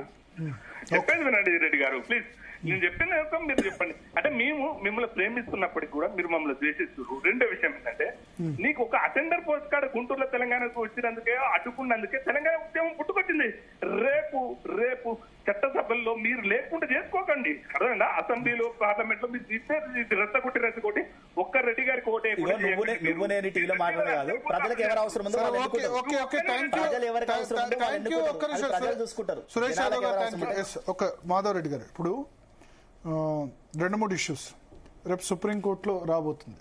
[SPEAKER 6] చెప్పేది వినండి రెడ్డి గారు ప్లీజ్. నేను చెప్పిన మీరు చెప్పండి. అంటే మేము మిమ్మల్ని ప్రేమిస్తున్నప్పటికీ కూడా మీరు మమ్మల్ని ద్వేషిస్తున్నారు. రెండో విషయం ఏంటంటే నీకు ఒక అటెండర్ పోస్ట్ కార్డు గుంటూరులో తెలంగాణకు వచ్చినందుకే అడ్డుకున్నందుకే తెలంగాణ ఉద్యమం పుట్టుకొచ్చింది. రేపు చట్టసభల్లో మీరు లేకుండా చేసుకోకండి. అర్థమైందా? అసెంబ్లీలో పార్లమెంట్ లో మీరు రెచ్చగొట్టి ఒక్క రెడ్డి గారికి ఓటే.
[SPEAKER 3] నువ్వు నేను టీవీలో మాట్లాడదు, ప్రజలకు ఎవరు అవసరం ఉందో ప్రజలు ఎవరికి అవసరం ఉందో ప్రజలు చూసుకుంటారు.
[SPEAKER 2] సురేష్ యాదవ్ గారు, ఒక మాధవ్ రెడ్డి గారు, ఇప్పుడు 2-3 ఇష్యూస్ రేపు సుప్రీంకోర్టులో రాబోతుంది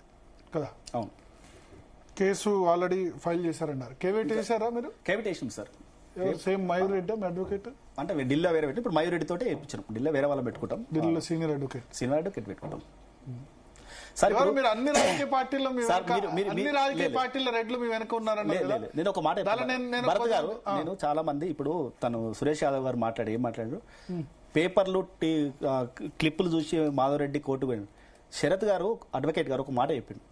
[SPEAKER 2] కదా.
[SPEAKER 3] అవును,
[SPEAKER 2] కేసు ఆల్రెడీ ఫైల్ చేశారన్నారు. కేవేట్ చేశారా మీరు?
[SPEAKER 3] కేవేట్ వేసాం sir.
[SPEAKER 2] Same Mayur Reddy advocate
[SPEAKER 3] అంటే ఢిల్లీలో వేరే పెట్టి ఇప్పుడు మయూర్ రెడ్డి తోటే వేయించాం. ఢిల్లీలో వేరే వాళ్ళని పెట్టుకుంటాం,
[SPEAKER 2] ఢిల్లీలో సీనియర్ అడ్వకేట్
[SPEAKER 3] పెట్టుకుంటాం.
[SPEAKER 2] మీరు అన్ని రాజకీయ పార్టీల్లో రెడ్లు మీ వెనక ఉన్నారన్నారు.
[SPEAKER 3] నేను ఒక మాట భరత్ గారు, నేను చాలా మంది ఇప్పుడు తను సురేష్ యాదవ్ గారు ఏం మాట్లాడారు, పేపర్లు క్లిప్పులు చూసి మాధవ్ రెడ్డి కోర్టు పోయింది. శరత్ గారు అడ్వకేట్ గారు ఒక మాట చెప్పిండు,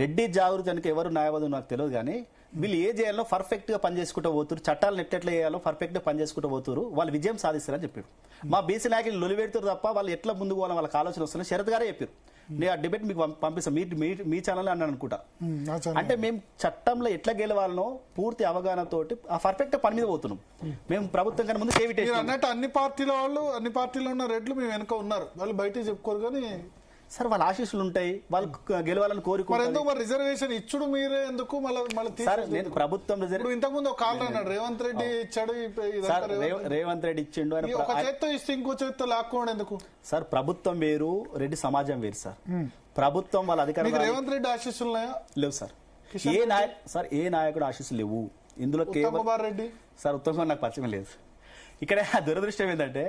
[SPEAKER 3] రెడ్డి జాగృతి వెనక ఎవరు న్యాయవాదులు నాకు తెలియదు కానీ వీళ్ళు ఏ చేయాలో పర్ఫెక్ట్ గా పనిచేసుకుంటూ పోతున్నారు, చట్టాలను ఎట్లా చేయాలో పర్ఫెక్ట్ గా పనిచేసుకుంటూ పోతున్నారు, వాళ్ళు విజయం సాధిస్తారని చెప్పారు. మా బీసీ నాయకులు లొలిపెడుతారు తప్ప వాళ్ళు ఎట్లా ముందుకు పోవాలని వాళ్ళకి ఆలోచన వస్తుంది. శరత్ గారే చెప్పారు. నేను ఆ డిబేట్ మీకు పంపిస్తాను, మీ ఛానల్ అన్నాను అనుకుంటా. అంటే మేము చట్టంలో ఎట్లా గెలవాలనో పూర్తి అవగాహనతోటి ఆ పర్ఫెక్ట్ పని మీద పోతున్నాం. మేము ప్రభుత్వం కన్నా ముందు
[SPEAKER 2] అన్నట్టు అన్ని పార్టీలో ఉన్న రెడ్లు మేము వెనక ఉన్నారు, వాళ్ళు బయట చెప్పుకోరు కానీ
[SPEAKER 3] సార్ వాళ్ళ ఆశీస్సులు ఉంటాయి, వాళ్ళు గెలవాలని కోరుకుంటారు.
[SPEAKER 2] రిజర్వేషన్ ఇచ్చుడు మీరే ఎందుకు
[SPEAKER 3] నేను ప్రభుత్వం
[SPEAKER 2] ఇంతకుముందు ఒక కాల్ అన్నాడు రేవంత్ రెడ్డి ఇచ్చాడు,
[SPEAKER 3] రేవంత్ రెడ్డి ఇచ్చిండు అని
[SPEAKER 2] ఒక చేత్తో ఇస్తే ఇంకో చేత్తో లాక్కోండి ఎందుకు
[SPEAKER 3] సార్? ప్రభుత్వం వేరు, రెడ్డి సమాజం వేరు సార్. ప్రభుత్వం వాళ్ళ అధికారులు
[SPEAKER 2] రేవంత్ రెడ్డి ఆశీస్సులు
[SPEAKER 3] లేవు సార్. ఏ నాయకుడు ఆశీస్సులు లేవు ఇందులో.
[SPEAKER 2] రెడ్డి
[SPEAKER 3] సార్ ఉత్తమ్ కుమార్ నాకు పరిచయం లేదు. ఇక్కడ దురదృష్టం ఏంటంటే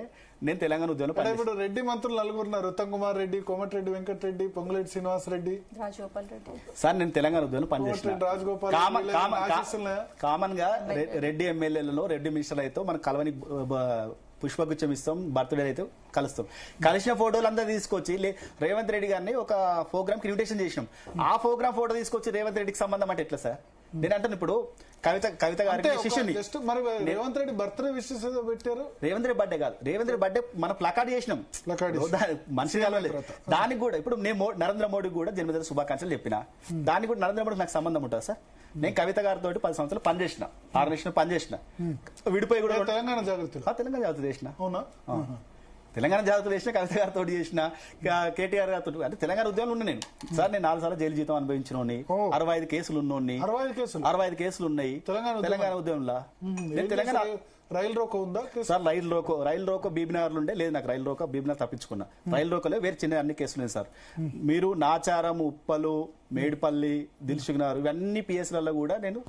[SPEAKER 3] నేను తెలంగాణ ఉద్యమంలో
[SPEAKER 2] ఇప్పుడు రెడ్డి మంత్రులు 4 ఉన్నారు, ఉత్తమ్ కుమార్ రెడ్డి, కోమటిరెడ్డి వెంకటరెడ్డి, పొంగులేటి శ్రీనివాస్ రెడ్డి,
[SPEAKER 1] రాజగోపాల్ రెడ్డి.
[SPEAKER 3] సార్ నేను తెలంగాణ ఉద్యమంలో పనిచేసిన కామన్ గా రెడ్డి ఎమ్మెల్యేలలో రెడ్డి మినిస్టర్లు అయితే మనం కలవని పుష్పగుచ్చం ఇస్తాం, బర్త్డే అయితే కలుస్తాం. కలిసిన ఫోటోలు అంతా తీసుకొచ్చి రేవంత్ రెడ్డి గారిని ఒక ప్రోగ్రామ్ కి ఇన్విటేషన్ చేసినాం. ఆ ప్రోగ్రామ్ ఫోటో తీసుకొచ్చి రేవంత్ రెడ్డికి సంబంధం అంటే ఎట్లా సార్? నేను అంటాను ఇప్పుడు కవిత గారి శిష్యుని
[SPEAKER 2] జస్ట్ మరి రేవంత్ రెడ్డి బర్త్డే విషెస్ ఏదో పెట్టారు.
[SPEAKER 3] రేవంత్ రెడ్డి బర్త్డే కాదు, రేవంత్ రెడ్డి బర్త్డే మనం ప్లకార్డ్ చేసినాం, మనిషి కలవలేదు. దానికి కూడా ఇప్పుడు నేను నరేంద్ర మోడీకి కూడా జన్మదిన శుభాకాంక్షలు చెప్పిన, దానికి కూడా నరేంద్ర మోడీకి నాకు సంబంధం ఉంటుంది సార్. నేను కవిత గారితో 10 సంవత్సరాలు పనిచేసిన, ఆర్గనైజేషన్ పనిచేసిన, విడిపోయి కూడా
[SPEAKER 2] తెలంగాణ జాగ్రత్త
[SPEAKER 3] చేసిన.
[SPEAKER 2] అవునా?
[SPEAKER 3] తెలంగాణ జాగ్రత్త చేసిన, కవిత గారితో చేసిన, కేటీఆర్ గారితో, అంటే తెలంగాణ ఉద్యమంలో ఉన్నా నేను సార్. నేను 4 సార్లు జైలు జీతం అనుభవించిన 65 కేసులు ఉన్నోని, 65 కేసులు ఉన్నాయి తెలంగాణ ఉద్యమంలో. తెలంగాణ
[SPEAKER 2] రైలు రోకో ఉందా
[SPEAKER 3] సార్? రైలు రోకో బీబీనగర్ ఉండే, లేదు నాకు రైలు రోకో బీబీనగర్ తప్పించుకున్నా. రైలు రోకోలో వేరే చిన్న అన్ని కేసులు ఉన్నాయి సార్. మీరు నాచారం, ఉప్పలు, మేడిపల్లి, దిల్సుఖ్నగర్ ఇవన్నీ పిఎస్లలో కూడా నేను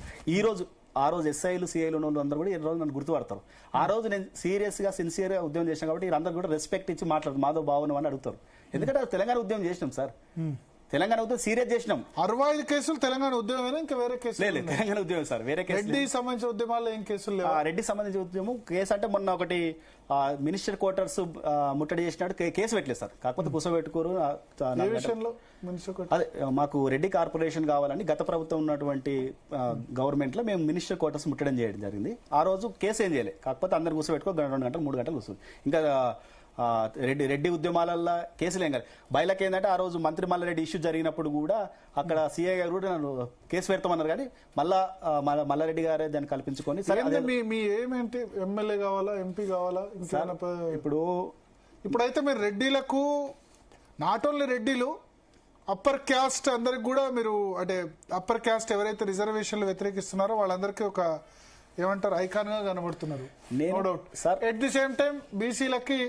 [SPEAKER 3] ఆ రోజు ఎస్ఐలు, సిఐలు ఉన్న అందరూ కూడా ఈ రోజు నన్ను గుర్తుపడతారు. ఆ రోజు నేను సీరియస్ గా, సిన్సియర్ గా ఉద్యమం చేశాను కాబట్టి వీరందరూ కూడా రెస్పెక్ట్ ఇచ్చి మాట్లాడతారు, మాధవ్ బావను అని అడుగుతారు. ఎందుకంటే తెలంగాణ ఉద్యమం చేసినాం సార్, తెలంగాణ ఉద్యమం సీరియస్ చేసినాం.
[SPEAKER 2] 65 కేసులు తెలంగాణ ఉద్యమం, ఇంకా వేరే కేసులు
[SPEAKER 3] లేదు తెలంగాణ ఉద్యమం సార్. వేరే
[SPEAKER 2] రెడ్డి సంబంధించిన ఉద్యమాల్లో ఏం కేసులు లేవు?
[SPEAKER 3] రెడ్డి సంబంధించిన ఉద్యమం కేసు అంటే మొన్న ఒకటి మినిస్టర్ క్వార్టర్స్ ముట్టడి చేసినాడు, కేసు పెట్టలేదు సార్. కాకపోతే కూసబెట్టుకోరు. అదే మాకు రెడ్డి కార్పొరేషన్ కావాలని గత ప్రభుత్వం ఉన్నటువంటి గవర్నమెంట్ లో మేము మినిస్టర్ క్వార్టర్స్ ముట్టడం చేయడం జరిగింది. ఆ రోజు కేసు ఏం చేయలేదు, కాకపోతే అందరు కూసబెట్టుకో 2 గంటలు 3 గంటలు కూర్చుంది. ఇంకా రెడ్డి ఉద్యమాలల్లో కేసులు ఏం కాదు. బయలకి ఏంటంటే ఆ రోజు మంత్రి మల్లారెడ్డి ఇష్యూ జరిగినప్పుడు కూడా అక్కడ సీఐ గారు కూడా నన్ను కేసు పెడతామన్నారు, కానీ మల్లారెడ్డి గారే దాన్ని కల్పించుకొని సరే.
[SPEAKER 2] మీ ఏమేంటి, ఎమ్మెల్యే కావాలా, ఎంపీ కావాలా? ఇప్పుడైతే మీరు రెడ్డిలకు, నాట్ ఓన్లీ రెడ్డిలు, అప్పర్ క్యాస్ట్ అందరికి కూడా మీరు, అంటే అప్పర్ క్యాస్ట్ ఎవరైతే రిజర్వేషన్లు వ్యతిరేకిస్తున్నారో వాళ్ళందరికీ ఒక ఏమంటారు ఐకాన్ గా కనబడుతున్నారు. No doubt sir. At the same time బీసీలకి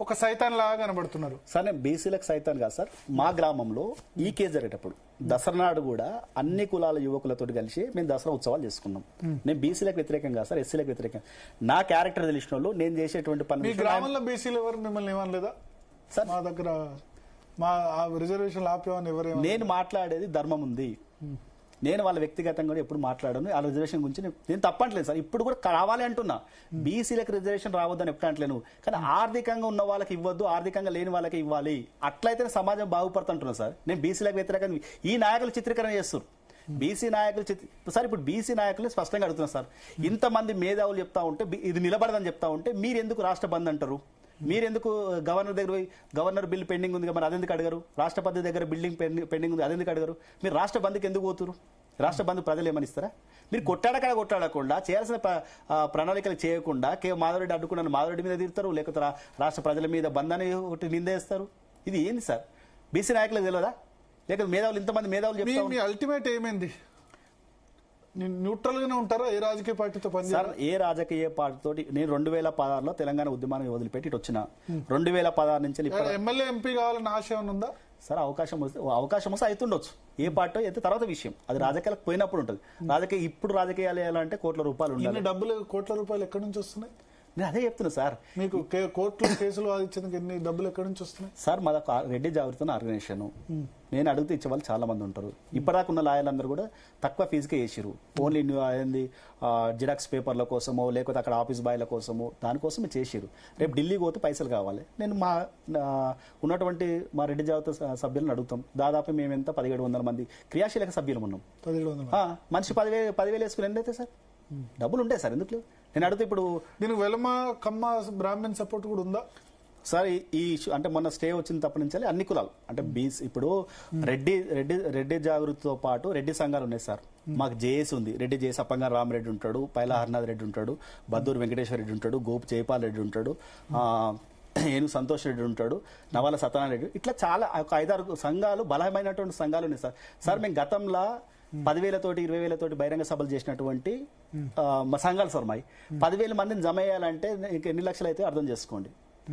[SPEAKER 2] ఒక సైతాన్ లాగా కనబడుతున్నారు
[SPEAKER 3] సార్. నేను బీసీలకు సైతాన్ కాదు సార్. మా గ్రామంలో ఈ కేసు జరిగేటప్పుడు దసరా నాడు కూడా అన్ని కులాల యువకులతో కలిసి మేము దసరా ఉత్సవాలు చేసుకున్నాం. నేను బీసీలకు వ్యతిరేకం కాదు సార్, ఎస్సీలకు వ్యతిరేకం. నా క్యారెక్టర్ తెలిసిన వాళ్ళు, నేను చేసేటువంటి పని.
[SPEAKER 2] మీ గ్రామంలో బీసీలు ఎవరు మిమ్మల్ని ఏమనలేదా సార్? మా దగ్గర మా రిజర్వేషన్ ఆపేవని ఎవరు?
[SPEAKER 3] నేను మాట్లాడేది ధర్మం ఉంది. నేను వాళ్ళ వ్యక్తిగతంగా కూడా ఎప్పుడు మాట్లాడాను. ఆ రిజర్వేషన్ గురించి నేను తప్పట్లేదు సార్. ఇప్పుడు కూడా కావాలి అంటున్నా, బీసీలకు రిజర్వేషన్ రావద్దని ఎప్పుడు అంటలేను. కానీ ఆర్థికంగా ఉన్న వాళ్ళకి ఇవ్వద్దు, ఆర్థికంగా లేని వాళ్ళకి ఇవ్వాలి. అట్లయితే సమాజం బాగుపడుతుంటున్నా సార్. నేను బీసీలకు వ్యతిరేకంగా ఈ నాయకులు చిత్రీకరణ చేస్తారు. బీసీ నాయకులు సార్, ఇప్పుడు బీసీ నాయకులు స్పష్టంగా అడుగుతున్నారు సార్. ఇంతమంది మేధావులు చెప్తా ఉంటే, ఇది నిలబడదని చెప్తా ఉంటే, మీరు ఎందుకు రాష్ట్ర బంద్ అంటారు? మీరెందుకు గవర్నర్ దగ్గర పోయి గవర్నర్ బిల్ పెండింగ్ ఉంది, మరి అదెందుకు అడగరు? రాష్ట్రపతి దగ్గర బిల్డింగ్ పెండింగ్ ఉంది, అదెందుకు అడగరు? మీరు రాష్ట్ర బంద్కి ఎందుకు పోతురు? రాష్ట్ర బంధు ప్రజలు ఏమనిస్తారా? మీరు కొట్టాడకుండా చేయాల్సిన ప్రణాళికలు చేయకుండా మాధవరెడ్డి అడ్డుకున్నాను, మాధవరెడ్డి మీద తీరుతారు, లేకపోతే రాష్ట్ర ప్రజల మీద బంధాన్ని ఒకటి నిందేస్తారు. ఇది ఏంది సార్? బీసీ నాయకులకు తెలియదా? లేకపోతే మేధావులు, ఇంతమంది మేధావులు చెప్తారు.
[SPEAKER 2] అల్టిమేట్ ఏమైంది? న్యూట్రల్ గానే ఉంటారా ఏ రాజకీయ పార్టీతో పని?
[SPEAKER 3] సార్, ఏ రాజకీయ పార్టీతో నేను 2016లో తెలంగాణ ఉద్యమాన్ని వదిలిపెట్టి ఇటు వచ్చిన. 2016 నుంచి
[SPEAKER 2] ఎమ్మెల్యే, ఎంపీ కావాలని ఆశ ఏమైనా ఉందా
[SPEAKER 3] సార్? అవకాశం వస్తే అవుతుండొచ్చు. ఏ పార్టీ అయితే తర్వాత విషయం, అది రాజకీయాలకు పోయినప్పుడు ఉంటుంది. ఇప్పుడు రాజకీయాలు వేయాలంటే కోట్ల రూపాయలు ఉండాలి.
[SPEAKER 2] డబ్బులు, కోట్ల రూపాయలు ఎక్కడి నుంచి వస్తున్నాయి?
[SPEAKER 3] నేను అదే చెప్తున్నా సార్.
[SPEAKER 2] మీకు కోర్టులో కేసులు వాదించేందుకు ఎన్ని డబ్బులు ఎక్కడి నుంచి వస్తున్నాయి
[SPEAKER 3] సార్? మాకు రెడ్డి జాగృతి ఆర్గనైజేషన్, నేను అడిగితే ఇచ్చే వాళ్ళు చాలా మంది ఉంటారు. ఇప్పటిదాకా ఉన్న లాయర్లందరూ కూడా తక్కువ ఫీజుకే చేసిరు. ఓన్లీ ఏంది జిరాక్స్ పేపర్ల కోసమో, లేకపోతే అక్కడ ఆఫీస్ బాయ్ల కోసమో, దానికోసమే చేసిరు. రేపు ఢిల్లీకి పోతే పైసలు కావాలి. నేను ఉన్నటువంటి మా రెడ్డి జాగృతి సభ్యులను అడుగుతాం. దాదాపు మేమెంత 1700 మంది క్రియాశీలక సభ్యులు ఉన్నాం. మనిషి 10,000 వేసుకుని ఎంతైతే సార్? డబ్బులు ఉంటాయి సార్, ఎందుకు? నేను అడిగితే ఇప్పుడు
[SPEAKER 2] దీనికి వెలమ, కమ్మ, బ్రాహ్మణ్ సపోర్ట్ కూడా ఉందా
[SPEAKER 3] సార్? ఈ అంటే మొన్న స్టే వచ్చిన తప్పటి నుంచి అన్ని కులాలు, అంటే బీసీ, ఇప్పుడు రెడ్డి జాగృతితో పాటు రెడ్డి సంఘాలు ఉన్నాయి సార్. మాకు జేఏసీ ఉంది. రెడ్డి జేఏసీ అప్పంగారు రామరెడ్డి ఉంటాడు, పైలా హరినాథ్ రెడ్డి ఉంటాడు, బద్దూరు వెంకటేశ్వర రెడ్డి ఉంటాడు, గోపు జైపాల్ రెడ్డి ఉంటాడు, ఏను సంతోష్ రెడ్డి ఉంటాడు, నవాల సత్యనారాయణ రెడ్డి, ఇట్లా చాలా ఒక 5-6 సంఘాలు, బలమైనటువంటి సంఘాలు ఉన్నాయి సార్. సార్, మేము గతంలో 10,000తోటి 20,000తోటి బహిరంగ సభలు చేసినటువంటి సంఘాలు సార్. మాయి 10,000 మందిని జమ అయ్యాలంటే ఎన్ని లక్షలు అయితే అర్థం చేసుకోండి,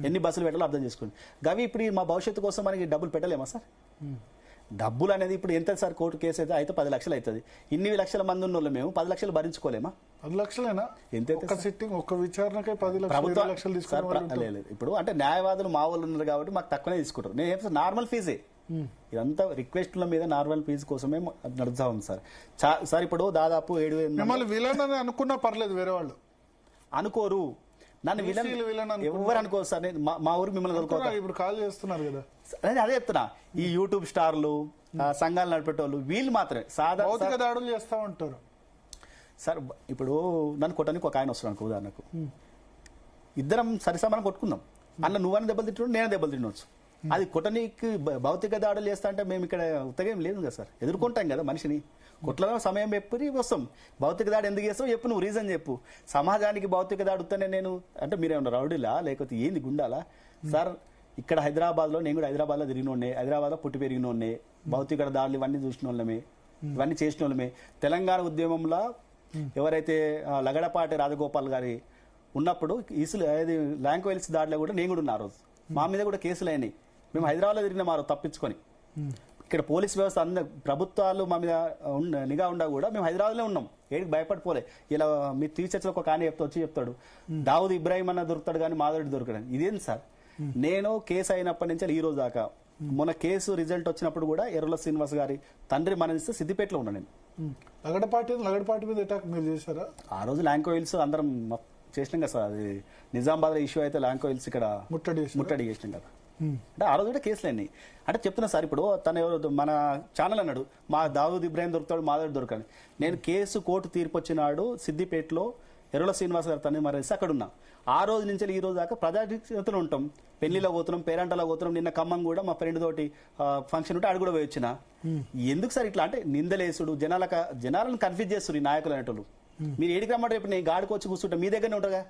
[SPEAKER 3] ఎన్ని బస్సులు పెట్టాలో అర్థం చేసుకోండి. గవి ఇప్పుడు మా భవిష్యత్తు కోసం మనకి డబ్బులు పెట్టలేమా సార్? డబ్బులు అనేది ఇప్పుడు ఎంత సార్? కోర్టు కేసు అయితే 10 లక్షలు అవుతుంది. ఇన్ని లక్షల మంది ఉన్న వాళ్ళు మేము 10 లక్షలు భరించుకోలేమా?
[SPEAKER 2] 10 లక్షలేనా?
[SPEAKER 3] ఎంత
[SPEAKER 2] సిట్టింగ్, ఒక్క విచారణకే 10 లక్షలు
[SPEAKER 3] తీసుకుంటారు. ఇప్పుడు అంటే న్యాయవాదులు మా వాళ్ళు ఉన్నారు కాబట్టి మాకు తక్కువనే తీసుకుంటారు. నేను నార్మల్ ఫీజే, ఇదంతా రిక్వెస్ట్ల మీద నార్మల్ ఫీజు కోసమే నడుస్తాం సార్. సార్, ఇప్పుడు దాదాపు 7,000
[SPEAKER 2] విలన్ అని అనుకున్నా పర్లేదు, వేరే వాళ్ళు
[SPEAKER 3] అనుకోరు. నన్ను విలన్ ఎవరు అనుకోరు సార్. మా ఊరు మిమ్మల్ని
[SPEAKER 2] ఇప్పుడు కాల్ చేస్తున్నారు కదా,
[SPEAKER 3] నేను అదే చెప్తున్నా. ఈ యూట్యూబ్ స్టార్లు, సంఘాలు నడిపేటోళ్ళు, వీళ్ళు మాత్రమే
[SPEAKER 2] సాధారణ దాడులు చేస్తా ఉంటారు.
[SPEAKER 3] సార్ ఇప్పుడు నన్ను కొట్టడానికి ఒక ఆయన వస్తున్నాను అనుకో, ఉదాహరణకు ఇద్దరం సరిసమానం కొట్టుకుందాం, అన్న నువ్వని దెబ్బలు తింటున్నావు, నేను దెబ్బలు తినవచ్చు. అది కొట్టనీకి భౌతిక దాడులు చేస్తా అంటే మేము ఇక్కడ ఉత్తగేం లేదు కదా సార్, ఎదుర్కొంటాం కదా మనిషిని. కొట్లలో సమయం చెప్పి వస్తాం. భౌతిక దాడి ఎందుకు చేస్తావు చెప్పు, నువ్వు రీజన్ చెప్పు. సమాజానికి భౌతిక దాడి వస్తేనే నేను అంటే మీరేమన్నా రౌడీలా లేకపోతే ఏంది గుండాలా సార్? ఇక్కడ హైదరాబాద్లో నేను కూడా హైదరాబాద్లో తిరిగినోడ్నే, హైదరాబాద్లో పుట్టి పెరిగినోడ్నే, భౌతిక దాడులు ఇవన్నీ చూసిన వాళ్ళమే, ఇవన్నీ చేసిన వాళ్ళమే. తెలంగాణ ఉద్యమంలో ఎవరైతే లగడపాటి రాజగోపాల్ గారి ఉన్నప్పుడు ల్యాంక్వెల్స్ దాడిలో కూడా నేను కూడా ఉన్నా. ఆ రోజు మా మీద కూడా కేసులు అయినాయి. మేము హైదరాబాద్లో తిరిగిన మారు తప్పించుకొని. ఇక్కడ పోలీస్ వ్యవస్థ ప్రభుత్వాలు మా మీద నిఘా ఉండా కూడా మేము హైదరాబాద్లో ఉన్నాం, ఏడికి భయపడిపోలే. ఇలా మీ టీచర్స్ ఒక కానీ చెప్తాడు దావుద్ ఇబ్రాహిం అన్న దొరుకుతాడు కానీ మాధవుడి దొరకడు. ఇదేంటి సార్? నేను కేసు అయినప్పటి నుంచి ఈ రోజు దాకా, మొన్న కేసు రిజల్ట్ వచ్చినప్పుడు కూడా ఎర్రల శ్రీనివాస్ గారి తండ్రి మరణిస్తే సిద్దిపేటలో ఉన్నా నేను.
[SPEAKER 2] లగడపాటి మీద అటాక్ మీరు చేశారా?
[SPEAKER 3] ఆ రోజు ల్యాంకోయిల్స్ అందరం చేసినాం కదా సార్. అది నిజామాబాద్ ఇష్యూ అయితే ల్యాంకోయిల్స్ ఇక్కడ ముట్టడి చేసినాం కదా. అంటే ఆ రోజు కూడా కేసులు అన్నీ అంటే చెప్తున్నా సార్. ఇప్పుడు తను ఎవరు మన ఛానల్ అన్నాడు మా దావూద్ ఇబ్రాహిం దొరుకుతాడు, మాధవుడు దొరకని. నేను కేసు కోర్టు తీర్పు వచ్చినాడు సిద్దిపేటలో ఎర్రల శ్రీనివాస్ గారు తను మరేసి అక్కడ ఉన్నా. ఆ రోజు నుంచి ఈ రోజు దాకా ప్రజాక్షేత్రంలో ఉంటాం. పెళ్లిలో పోతున్నాం, పేరంటలో పోతున్నాం. నిన్న ఖమ్మం కూడా మా ఫ్రెండ్ తోటి ఫంక్షన్ ఉంటే అడుగు కూడా పోయి వచ్చిన. ఎందుకు సార్ ఇట్లా అంటే నిందలేసుడు, జనాలను కన్ఫ్యూజ్ చేస్తారు ఈ నాయకులు అనేటోళ్ళు. మీరు ఏడికి రమ్మంటారు? ఇప్పుడు నేను గాడికి వచ్చి కూర్చుంటా, మీ దగ్గరనే ఉంటాగా.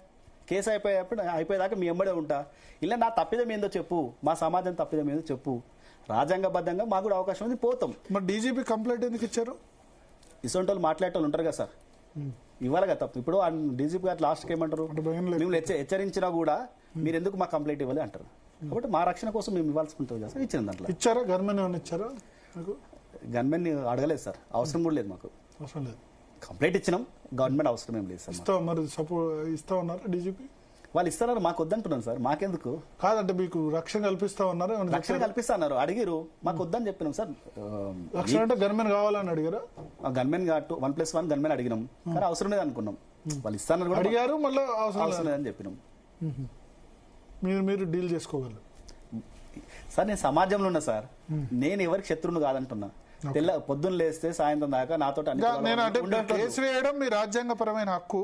[SPEAKER 3] కేసు అయిపోయేదాకా మీ ఎంబడే ఉంటా. ఇలా నా తప్పిదం ఏందో చెప్పు, మా సమాజం తప్పిదం ఏందో చెప్పు. రాజ్యాంగబద్ధంగా మాకు కూడా అవకాశం ఉంది, పోతాం.
[SPEAKER 2] మరి డీజీపీ కంప్లైంట్ ఎందుకు ఇచ్చారు?
[SPEAKER 3] ఇసొంటి వాళ్ళు మాట్లాడేటోళ్ళు ఉంటారు కదా సార్, ఇవ్వాలి కదా తప్పు. ఇప్పుడు డీజీపీ గారు లాస్ట్కి ఏమంటారు, మిమ్మల్ని హెచ్చరించినా కూడా మీరు ఎందుకు మా కంప్లైంట్ ఇవ్వాలి అంటారు. కాబట్టి మా రక్షణ కోసం మేము ఇవ్వాల్సి ఉంటుంది కదా సార్. ఇచ్చిన దాంట్లో
[SPEAKER 2] ఇచ్చారా? గన్మెన్ ఏమైనా ఇచ్చారా?
[SPEAKER 3] గన్మెన్ అడగలేదు సార్, అవసరం కూడా లేదు మాకు.
[SPEAKER 2] అవసరం లేదు,
[SPEAKER 3] కంప్లైంట్ ఇచ్చినాం, గవర్నమెంట్ అవసరం ఏం లేదు సార్.
[SPEAKER 2] మరి ఇస్తా ఉన్నారా డీజీపీ?
[SPEAKER 3] వాళ్ళు ఇస్తున్నారు, మాకు వద్దంటున్నాను సార్. మాకెందుకు
[SPEAKER 2] కాదంటే మీకు రక్షణ కల్పిస్తా ఉన్నారు,
[SPEAKER 3] రక్షణ కల్పిస్తా అన్నారు, అడిగిరు, మాకు వద్దని చెప్పినాం సార్.
[SPEAKER 2] రక్షణ అంటే గన్మెన్ కావాలని అడిగారా?
[SPEAKER 3] గన్మెన్ 1+1 గన్మెన్ అడిగినాం, కానీ అవసరం లేదు అనుకున్నాం. వాళ్ళు ఇస్తాన్నారు కూడా
[SPEAKER 2] అడిగారు, మళ్ళీ
[SPEAKER 3] అవసరం లేదని చెప్పినాం.
[SPEAKER 2] మీరు డీల్ చేసుకోగలరు
[SPEAKER 3] సార్. నేను సమాజంలో ఉన్నా సార్, నేను ఎవరికి శత్రువును కాదంటున్నా. పొద్దున్న లేస్తే సాయంత్రం దాకా నాతో
[SPEAKER 2] కేసు వేయడం మీ రాజ్యాంగపరమైన హక్కు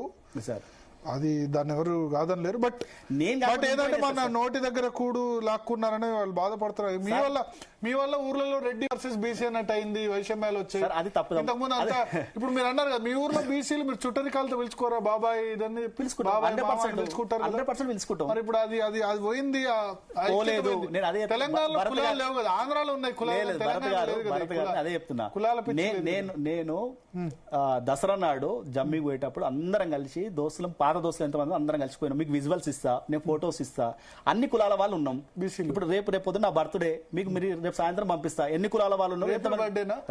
[SPEAKER 3] సార్.
[SPEAKER 2] అది దాన్ని ఎవరు కాదనలేరు. బట్ ఏదంటే మన నోటి దగ్గర కూడు లాక్కున్నారని వాళ్ళు బాధపడుతున్నారు. మీ వల్ల ఊర్లలో రెడ్డి వర్సెస్ బీసీ అన్నట్టు అయింది, వైషమ్యాలు వచ్చాయి.
[SPEAKER 3] అది తప్పు.
[SPEAKER 2] ఇంతకుముందు అంతా ఇప్పుడు మీరు అన్నారు కదా, మీ ఊర్లో బీసీలు మీరు చుట్టరికాలతో పిలుచుకోరా బాబాయ్ ఇదన్నీ పిలుచుకుంటారు.
[SPEAKER 3] మరి
[SPEAKER 2] ఇప్పుడు అది అది అది పోయింది. తెలంగాణలో కులాలు లేవు కదా, ఆంధ్రాలో ఉన్నాయి కులాలు.
[SPEAKER 3] అదే చెప్తున్నా. నేను దసరా నాడు జమ్మికి పోయేటప్పుడు అందరం కలిసి దోస్తులం, పాత దోస్తులు ఎంతమంది అందరం కలిసిపోయినాం. మీకు విజువల్స్ ఇస్తా, నేను ఫొటోస్ ఇస్తా. అన్ని కులాల వాళ్ళు ఉన్నాం. ఇప్పుడు రేపు పొద్దున నా బర్త్డే, మీకు మీరు రేపు సాయంత్రం పంపిస్తా. ఎన్ని కులాల వాళ్ళు ఉన్నారు,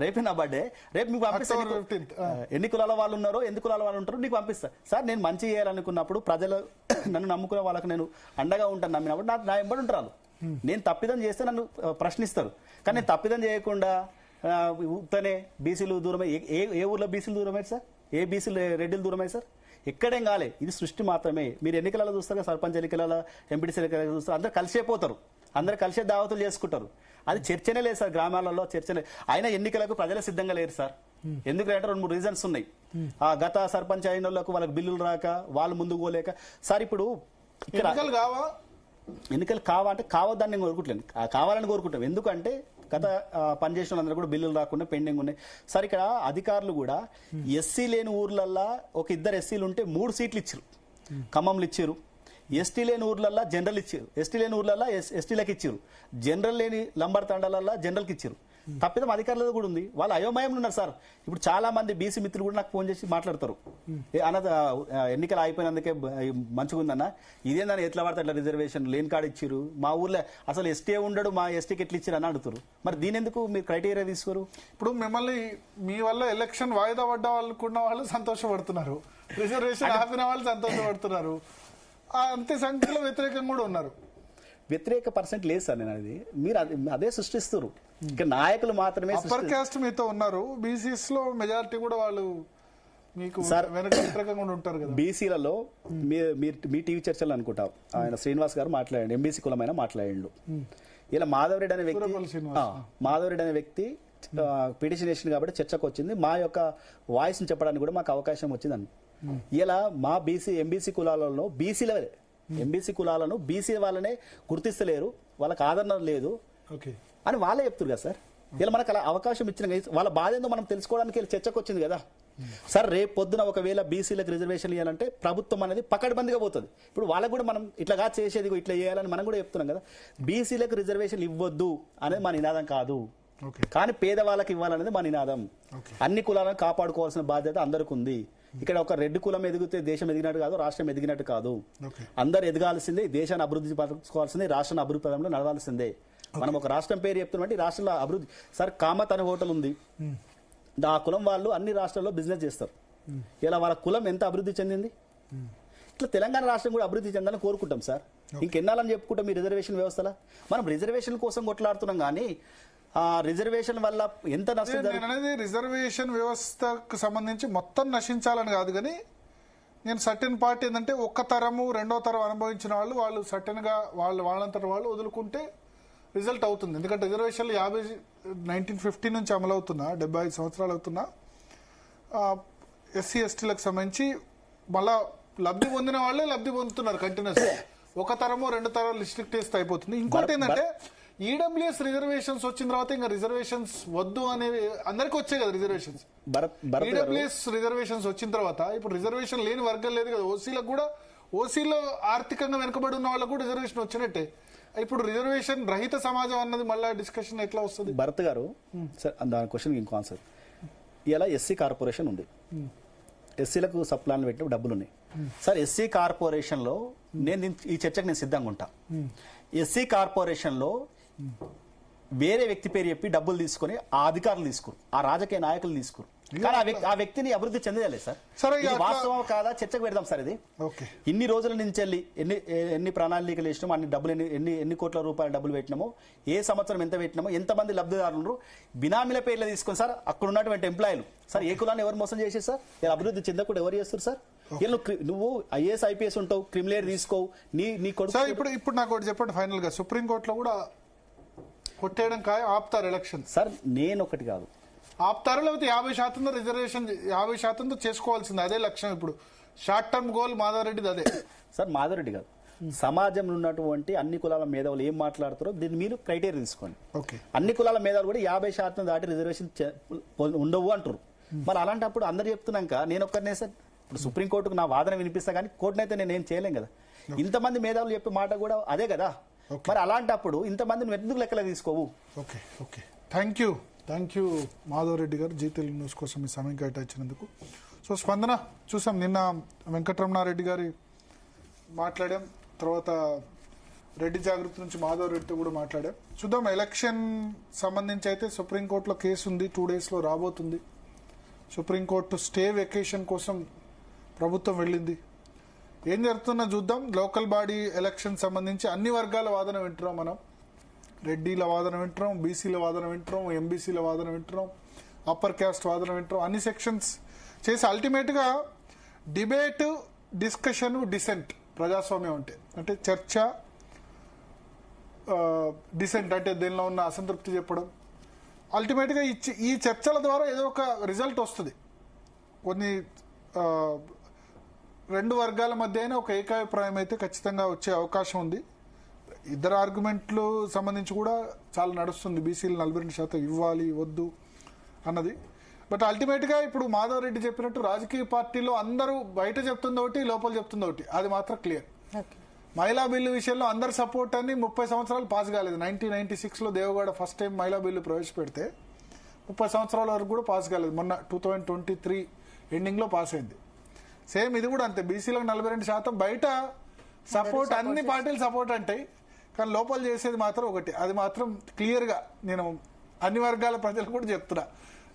[SPEAKER 3] రేపే నా బర్త్డే, రేపు మీకు పంపిస్తా. ఎన్ని కులాల వాళ్ళు ఉన్నారో, ఎన్ని కులాల వాళ్ళు ఉంటారో నీకు పంపిస్తా. సార్ నేను మంచి చేయాలనుకున్నప్పుడు ప్రజలు నన్ను నమ్ముకునే వాళ్ళకి నేను అండగా ఉంటాను. నమ్మినప్పుడు నా ఎంబడి ఉంటారు. నేను తప్పిదం చేస్తే నన్ను ప్రశ్నిస్తారు. కానీ నేను తప్పిదం చేయకుండా ఉత్తనే బీసీలు దూరమై, ఏ ఊర్లో బీసీలు దూరమై సార్? ఏ బీసీలు రెడ్డిలు దూరమై సార్? ఎక్కడేం కాలే. ఇది సృష్టి మాత్రమే. మీరు ఎన్నికలలో చూస్తారు, సర్పంచ్ ఎన్నికల, ఎంపీటీసీ ఎన్నికలలో చూస్తారు, అందరూ కలిసే పోతారు, అందరూ కలిసే దావతులు చేసుకుంటారు. అది చర్చనే లేదు సార్, గ్రామాలలో చర్చనే. అయినా ఎన్నికలకు ప్రజలు సిద్ధంగా లేరు సార్. ఎందుకంటే 2-3 రీజన్స్ ఉన్నాయి. గత సర్పంచ్ అయిన వాళ్ళకు వాళ్ళకి బిల్లులు రాక, వాళ్ళు ముందుకు పోలేక. సార్ ఇప్పుడు ఎన్నికలు కావా అంటే కావద్దని నేను కోరుకుంటలేను, కావాలని కోరుకుంటాం. ఎందుకంటే గత పనిచేసిన వాళ్ళందరూ కూడా బిల్లులు రాకుండా పెండింగ్ ఉన్నాయి సార్. ఇక్కడ అధికారులు కూడా ఎస్సీ లేని ఊర్లల్లో ఒక 2 ఎస్సీలు ఉంటే 3 సీట్లు ఇచ్చారు, ఖమ్మంలు ఇచ్చారు. ఎస్టీ లేని ఊర్లల్లో జనరల్ ఇచ్చారు, ఎస్టీ లేని ఊర్లల్లో ఎస్టీలకు ఇచ్చారు, జనరల్ లేని లంబర్ తండాలల్లో జనరల్కి ఇచ్చారు. తప్పిదం అధికారులతో కూడా ఉంది. వాళ్ళు అయోమయంలో ఉన్నారు సార్. ఇప్పుడు చాలా మంది బీసీ మిత్రులు కూడా నాకు ఫోన్ చేసి మాట్లాడతారు, అన్నది ఎన్నికలు అయిపోయినందుకే మంచిగా ఉందన్న, ఇదేందని ఎట్లా పడితే అట్లా రిజర్వేషన్ లేని కాడ ఇచ్చారు, మా ఊర్లో అసలు ఎస్టీ ఉండడు, మా ఎస్టీకి ఎట్లా ఇచ్చారు అని అడుగుతారు. మరి దీని ఎందుకు మీరు క్రైటీరియా తీసుకోరు?
[SPEAKER 2] ఇప్పుడు మిమ్మల్ని మీ వల్ల ఎలక్షన్ వాయిదా పడ్డ వాళ్ళకున్న వాళ్ళు సంతోషపడుతున్నారు, రిజర్వేషన్ ఆపిన వాళ్ళు సంతోషపడుతున్నారు, అంతే సంఖ్యలో వ్యతిరేకంగా కూడా ఉన్నారు.
[SPEAKER 3] వ్యతిరేక పర్సెంట్ లేదు సార్. నేను అది మీరు అదే సృష్టిస్తారు. ఇక నాయకులు మాత్రమే
[SPEAKER 2] అప్పర్ కాస్ట్ మీతో ఉన్నారు, బీసీస్ లో మెజారిటీ కూడా వాళ్ళు మీకు వెనక వ్యతిరేకంగా ఉంటారు కదా.
[SPEAKER 3] బీసీలలో మీ టీవీ చర్చలు అనుకుంటా ఆయన శ్రీనివాస్ గారు మాట్లాడండి, ఎంబీసీ కులమైన మాట్లాడిండు. ఇలా మాధవరెడ్డి అనే వ్యక్తి పిటిషన్ వేసింది కాబట్టి చర్చకు వచ్చింది, మా యొక్క వాయిస్ని చెప్పడానికి కూడా మాకు అవకాశం వచ్చిందని. ఇలా మా ఎంబీసీ కులాలలో ఎంబీసీ కులాలను బీసీ వాళ్ళనే గుర్తిస్తలేరు, వాళ్ళకి ఆదరణ లేదు అని వాళ్ళే చెప్తున్నారు కదా సార్. ఇలా మనకు అలా అవకాశం ఇచ్చిన వాళ్ళ బాధ ఏందో మనం తెలుసుకోవడానికి చర్చకు వచ్చింది కదా సార్. రేపు పొద్దున ఒకవేళ బీసీలకు రిజర్వేషన్ ఇవ్వాలంటే ప్రభుత్వం అనేది పకడ్బందీగా పోతుంది. ఇప్పుడు వాళ్ళకు కూడా మనం ఇట్లాగా చేసేది ఇట్లా చేయాలని మనం కూడా చెప్తున్నాం కదా. బీసీలకు రిజర్వేషన్ ఇవ్వద్దు అనేది మా నినాదం కాదు, కానీ పేదవాళ్ళకి ఇవ్వాలనేది మా నినాదం. అన్ని కులాలను కాపాడుకోవాల్సిన బాధ్యత అందరికి ఉంది. ఇక్కడ ఒక రెడ్డి కులం ఎదిగితే దేశం ఎదిగినట్టు కాదు, రాష్ట్రం ఎదిగినట్టు కాదు. అందరు ఎదగాల్సిందే, దేశాన్ని అభివృద్ధి పరచుకోవాల్సిందే, రాష్ట్రాన్ని అభివృద్ధి పదంలో నడవాల్సిందే. మనం ఒక రాష్ట్రం పేరు చెప్తున్నాం, రాష్ట్రంలో అభివృద్ధి. సార్ కామత్ అనే హోటల్ ఉంది, ఆ కులం వాళ్ళు అన్ని రాష్ట్రాల్లో బిజినెస్ చేస్తారు. ఇలా వాళ్ళ కులం ఎంత అభివృద్ధి చెందింది. ఇట్లా తెలంగాణ రాష్ట్రం కూడా అభివృద్ధి చెందాలని కోరుకుంటాం సార్. ఇంకెన్నాళ్ళని చెప్పుకుంటాం ఈ రిజర్వేషన్ వ్యవస్థలో. మనం రిజర్వేషన్ కోసం కొట్లాడుతున్నాం కానీ ఆ రిజర్వేషన్ వల్ల ఎంత నష్టం
[SPEAKER 2] అనేది రిజర్వేషన్ వ్యవస్థకు సంబంధించి మొత్తం నశించాలని కాదు, కానీ నేను సర్టెన్ పార్ట్ ఏంటంటే ఒక్క తరము రెండో తరం అనుభవించిన వాళ్ళు సర్టెన్ గా వాళ్ళంతట వాళ్ళు వదులుకుంటే రిజల్ట్ అవుతుంది. ఎందుకంటే రిజర్వేషన్లు 1950 నుంచి అమలు అవుతున్నా 75 సంవత్సరాలు అవుతున్నా ఎస్సీ ఎస్టీలకు సంబంధించి మళ్ళా లబ్ధి పొందిన వాళ్ళే లబ్ధి పొందుతున్నారు కంటిన్యూస్. ఒక తరమో రెండు తరాలు రిస్ట్రిక్ట్ చేస్తే అయిపోతుంది. ఇంకోటి ఏంటంటే ఈడబ్ల్యూఎస్ రిజర్వేషన్స్ వచ్చిన తర్వాత ఇంకా రిజర్వేషన్స్ వద్దు అనేవి అందరికీ వచ్చాయి కదా రిజర్వేషన్స్. ఈడబ్ల్యూఎస్ రిజర్వేషన్స్ వచ్చిన తర్వాత ఇప్పుడు రిజర్వేషన్ లేని వర్గం లేదు కదా. ఓసీలకు కూడా, ఓసీలో ఆర్థికంగా వెనుకబడి ఉన్న వాళ్ళకు కూడా రిజర్వేషన్ వచ్చినట్టే. ఇప్పుడు రిజర్వేషన్ రహిత సమాజం అన్నది మళ్ళీ డిస్కషన్ ఎట్లా వస్తుంది?
[SPEAKER 3] భరత్ గారు సార్ దాని క్వశ్చన్ ఇంకో ఆన్సర్. ఇలా ఎస్సీ కార్పొరేషన్ ఉంది, ఎస్సీలకు సప్లాన్లు పెట్టినప్పుడు డబ్బులు ఉన్నాయి సార్. ఎస్సీ కార్పొరేషన్ లో నేను ఈ చర్చకు నేను సిద్ధంగా ఉంటా. ఎస్సీ కార్పొరేషన్ లో వేరే వ్యక్తి పేరు చెప్పి డబ్బులు తీసుకుని ఆ అధికారులు తీసుకోరు, ఆ రాజకీయ నాయకులు తీసుకోరు, కానీ ఆ వ్యక్తిని అభివృద్ధి చెందలేదు సార్. వాస్తవం కాదా చర్చకు పెడదాం సార్. ఇది ఇన్ని రోజుల నుంచి వెళ్ళి ఎన్ని ప్రణాళికలు వేసినామో, అన్ని డబ్బులు ఎన్ని కోట్ల రూపాయల డబ్బులు పెట్టినామో, ఏ సంవత్సరం ఎంత పెట్టినామో, ఎంతమంది లబ్ధిదారులు బినామీల పేర్లు తీసుకుని సార్ అక్కడ ఉన్నటువంటి ఎంప్లాయీలు సార్ ఏ కులాన్ని ఎవరు మోసం చేసేది సార్? ఇలా అభివృద్ధి చెందకుండా ఎవరు చేస్తారు సార్? నువ్వు ఐఏఎస్ ఐపీఎస్ ఉంటావు, క్రిమిలేర్ తీసుకోవు, నీ కొడుకు.
[SPEAKER 2] ఇప్పుడు నాకు ఒకటి చెప్పండి ఫైనల్ గా, సుప్రీంకోర్టులో కూడా కొట్టేయడం ఖాయం, ఆపుతారు ఎలక్షన్
[SPEAKER 3] సార్. నేను ఒకటి కాదు
[SPEAKER 2] ఆపుతారు, లేకపోతే 50% రిజర్వేషన్ 50% చేసుకోవాల్సింది, అదే లక్ష్యం. ఇప్పుడు షార్ట్ టర్మ్ గోల్ మాధవరెడ్డిది అదే
[SPEAKER 3] సార్. మాధవరెడ్డి కాదు, సమాజంలో ఉన్నటువంటి అన్ని కులాల మేధావులు ఏం మాట్లాడుతారో దీన్ని మీరు క్రైటీరియా తీసుకోండి. అన్ని కులాల మేధావులు కూడా 50% దాటి రిజర్వేషన్ ఉండవు అంటారు. మరి అలాంటప్పుడు అందరు చెప్తున్నాక నేను ఒక్కరినే సార్ ఇప్పుడు సుప్రీంకోర్టుకు నా వాదన వినిపిస్తా కానీ కోర్టునైతే నేను ఏం చేయలేం కదా. ఇంతమంది మేధావులు చెప్పే మాట కూడా అదే కదా. మరి అలాంటప్పుడు ఇంతమంది నువ్వు ఎందుకు లెక్కలు తీసుకోవు?
[SPEAKER 2] థ్యాంక్ యూ మాధవరెడ్డి గారు, జీ తెలుగు న్యూస్ కోసం మీ సమయం కేటాయించినందుకు. సో స్పందన చూసాం, నిన్న వెంకటరమణారెడ్డి గారి మాట్లాడాం, తర్వాత రెడ్డి జాగృతి నుంచి మాధవరెడ్డితో కూడా మాట్లాడాం. చూద్దాం, ఎలక్షన్ సంబంధించి అయితే సుప్రీంకోర్టులో కేసు ఉంది, 2 days లో రాబోతుంది. సుప్రీంకోర్టు స్టే వెకేషన్ కోసం ప్రభుత్వం వెళ్ళింది. ఏం జరుగుతుందో చూద్దాం. లోకల్ బాడీ ఎలక్షన్ సంబంధించి అన్ని వర్గాల వాదన వింటున్నాం మనం. రెడ్డిల వాదన వింటున్నాం, బీసీల వాదన వింటున్నాం, ఎంబీసీల వాదన వింటున్నాం, అప్పర్ క్యాస్ట్ వాదన వింటున్నాం. అన్ని సెక్షన్స్ చేసి అల్టిమేట్గా డిబేట్, డిస్కషన్, డిసెంట్ ప్రజాస్వామ్యం అంటే చర్చ, డిసెంట్ అంటే దీనిలో ఉన్న అసంతృప్తి చెప్పడం. అల్టిమేట్గా ఈ చర్చల ద్వారా ఏదో ఒక రిజల్ట్ వస్తుంది. కొన్ని రెండు వర్గాల మధ్య అయినా ఒక ఏకాభిప్రాయం అయితే ఖచ్చితంగా వచ్చే అవకాశం ఉంది. ఇద్దరు ఆర్గ్యుమెంట్లు సంబంధించి కూడా చాలా నడుస్తుంది, బీసీలు 42% ఇవ్వాలి వద్దు అన్నది. బట్ అల్టిమేట్గా ఇప్పుడు మాధవరెడ్డి చెప్పినట్టు రాజకీయ పార్టీలో అందరూ బయట చెప్తుంది ఒకటి, లోపల చెప్తుంది ఒకటి, అది మాత్రం క్లియర్. మహిళా బిల్లు విషయంలో అందరు సపోర్ట్ అని 30 సంవత్సరాలు పాస్ కాలేదు. 1996లో దేవగౌడ ఫస్ట్ టైం మహిళా బిల్లు ప్రవేశపెడితే 30 సంవత్సరాల వరకు కూడా పాస్ కాలేదు. మొన్న 2023 ఎండింగ్లో పాస్ అయింది. సేమ్ ఇది కూడా అంతే, బీసీలకు 42%, బయట సపోర్ట్ అన్ని పార్టీలు సపోర్ట్ అంటాయి, కానీ లోపల చేసేది మాత్రం ఒకటి. అది మాత్రం క్లియర్గా నేను అన్ని వర్గాల ప్రజలు కూడా చెప్తున్నా.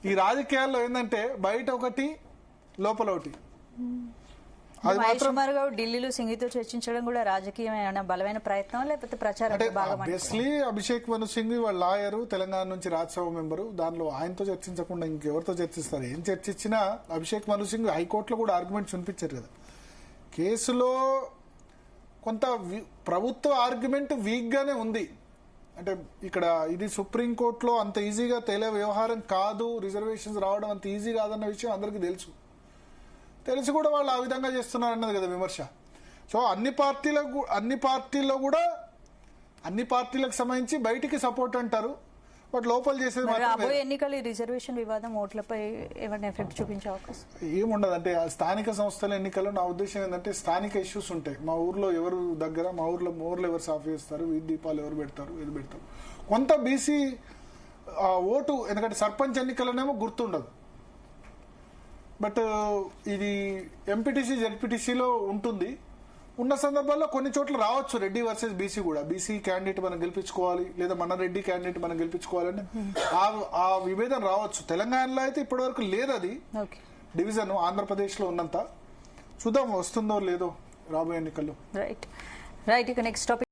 [SPEAKER 2] ఈ రాజకీయాల్లో ఏంటంటే బయట ఒకటి, లోపల ఒకటి.
[SPEAKER 1] ఢిల్లీలో సింగితో చర్చించడం కూడా రాజకీయమైన బలమైన ప్రయత్నం, లేకపోతే ప్రచారం?
[SPEAKER 2] ఆబ్వియస్లీ అభిషేక్ మను సింగ్ వాళ్ళ లాయరు, తెలంగాణ నుంచి రాజ్యసభ మెంబరు, దానిలో ఆయనతో చర్చించకుండా ఇంకెవరితో చర్చిస్తారు? ఏం చర్చించినా అభిషేక్ మను సింగ్ హైకోర్టులో కూడా ఆర్గ్యుమెంట్స్ వినిపించారు కదా. కేసులో కొంత ప్రభుత్వ ఆర్గ్యుమెంట్ వీక్ గానే ఉంది. అంటే ఇక్కడ ఇది సుప్రీంకోర్టులో అంత ఈజీగా తేలే వ్యవహారం కాదు, రిజర్వేషన్స్ రావడం అంత ఈజీ కాదన్న విషయం అందరికీ తెలిసి కూడా వాళ్ళు ఆ విధంగా చేస్తున్నారు అన్నది కదా విమర్శ. సో అన్ని పార్టీలకు సంబంధించి బయటికి సపోర్ట్ అంటారు, బట్ లోపల చేసేది మాత్రం
[SPEAKER 1] రాబోయే ఎన్నికలు ఈ రిజర్వేషన్ వివాదం ఓట్లపై ఏమైనా ఎఫెక్ట్ చూపించే అవకాశం
[SPEAKER 2] ఏముండదు. అంటే ఆ స్థానిక సంస్థల ఎన్నికల్లో నా ఉద్దేశం ఏంటంటే స్థానిక ఇష్యూస్ ఉంటాయి. మా ఊర్లో ఎవరు దగ్గర, మా ఊర్లో మోర్లు ఎవరు సాఫ్ చేస్తారు, వీధి దీపాలు ఎవరు పెడతారు, ఏది పెడతారు. కొంత బీసీ ఓటు, ఎందుకంటే సర్పంచ్ ఎన్నికలనేమో గుర్తుండదు, బట్ ఇది ఎంపీటీసీ జెడ్పీటీసీలో ఉంటుంది. ఉన్న సందర్భాల్లో కొన్ని చోట్ల రావచ్చు రెడ్డి వర్సెస్ బీసీ కూడా. బీసీ క్యాండిడేట్ మనం గెలిపించుకోవాలి, లేదా మన రెడ్డి క్యాండిడేట్ మనం గెలిపించుకోవాలని ఆ విభేదం రావచ్చు. తెలంగాణలో అయితే ఇప్పటివరకు లేదు అది డివిజన్, ఆంధ్రప్రదేశ్లో ఉన్నంత. చూద్దాం వస్తుందో లేదో రాబోయే ఎన్నికల్లో.
[SPEAKER 1] రైట్ ఇక నెక్స్ట్ టాపిక్.